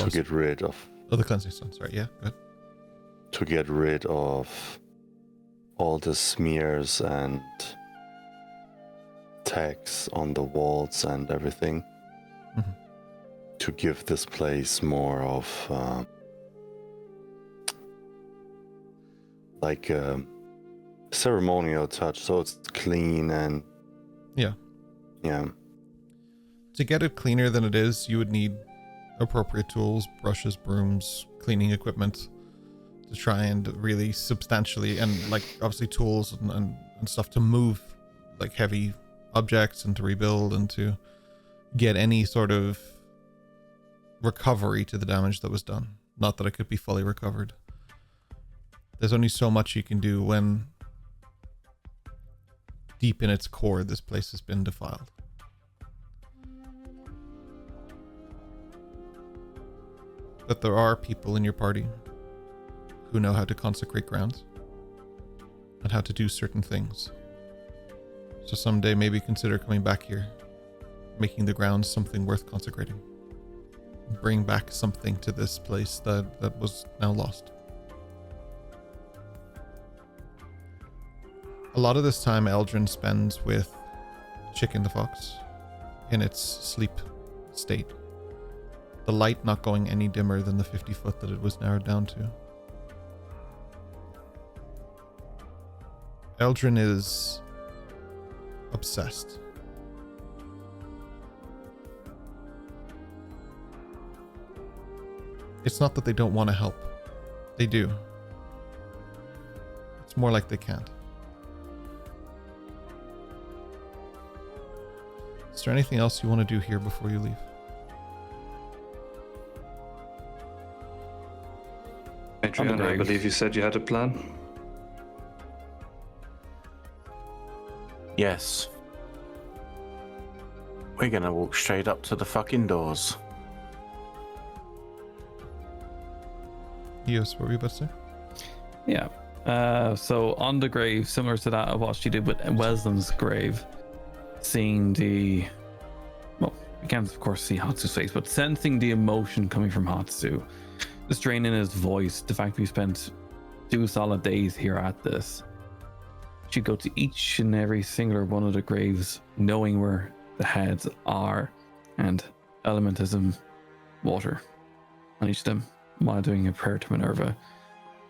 get rid of. Oh, the cleansing stone. Sorry, yeah, good. To get rid of all the smears and tags on the walls and everything. Mm-hmm. To give this place more of like a ceremonial touch, so it's clean and yeah. To get it cleaner than it is, you would need appropriate tools, brushes, brooms, cleaning equipment to try and really substantially, and like obviously tools and stuff to move like heavy objects and to rebuild and to get any sort of recovery to the damage that was done. Not that it could be fully recovered. There's only so much you can do when deep in its core this place has been defiled. But there are people in your party who know how to consecrate grounds and how to do certain things. So someday maybe consider coming back here, making the grounds something worth consecrating. Bring back something to this place that was now lost. A lot of this time Eldrin spends with Chicken the Fox in its sleep state. The light not going any dimmer than the 50 foot that it was narrowed down to. Eldrin is obsessed. It's not that they don't want to help. They do. It's more like they can't. Is there anything else you want to do here before you leave? Adrian, I believe you said you had a plan? Yes. We're gonna walk straight up to the fucking doors. Yes, what were you about to say? Yeah. So on the grave, similar to that of what she did with Weslyn's grave, seeing the... Well, you can't of course see Hatsu's face, but sensing the emotion coming from Hatsu, the strain in his voice, the fact we spent 2 solid days here at this. She'd go to each and every singular one of the graves, knowing where the heads are, and elementism water on each of them while doing a prayer to Minerva.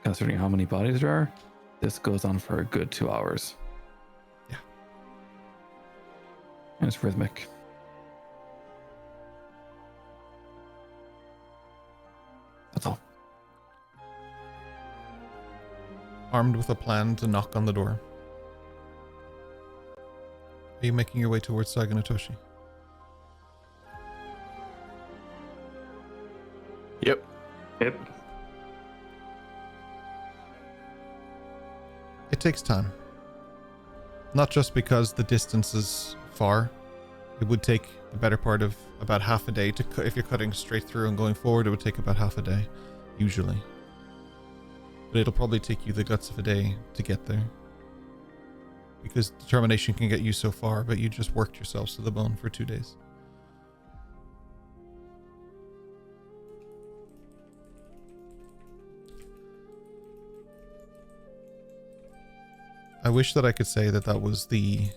Considering how many bodies there are, this goes on for a good 2 hours. Yeah. And it's rhythmic. That's all. Armed with a plan to knock on the door, are you making your way towards Saganatoshi? Yep. Yep. It takes time. Not just because the distance is far. It would take the better part of about half a day to if you're cutting straight through and going forward, it would take about half a day, usually. But it'll probably take you the guts of a day to get there. Because determination can get you so far, but you just worked yourselves to the bone for 2 days. I wish that I could say that that was the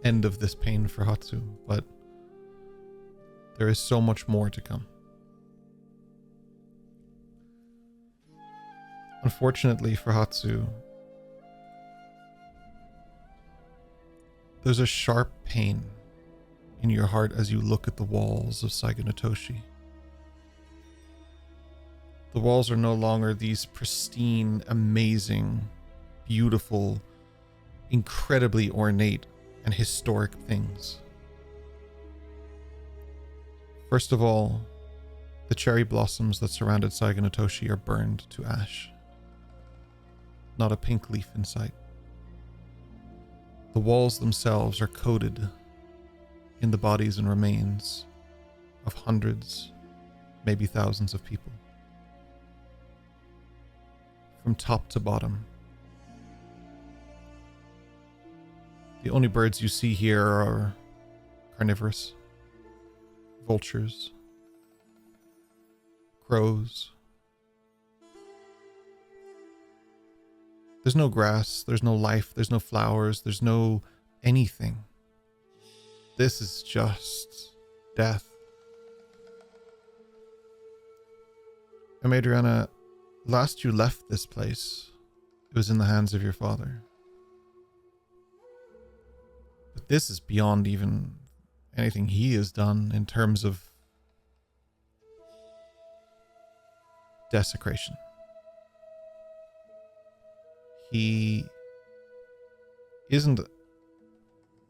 end of this pain for Hatsu, but there is so much more to come. Unfortunately for Hatsu, there's a sharp pain in your heart as you look at the walls of Saganatoshi. The walls are no longer these pristine, amazing, beautiful, incredibly ornate and historic things. First of all, the cherry blossoms that surrounded Saganatoshi are burned to ash. not a pink leaf in sight. The walls themselves are coated in the bodies and remains of hundreds, maybe thousands of people. From top to bottom. The only birds you see here are carnivorous, vultures, crows. There's no grass, there's no life, there's no flowers, there's no anything. This is just death. And Adriana, last you left this place, it was in the hands of your father. But this is beyond even anything he has done in terms of desecration. He isn't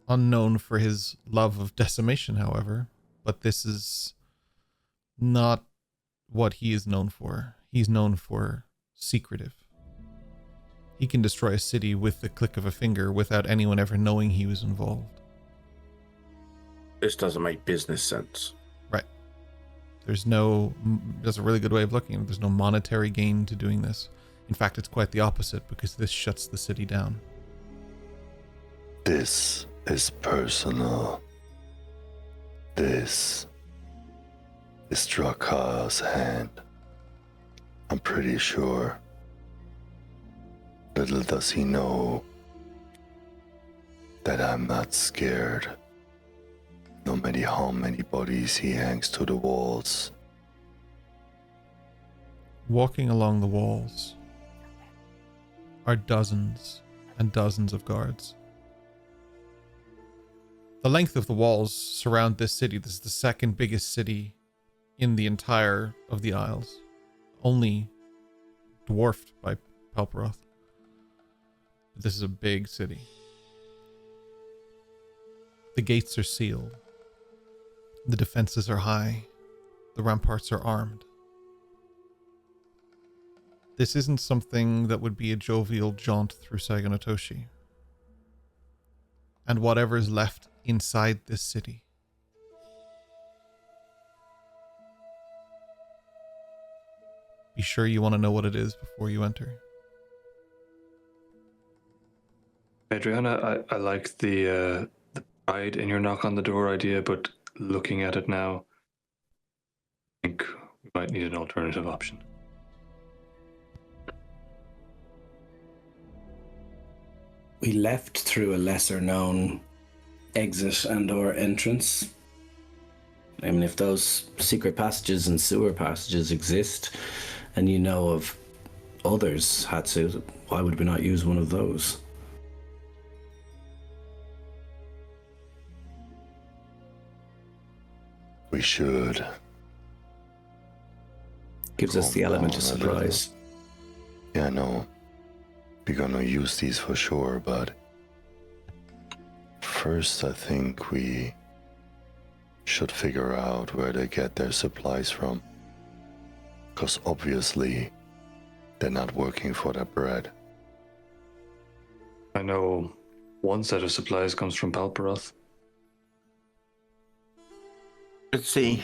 unknown for his love of decimation, however, but this is not what he is known for. He's known for secretive. He can destroy a city with the click of a finger without anyone ever knowing he was involved. This doesn't make business sense. Right. That's a really good way of looking at it. There's no monetary gain to doing this. In fact, it's quite the opposite, because this shuts the city down. This is personal. This is Drakar's hand. I'm pretty sure. Little does he know that I'm not scared. No matter how many bodies he hangs to the walls. Walking along the walls are dozens and dozens of guards. The length of the walls surround this city. This is the second biggest city in the entire of the Isles, only dwarfed by Palperoth. This is a big city. The gates are sealed. The defenses are high. The ramparts are armed. This isn't something that would be a jovial jaunt through Saganatoshi. And whatever is left inside this city be sure you want to know what it is before you enter. Adriana, I like the pride in your knock on the door idea, but looking at it now, I think we might need an alternative option. We left through a lesser known exit and or entrance. I mean, if those secret passages and sewer passages exist, and you know of others, Hatsu, why would we not use one of those? We should. Gives us the element of surprise. Yeah, no. We're gonna use these for sure, but first I think we should figure out where they get their supplies from. Because obviously they're not working for their bread. I know one set of supplies comes from Palperoth. But see,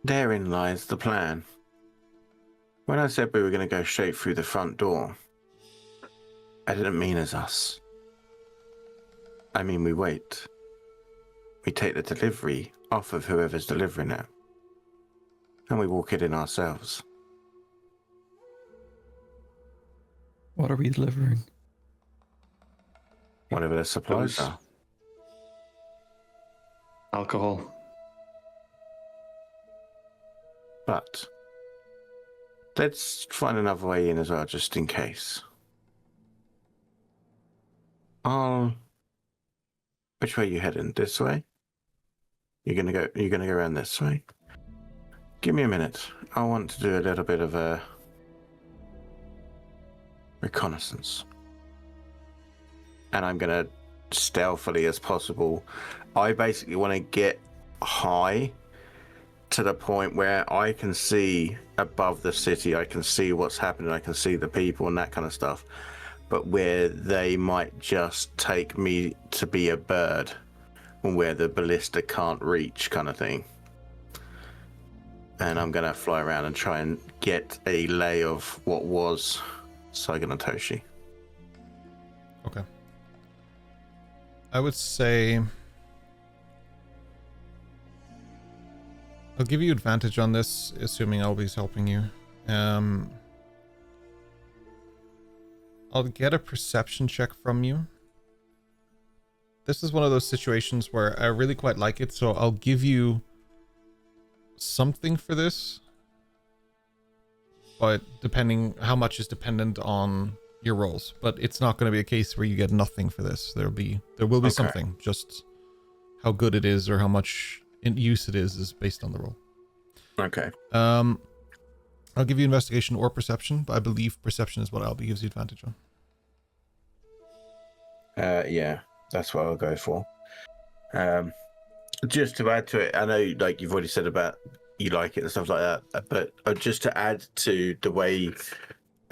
therein lies the plan. When I said we were going to go straight through the front door, I didn't mean as us. I mean we wait. We take the delivery off of whoever's delivering it. And we walk it in ourselves. What are we delivering? Whatever the supplies Booze. are. Alcohol. But let's find another way in as well, just in case. Which way are you heading? This way? You're gonna go around this way? Give me a minute. I want to do a little bit of a reconnaissance. And I'm gonna stealthily as possible. I basically want to get high to the point where I can see above the city. I can see what's happening. I can see the people and that kind of stuff. but where they might just take me to be a bird, where the ballista can't reach, kind of thing. And I'm gonna fly around and try and get a lay of what was Saigonatoshi. Okay. I would say I'll give you advantage on this, assuming Albie's helping you. I'll get a perception check from you. This is one of those situations where I really quite like it, so I'll give you something for this. But depending, how much is dependent on your rolls. But it's not going to be a case where you get nothing for this. There will be Okay. something. Just how good it is or how much in use it is based on the roll. Okay. I'll give you investigation or perception, but I believe perception is what Albie gives you advantage on. Yeah, that's what I'll go for. Just to add to it, I know, like you've already said about you like it and stuff like that, but just to add to the way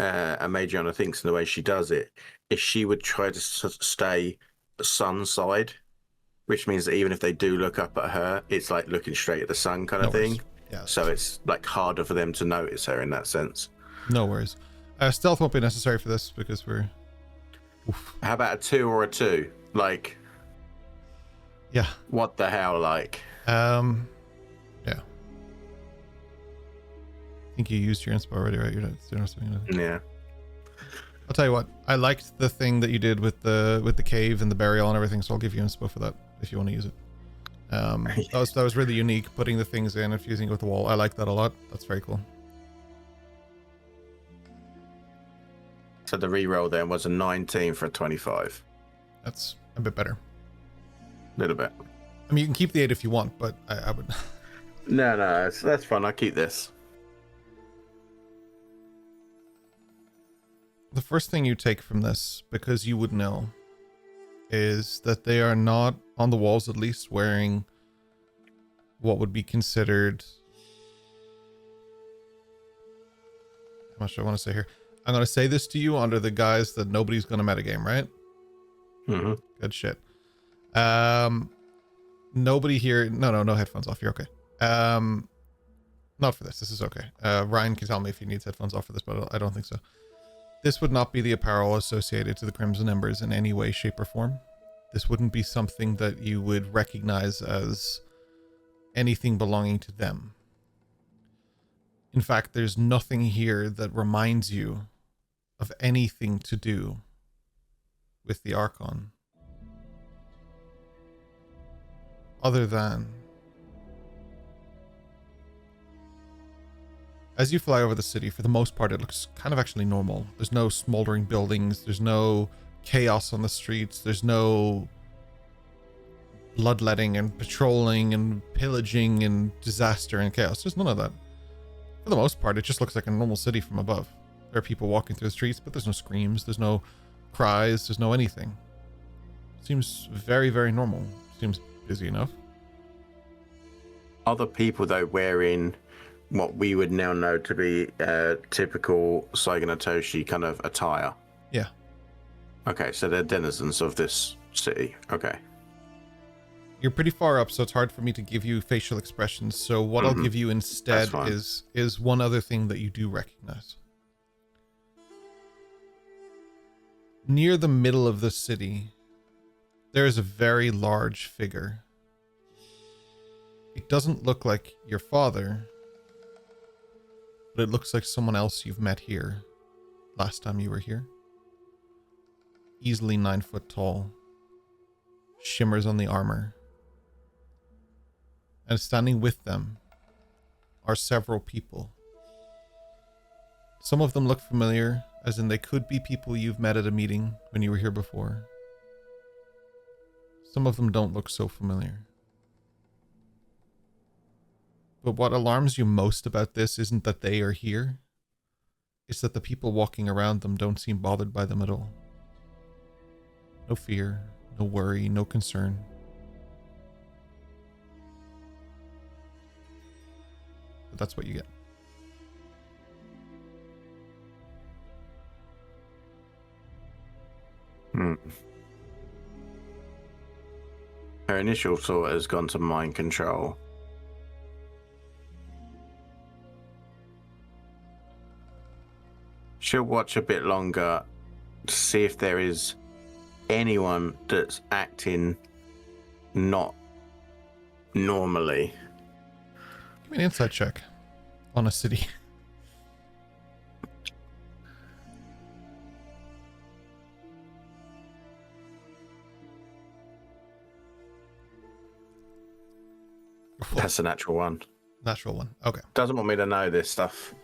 Amagiana thinks and the way she does it, is she would try to stay sun side, which means that even if they do look up at her, it's like looking straight at the sun kind of thing. Yeah. So it's like harder for them to notice her in that sense. No worries. Stealth won't be necessary for this because we're... Oof. How about a 2 or a 2? Like... Yeah. What the hell, like? Yeah. I think you used your inspo already, right? You're not doing something. Yeah. I'll tell you what. I liked the thing that you did with the cave and the burial and everything, so I'll give you inspo for that if you want to use it. That was really unique, putting the things in and fusing it with the wall. I like that a lot. That's very cool. So the reroll then was a 19 for a 25. That's a bit better. A little bit. I mean, you can keep the 8 if you want, but I would... No, that's fine. I'll keep this. The first thing you take from this, because you would know, is that they are not, on the walls at least, wearing what would be considered... How much do I want to say here? I'm going to say this to you under the guise that nobody's going to metagame, right? Mm-hmm. Good shit. Nobody here... No headphones off. You're okay. Not for this. This is okay. Ryan can tell me if he needs headphones off for this, but I don't think so. This would not be the apparel associated to the Crimson Embers in any way, shape, or form. This wouldn't be something that you would recognize as anything belonging to them. In fact, there's nothing here that reminds you of anything to do with the Archon. Other than... As you fly over the city, for the most part, it looks kind of actually normal. There's no smoldering buildings. There's no chaos on the streets. There's no bloodletting and patrolling and pillaging and disaster and chaos. There's none of that. For the most part, it just looks like a normal city from above. There are people walking through the streets, but there's no screams. There's no cries. There's no anything. Seems very, very normal. Seems busy enough. Other people, though, wearing what we would now know to be typical Saigonatoshi kind of attire. Yeah. Okay, so they're denizens of this city. Okay. You're pretty far up, so it's hard for me to give you facial expressions. So what I'll give you instead is one other thing that you do recognize. Near the middle of the city, there is a very large figure. It doesn't look like your father, but it looks like someone else you've met here last time you were here. Easily 9 foot tall. Shimmers on the armor. And standing with them are several people. Some of them look familiar, as in they could be people you've met at a meeting when you were here before. Some of them don't look so familiar. But what alarms you most about this isn't that they are here. It's that the people walking around them don't seem bothered by them at all. No fear, no worry, no concern. But that's what you get. her initial thought has gone to mind control. She'll watch a bit longer to see if there is anyone that's acting not normally. Give me an insight check on a city. That's a natural one. Natural one. Okay. Doesn't want me to know this stuff.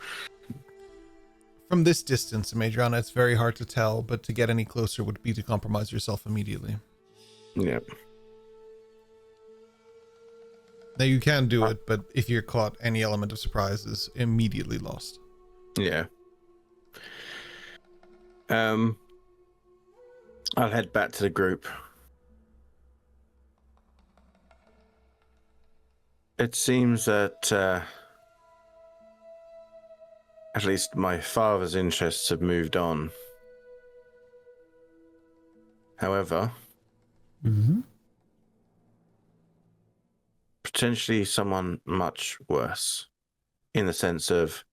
From this distance, Madriana, it's very hard to tell, but to get any closer would be to compromise yourself immediately. Yeah. Now you can do it, but if you're caught, any element of surprise is immediately lost. Yeah. I'll head back to the group. It seems that at least my father's interests have moved on. However, potentially someone much worse, in the sense of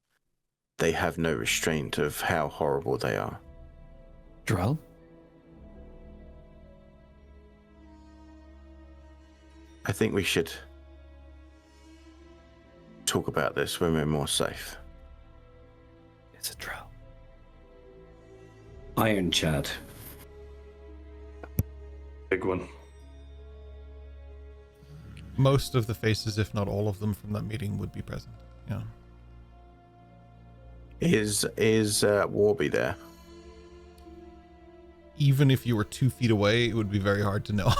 they have no restraint of how horrible they are. Drell? I think we should talk about this when we're more safe. It's a Drell. Iron Chad. Big one. Most of the faces, if not all of them from that meeting, would be present. Yeah. Is Warby there? Even if you were 2 feet away, it would be very hard to know.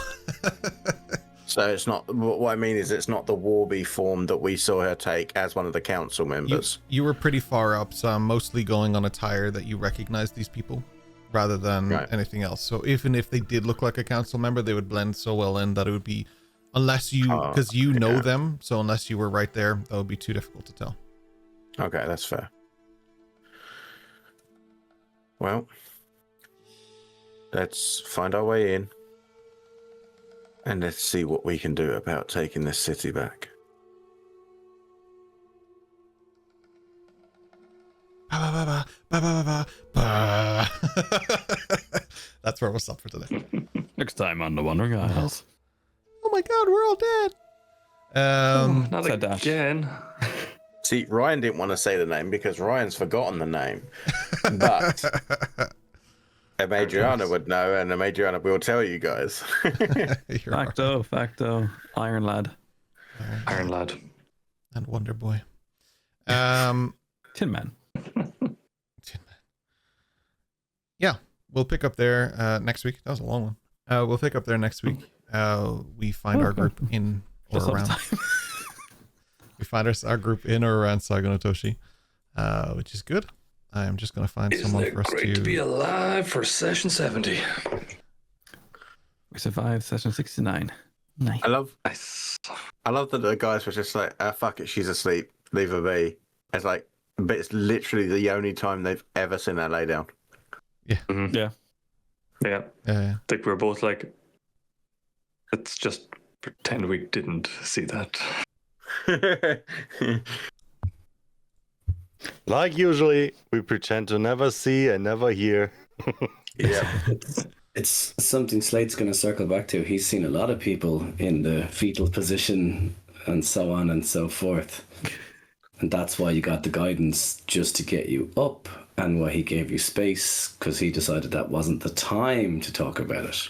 So it's not, what I mean is it's not the Warby form that we saw her take as one of the council members. You were pretty far up, so I'm mostly going on attire that you recognize these people rather than anything else. So even if they did look like a council member, they would blend so well in that it would be, unless you, because you know them, so unless you were right there, that would be too difficult to tell. Okay, that's fair. Well, let's find our way in. And let's see what we can do about taking this city back. That's where we'll stop for today. Next time on the Wandering Isles. Oh my god, we're all dead. Not Dash. again. See, Ryan didn't want to say the name because Ryan's forgotten the name. But Madriana would know, and Madriana will tell you guys. Facto. Iron Lad. Iron Lad. And Wonder Boy. Tin Man. Yeah, we'll pick up there next week. That was a long one. We'll pick up there next week. We find our group in or around. We find our group in or around Sagonotoshi, which is good. I am just going to find someone for us great to be alive for session 70. We survived session 69. Nice. I love that the guys were just like, fuck it, she's asleep, leave her be. It's like, but it's literally the only time they've ever seen her lay down. Yeah. Mm-hmm. Yeah. I think we're both like, let's just pretend we didn't see that. Like usually, we pretend to never see and never hear. Yeah. It's something Slate's going to circle back to. He's seen a lot of people in the fetal position and so on and so forth. And that's why you got the guidance, just to get you up, and why he gave you space, because he decided that wasn't the time to talk about it,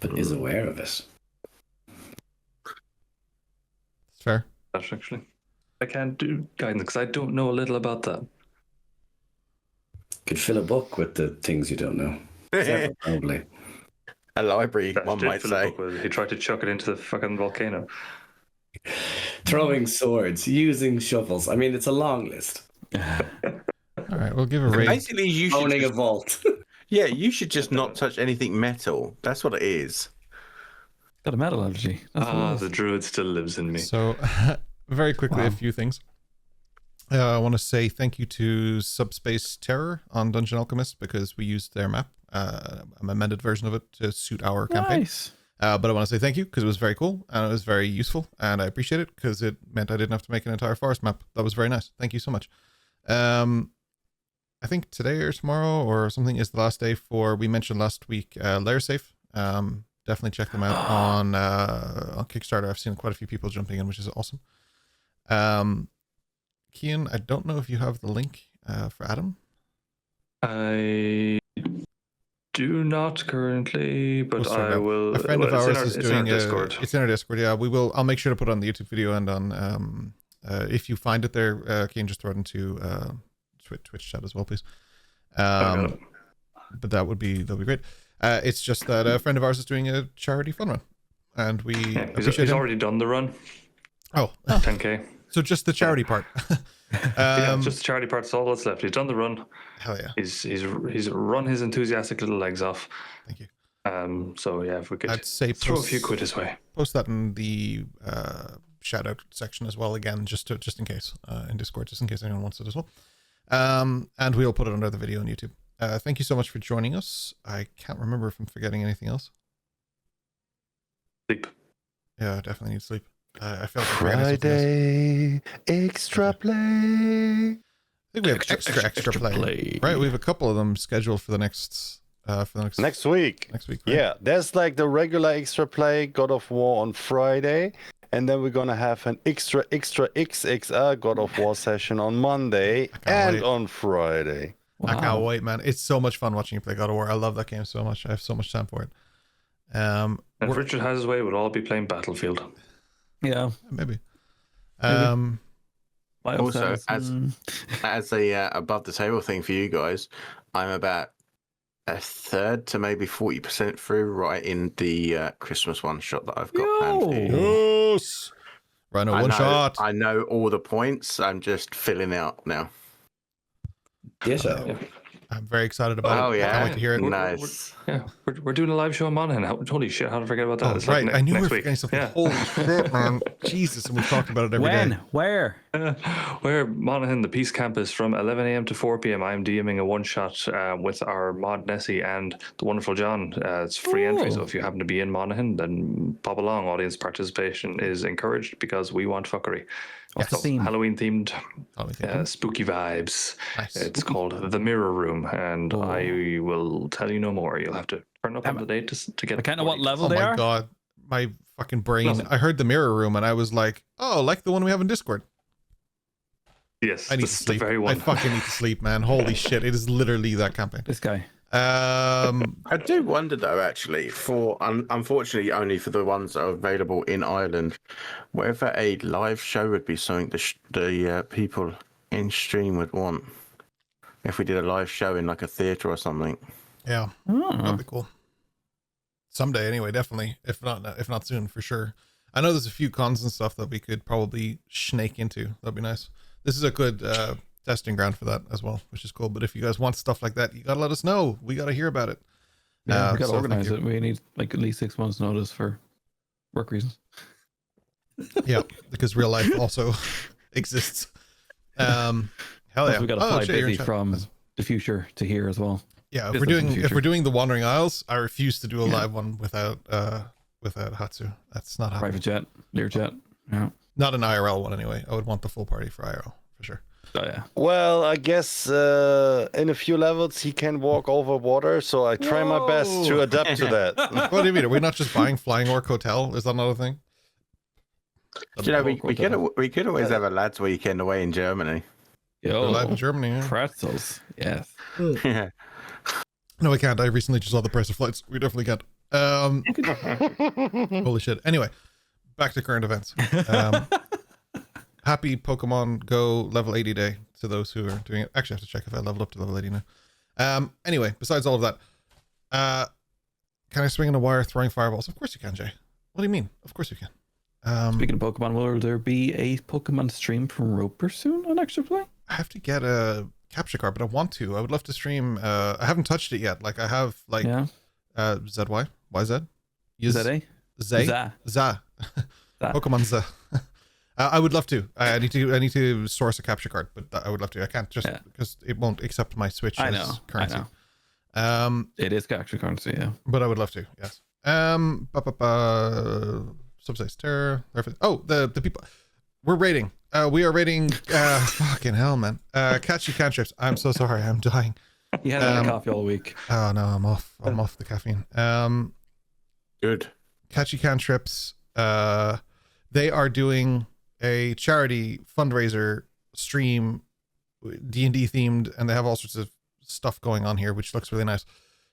but is aware of it. Fair. That's actually, I can't do guidance because I don't know a little about that. Could fill a book with the things you don't know. Several, probably. A library, Dash one did might fill a say. book with it. He tried to chuck it into the fucking volcano. Throwing swords, using shovels. I mean, it's a long list. All right, we'll give a raid. Basically, you should Owning just, a vault. yeah, you should just not touch anything metal. That's what it is. Got a metal allergy. That's what it is. The druid still lives in me. So, very quickly, a few things. I want to say thank you to Subspace Terror on Dungeon Alchemist, because we used their map, an amended version of it to suit our campaign. Nice. But I want to say thank you because it was very cool and it was very useful, and I appreciate it because it meant I didn't have to make an entire forest map. That was very nice. Thank you so much. I think today or tomorrow or something is the last day for, we mentioned last week, Lair Safe. Definitely check them out on Kickstarter. I've seen quite a few people jumping in, which is awesome. Kian, I don't know if you have the link for Adam. I do not currently, but I will. A friend of ours is doing Discord. It's in our Discord. Yeah, we will. I'll make sure to put it on the YouTube video and on. If you find it there, Kian, just throw it into Twitch chat as well, please. But that'd be great. It's just that a friend of ours is doing a charity fun run, and we appreciate he's already done the run. Oh, 10k. So just the charity part. Just the charity part. That's all that's left. He's done the run. Hell yeah. He's run his enthusiastic little legs off. Thank you. So yeah, if we could I'd say throw a few quid his way. Post that in the shout out section as well, again, just in case, in Discord, just in case anyone wants it as well. And we'll put it under the video on YouTube. Thank you so much for joining us. I can't remember if I'm forgetting anything else. Sleep. Yeah, I definitely need sleep. I felt like Friday extra play. I think we have extra play, right? We have a couple of them scheduled for the next Next week. Right? Yeah, there's like the regular extra play God of War on Friday, and then we're gonna have an extra XXL God of War session on Monday and wait. on Friday. Wow. I can't wait, man. It's so much fun watching you play God of War. I love that game so much. I have so much time for it. If Richard has his way, we'll all be playing Battlefield. Yeah, maybe. Also, as a above the table thing for you guys, I'm about a third to maybe 40% through writing the Christmas one shot that I've got planned for you. Yes. Right, no, one shot. I know all the points. I'm just filling out now. Yes, I'm very excited about it. Oh yeah, I can't wait to hear it. Nice. We're doing a live show on Monaghan. Holy shit! How did I forget about that? Oh, It's right. like I knew we were next week. forgetting something. Yeah. Holy shit, man. Jesus, and we've talked about it every day. Where? We're Monaghan, the Peace Campus, from 11 a.m. to 4 p.m. I'm DMing a one shot with our mod Nessie and the wonderful John. It's free entry, so if you happen to be in Monaghan, then pop along. Audience participation is encouraged because we want fuckery. What's the theme? Halloween themed, spooky vibes. Nice. It's called The Mirror Room, and I will tell you no more. You'll have to turn up on the date to get. I can't know what level Oh they my are. god. My fucking brain. I heard the mirror room and I was like, oh, like the one we have in Discord. Yes, I need to the sleep. very I one. fucking need to sleep, man. Holy shit. It is literally that campaign. This guy. I do wonder though, actually, for unfortunately only for the ones that are available in Ireland, whether a live show would be something the people in stream would want. If we did a live show in like a theater or something. Yeah. That'd be cool. Someday anyway, definitely. If not soon, for sure. I know there's a few cons and stuff that we could probably snake into. That'd be nice. This is a good testing ground for that as well, which is cool. But if you guys want stuff like that, you gotta let us know. We gotta hear about it. Yeah, we gotta so organize it. We need like at least 6 months notice for work reasons. Yeah, because real life also exists. Hell yeah. We gotta fly busy from the future to here as well. Yeah, if we're doing the Wandering Isles, I refuse to do a live one without Hatsu. That's not happening. Private jet, Learjet. Yeah. Not an IRL one anyway. I would want the full party for IRL for sure. Oh yeah. Well, I guess in a few levels he can walk over water, so I try my best to adapt to that. What do you mean? Are we not just buying Flying Orc Hotel? Is that another thing? You know, we could always have a lads weekend away in Germany. Yo, We're live in Germany. Yeah. pretzels. Yes. Yeah. No, we can't. I recently just saw the price of flights. We definitely can't. Holy shit. Anyway, back to current events. Happy Pokemon Go level 80 day to those who are doing it. Actually, I have to check if I leveled up to level 80 now. Anyway, besides all of that, can I swing in a wire throwing fireballs? Of course you can, Jay. What do you mean? Of course you can. Speaking of Pokemon, will there be a Pokemon stream from Roper soon on Extra Play? I have to get a capture card, but I want to. I would love to stream. I haven't touched it yet. Like I have, like ZY, YZ, ZA, Za, Pokemon Za. I would love to. I need to source a capture card, but I would love to. I can't just because it won't accept my Switch as currency. I know. It is capture currency, yeah. But I would love to. Yes. Subsidies terror. Oh, the people. We're raiding. We are raiding. Fucking hell, man. Catchy cantrips. I'm so sorry. I'm dying. He hasn't had coffee all week. Oh no, I'm off. I'm off the caffeine. Good. Catchy cantrips. They are doing a charity fundraiser stream, D&D themed, and they have all sorts of stuff going on here, which looks really nice.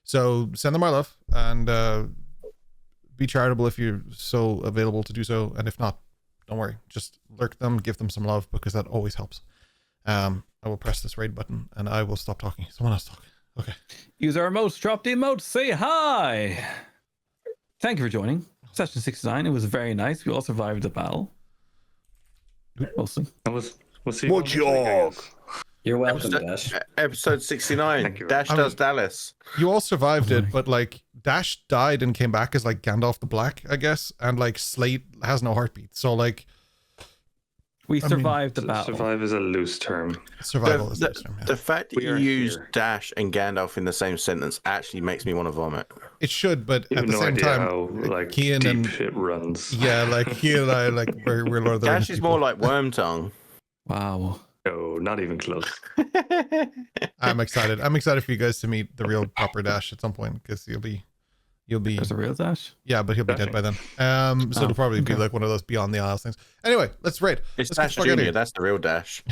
So send them our love and be charitable if you're so available to do so. And if not, don't worry. Just lurk them, give them some love, because that always helps. I will press this raid button and I will stop talking. Someone else talk. Okay. Use our emotes. Drop the emote. Say hi. Thank you for joining. Session 69. It was very nice. We all survived the battle. Mostly. We'll see. What jog? You're welcome, Episode, Dash. episode 69. Thank you. Dash does Dallas. You all survived it, but like Dash died and came back as like Gandalf the Black, I guess, and like Slate has no heartbeat. So like we survived the battle. Survive is a loose term. survival is The, the term, yeah. the fact that We you are use here. Dash and Gandalf in the same sentence actually makes me want to vomit. It should, but You at have the no same idea time, how like Kian deep and shit runs. yeah, like Kian and I, like we're Lord of the Rings Dash is people. more like worm tongue. Wow. No, not even close. I'm excited. I'm excited for you guys to meet the real proper Dash at some point, because you'll be There's a real Dash? yeah, but he'll be dead by then. So it'll probably be like one of those Beyond the Isles things. Anyway, let's raid. It's Let's Dash get the fuck outta Jr. here. That's the real Dash.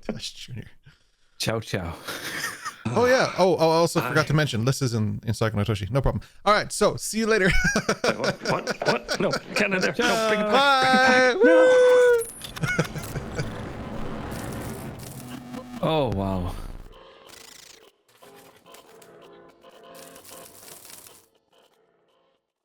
Dash Junior. Ciao, ciao. Oh yeah. Oh, I also forgot to mention Liz is in Psycho no Toshi. No problem. All right. So see you later. What? No, get in there. No, bring it back. Bye. Oh, wow.